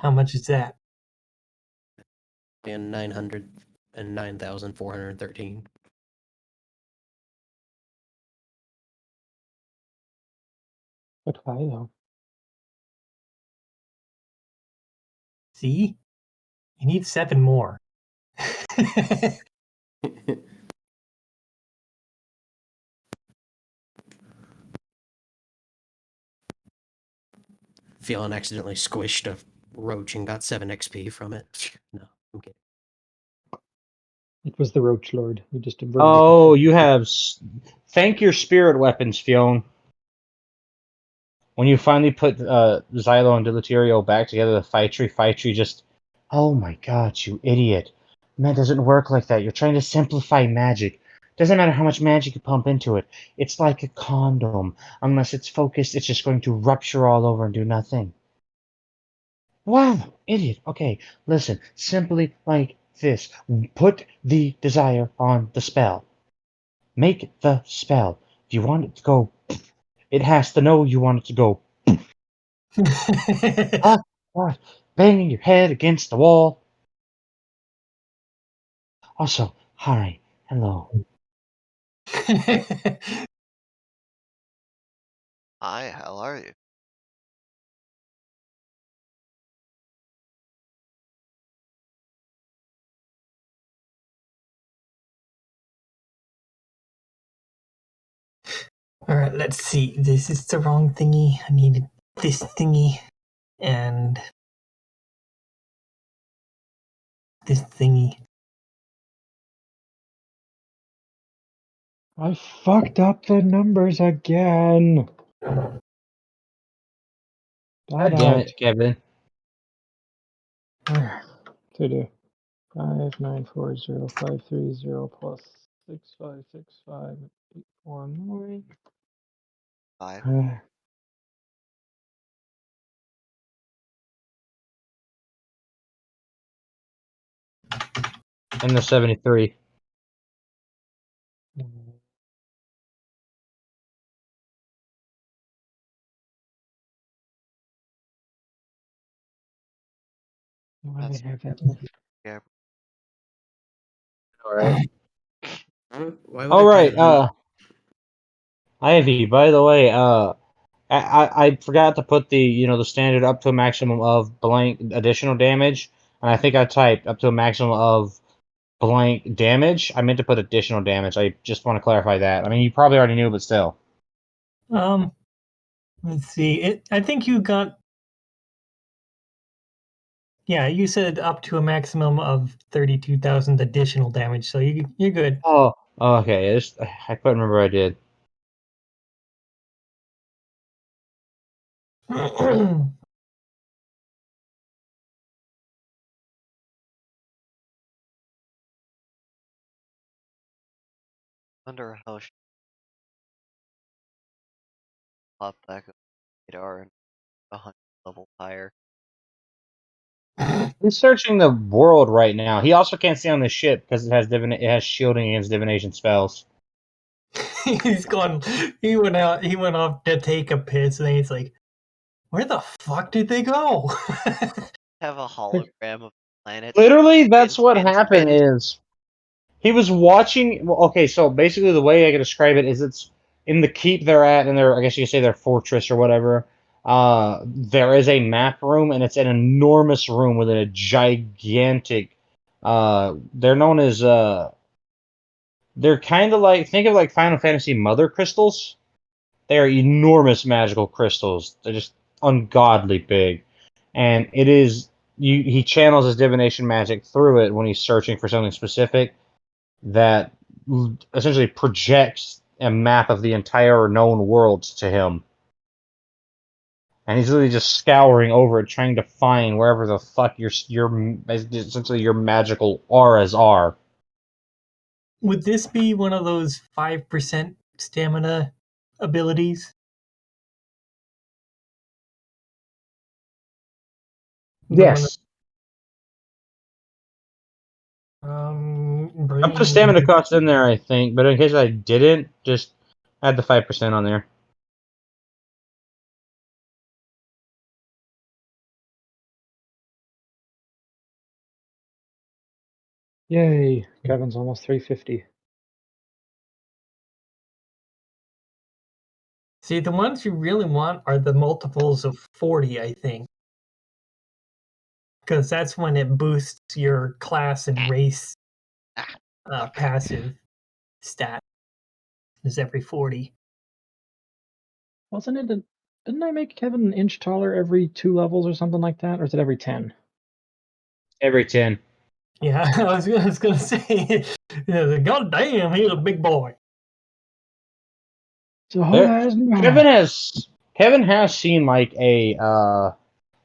C: How much is that?
B: And 909,413.
D: But why though?
C: See? You need 7 more.
B: Fionn accidentally squished a roach and got 7 XP from it. No, I'm kidding.
D: It was the Roach Lord who just averted
A: Oh, you have. Thank your spirit weapons, Fionn. When you finally put Xylo and Deleterio back together, the Fight Tree just. Oh my god, you idiot. Man, it doesn't work like that. You're trying to simplify magic. Doesn't matter how much magic you pump into it. It's like a condom. Unless it's focused, it's just going to rupture all over and do nothing. Wow, idiot. Okay, listen. Simply like this. Put the desire on the spell. Make the spell. If you want it to go, it has to know you want it to go. Ah, what? Banging your head against the wall. Also, hi, hello.
E: Hi, how are you?
C: Alright, let's see. This is the wrong thingy. I needed this thingy. And this thingy.
D: I fucked up the numbers again.
A: God
D: That
A: damn it, Kevin.
D: to do 5940530 plus 6565849.
E: 5.
A: And the 73.
D: Why
E: That's
D: I have that left?
E: yeah.
A: Alright.
B: Why would I
A: Alright,
B: pay
A: Ivy, by the way, I forgot to put the standard up to a maximum of blank additional damage, and I think I typed up to a maximum of blank damage. I meant to put additional damage. I just want to clarify that. I mean, you probably already knew, but still.
C: Let's see. I think you got. Yeah, you said up to a maximum of 32,000 additional damage, so you're good.
A: Oh, okay. I couldn't remember I did.
E: Wonder how she popped back up radar and 100 levels higher.
A: He's searching the world right now. He also can't stay on the ship because it has shielding against divination spells.
C: He's gone. He went out. He went off to take a piss, and then he's like, "Where the fuck did they go?"
E: Have a hologram of planet.
A: Literally, that's what happened.
E: Instant.
A: Is he was watching? Well, okay, so basically, the way I can describe it is it's in the keep they're at, and I guess you could say their fortress or whatever. There is a map room, and it's an enormous room with a gigantic. They're known as they're kind of like think of like Final Fantasy Mother crystals. They are enormous magical crystals. They're just ungodly big, and it is he channels his divination magic through it when he's searching for something specific that essentially projects a map of the entire known world to him. And he's literally just scouring over it, trying to find wherever the fuck your essentially your magical auras are.
C: Would this be one of those 5% stamina abilities? The one
A: Yes.
C: that,
A: I put a stamina cost in there, I think, but in case I didn't, just add the 5% on there.
D: Yay! Kevin's almost 350.
C: See, the ones you really want are the multiples of 40, I think. Because that's when it boosts your class and race
E: Okay.
C: passive stat. Is every 40.
D: Wasn't it? Didn't I make Kevin an inch taller every 2 levels or something like that, or is it every 10?
A: Every 10.
C: Yeah, I was gonna say, God damn, he's a big boy.
D: So who
A: There,
D: has
A: Kevin has seen like a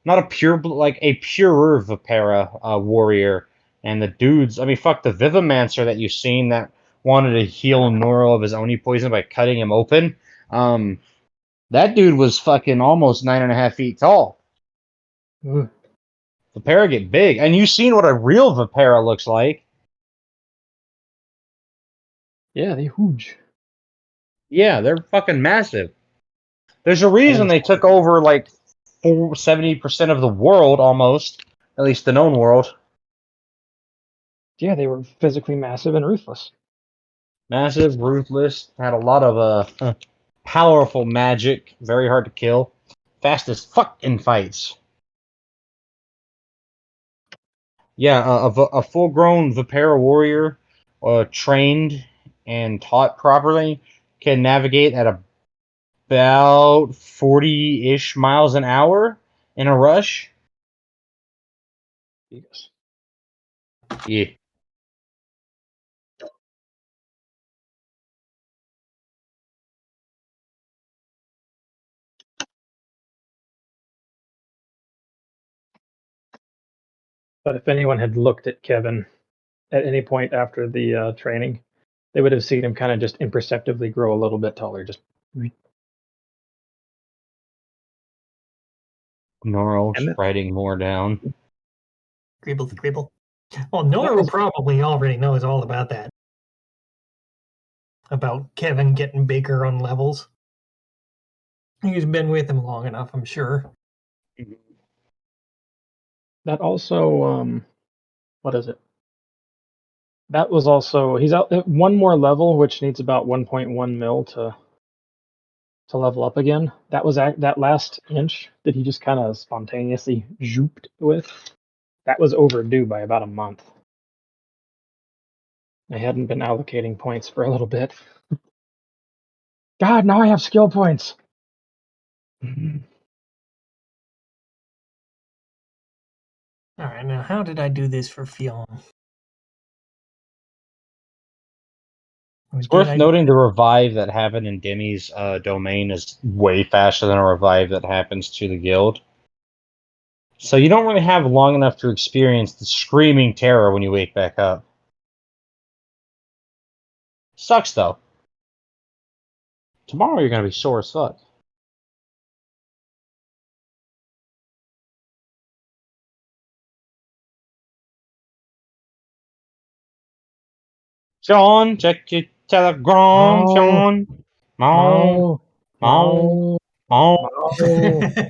A: not a pure like a purer Vipera warrior, and the dudes. I mean, fuck the Vivimancer that you've seen that wanted to heal Noro of his Oni poison by cutting him open. Um, that dude was fucking almost 9.5 feet tall.
D: Ugh.
A: Vipera get big, and you've seen what a real Vipera looks like.
D: Yeah, they huge.
A: Yeah, they're fucking massive. There's a reason they took over like 70% of the world almost, at least the known world.
D: Yeah, they were physically massive and ruthless.
A: Massive, ruthless, had a lot of powerful magic, very hard to kill, fast as fuck in fights. Yeah, a full-grown Vipera warrior, trained and taught properly, can navigate at about 40-ish miles an hour in a rush.
D: Yes.
A: Yeah.
D: But if anyone had looked at Kevin at any point after the training, they would have seen him kind of just imperceptibly grow a little bit taller. Just
A: Norwalk's
D: and
A: writing more down.
C: Gribble. Well, Nora
D: was-
C: probably already knows all about that. About Kevin getting bigger on levels. He's been with him long enough, I'm sure.
D: that also what is it? That was also he's out at one more level, which needs about 1.1 mil to level up again. That was that last inch that he just kind of spontaneously zooped with. That was overdue by about a month. I hadn't been allocating points for a little bit. God, now I have skill points.
C: Alright, now how did I do this for Fionn? Or
A: It's
C: did
A: worth
C: I?
A: noting the revive that happened in Demi's domain is way faster than a revive that happens to the guild. So you don't really have long enough to experience the screaming terror when you wake back up. Sucks though. Tomorrow you're gonna be sore as fuck. Sean, check your telegram,
D: Meow.
A: Sean. Meow,
D: Meow.
A: meow,
D: Meow.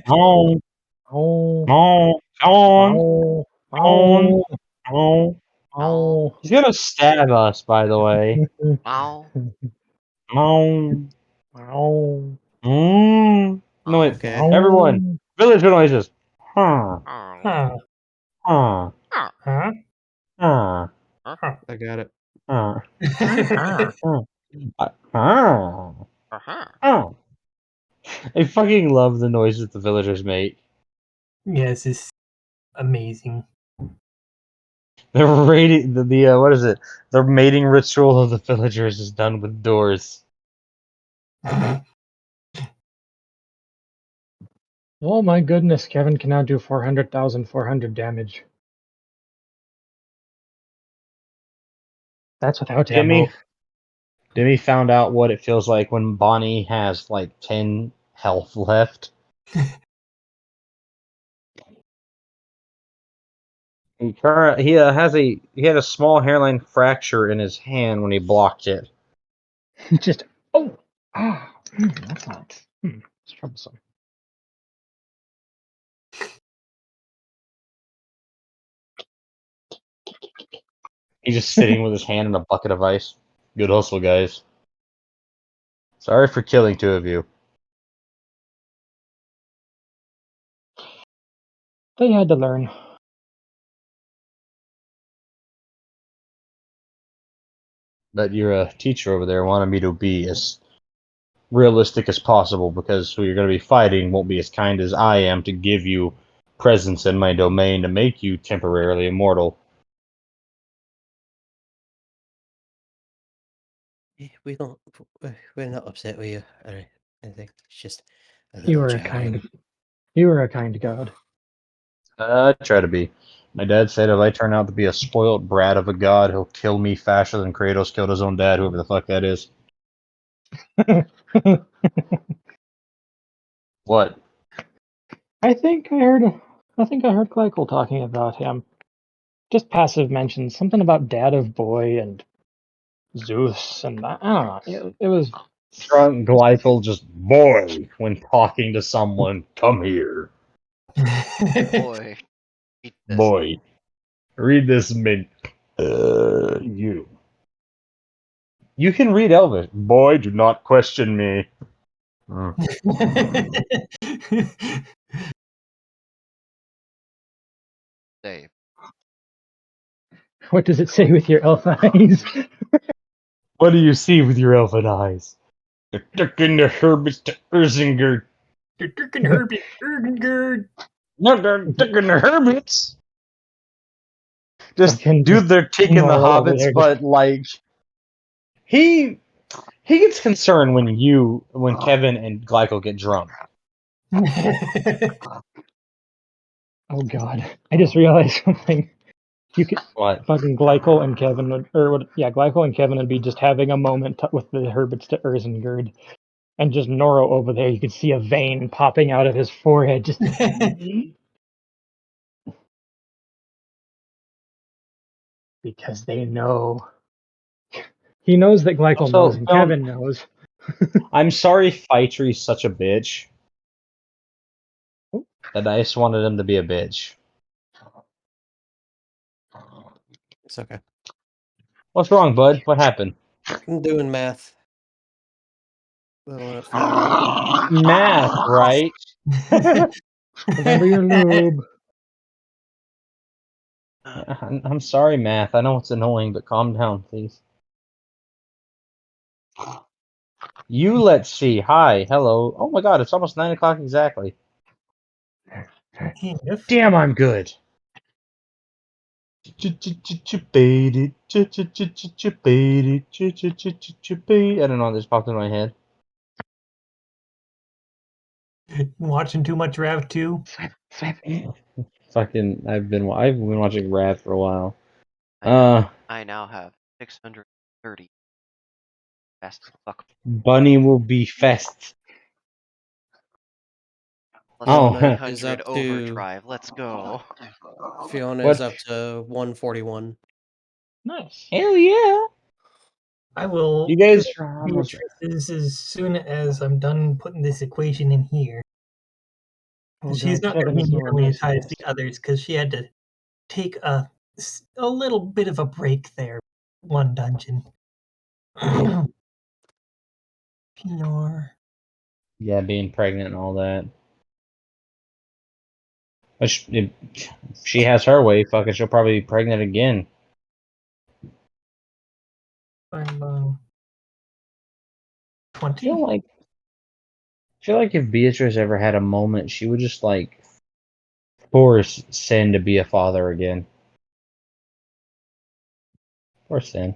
A: meow,
D: Meow.
A: meow, Sean,
D: Meow.
A: Sean,
D: Meow.
A: meow.
D: Meow.
A: He's gonna stab us, by the way.
E: Wow.
A: Meow.
D: Meow.
A: No, wait.
B: Okay.
A: Everyone, village noises. Huh,
C: Huh.
A: huh,
C: Huh?
A: huh,
B: I got it.
A: huh,
C: Huh.
A: huh, huh,
E: Uh-huh.
A: huh. I fucking love the noises the villagers make.
C: Yes, it's amazing.
A: The rating, the what is it? The mating ritual of the villagers is done with doors.
D: Oh my goodness, Kevin can now do 400,400 damage. That's without ammo.
A: Demi found out what it feels like when Bonnie has like 10 health left. He had a small hairline fracture in his hand when he blocked it.
D: Just that's not. It's troublesome.
A: He's just sitting with his hand in a bucket of ice. Good hustle, guys. Sorry for killing two of you.
D: They had to learn.
A: But your teacher over there wanted me to be as realistic as possible because who you're going to be fighting won't be as kind as I am to give you presence in my domain to make you temporarily immortal.
B: We don't. We're not upset with you or anything. It's just a
D: You
B: little
D: were a
B: chattering.
D: kind god.
A: I try to be. My dad said if I turn out to be a spoiled brat of a god, he'll kill me faster than Kratos killed his own dad, whoever the fuck that is. What?
D: I think I heard Glycol talking about him. Just passive mentions, something about dad of boy and Zeus, and I don't know. It was
A: Drunk Glycol just boy when talking to someone. Come here,
E: Boy, eat this.
A: boy. Read this mint. You. You can read Elvish. Boy, do not question me.
E: Dave.
D: what does it say with your elf eyes?
A: What do you see with your elfin eyes? The dick in the Herbert to Erzinger.
C: Herbie Ergengerd.
A: No, the dick in the Herberts. Just,
D: Fucking
A: dude, they're taking the
D: Nora over
A: hobbits,
D: there
A: but like he gets concerned when Kevin and Glycol get drunk.
D: Oh god, I just realized something. You could
A: What?
D: fucking Glycol and Kevin would, or what? Yeah, Glycol and Kevin would be just having a moment with the Herberts to Erzengerd, and just Noro over there. You could see a vein popping out of his forehead. Just because they know. He knows that Glycol
A: Also,
D: knows, and Kevin knows.
A: I'm sorry Fightry's such a bitch. That I just wanted him to be a bitch.
B: It's okay.
A: What's wrong, bud? What happened?
B: I'm doing math. Leveling up fuel.
A: Math, right?
D: Remember your lube.
A: I'm sorry, Math. I know it's annoying, but calm down, please. You let's see. Hi, hello. Oh my god, it's almost 9 o'clock exactly. Damn, I'm good. I don't know, this popped in my head.
C: Watching too much Rav 2.
A: Fucking, I've been watching Rad for a while.
E: I now have 630. Fast as fuck.
A: Bunny will be fast.
E: Plus
A: Oh,
B: Fiona is
E: 900
B: up to
E: overdrive. Let's go.
B: Fiona
A: What?
B: is up to 141.
D: Nice.
A: Hell yeah!
C: I will
A: You guys
C: finish
A: are almost.
C: Beatrice's as soon as I'm done putting this equation in here.
D: Oh,
C: She's
D: God,
C: not going
D: Kevin
C: to
D: is
C: be
D: nowhere
C: nearly
D: near
C: as high as the
D: fast.
C: others because she had to take a little bit of a break there. One dungeon. Pior.
A: Yeah, being pregnant and all that. If she has her way, fucking, she'll probably be pregnant again.
C: I'm
A: I
C: 20.
A: feel like if Beatrice ever had a moment, she would just like force Sin to be a father again. Poor Sin.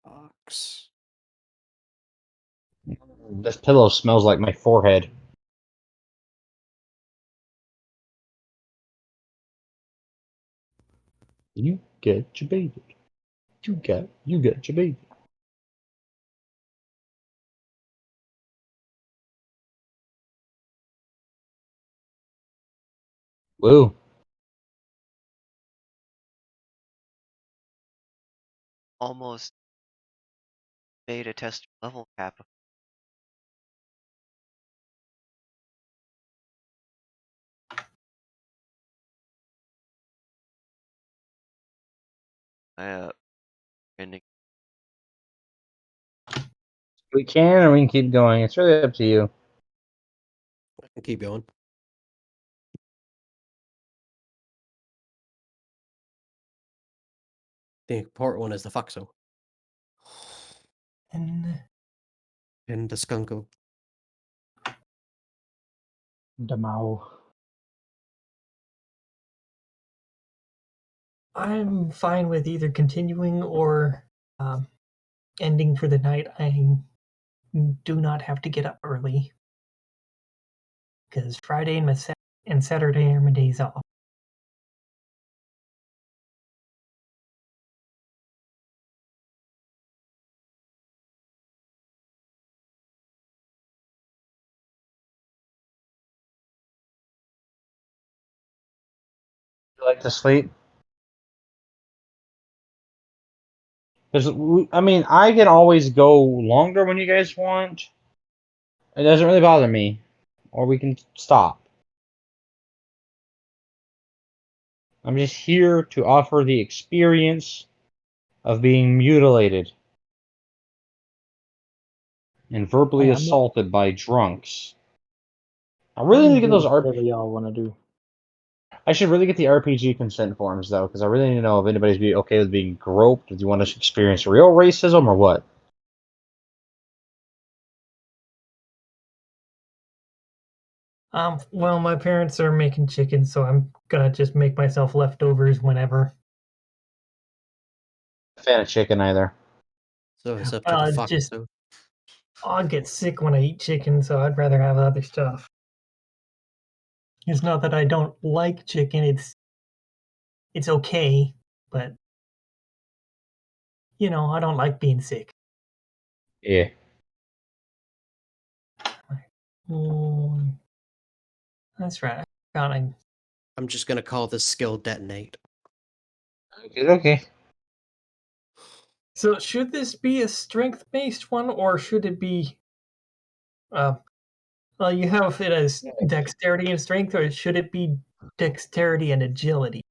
B: Docs.
A: This pillow smells like my forehead. You get your baby. You get your baby. Woo.
E: Almost beta test level cap. Ending.
A: We can or we can keep going. It's really up to you.
B: I can keep going. The important one is the Foxo
C: And
B: and the Skunko.
D: Damau.
C: I'm fine with either continuing or ending for the night. I do not have to get up early because Friday and Saturday are my days off.
A: You like to sleep? Because I mean, I can always go longer when you guys want. It doesn't really bother me, or we can stop. I'm just here to offer the experience of being mutilated and verbally
D: Hey,
A: assaulted by drunks. I really need
D: I'm
A: to get
D: good
A: those
D: with whatever y'all want to do.
A: I should really get the RPG consent forms though, because I really need to know if anybody's be okay with being groped. If you want to experience real racism or what.
C: Well, my parents are making chicken, so I'm gonna just make myself leftovers whenever.
A: Fan of chicken either.
B: So it's up to the
C: Just
B: Foxo.
C: I'll get sick when I eat chicken, so I'd rather have other stuff. It's not that I don't like chicken; it's okay, but I don't like being sick.
A: Yeah.
C: Mm, that's right. I forgot
B: I'm just gonna call this skill detonate.
A: Okay.
C: So should this be a strength-based one, or should it be? Uh, well, you have it as dexterity and strength, or should it be dexterity and agility?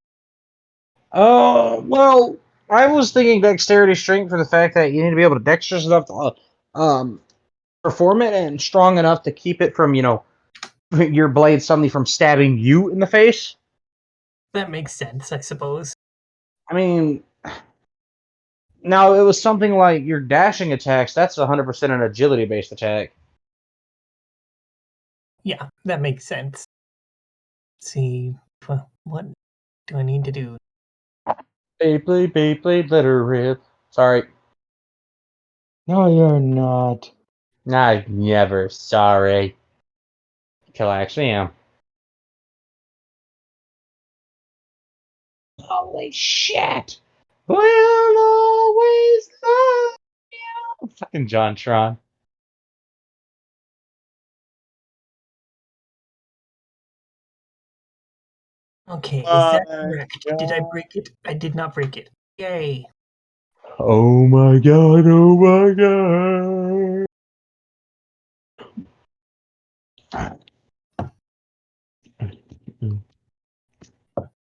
A: Well, I was thinking dexterity strength for the fact that you need to be able to dexterous enough to perform it and strong enough to keep it from, your blade suddenly from stabbing you in the face.
C: That makes sense, I suppose.
A: I mean, now it was something like your dashing attacks. That's 100% an agility based attack.
C: Yeah, that makes sense. Let's see, what do I need to do?
A: Beyblade, Beyblade, let her rip. Sorry.
D: No, you're not.
A: I never sorry. Till I actually am. Holy shit! We'll always love you. Fucking John Tron.
C: Okay, is
G: Oh
C: that
G: my
C: correct? Did I break it? I did not break it. Yay.
G: Oh my god, oh my god.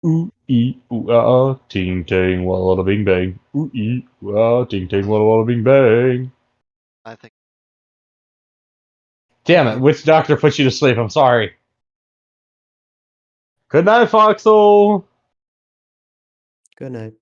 G: Ooh, ee, ooh, ah, ting, ting, walla, walla, bing, bang. Ooh, ee, ooh, ah, ting, ting, walla, walla, bing, bang.
E: I think
A: Damn it, which doctor put you to sleep? I'm sorry. Good night, Foxhole.
B: Good night.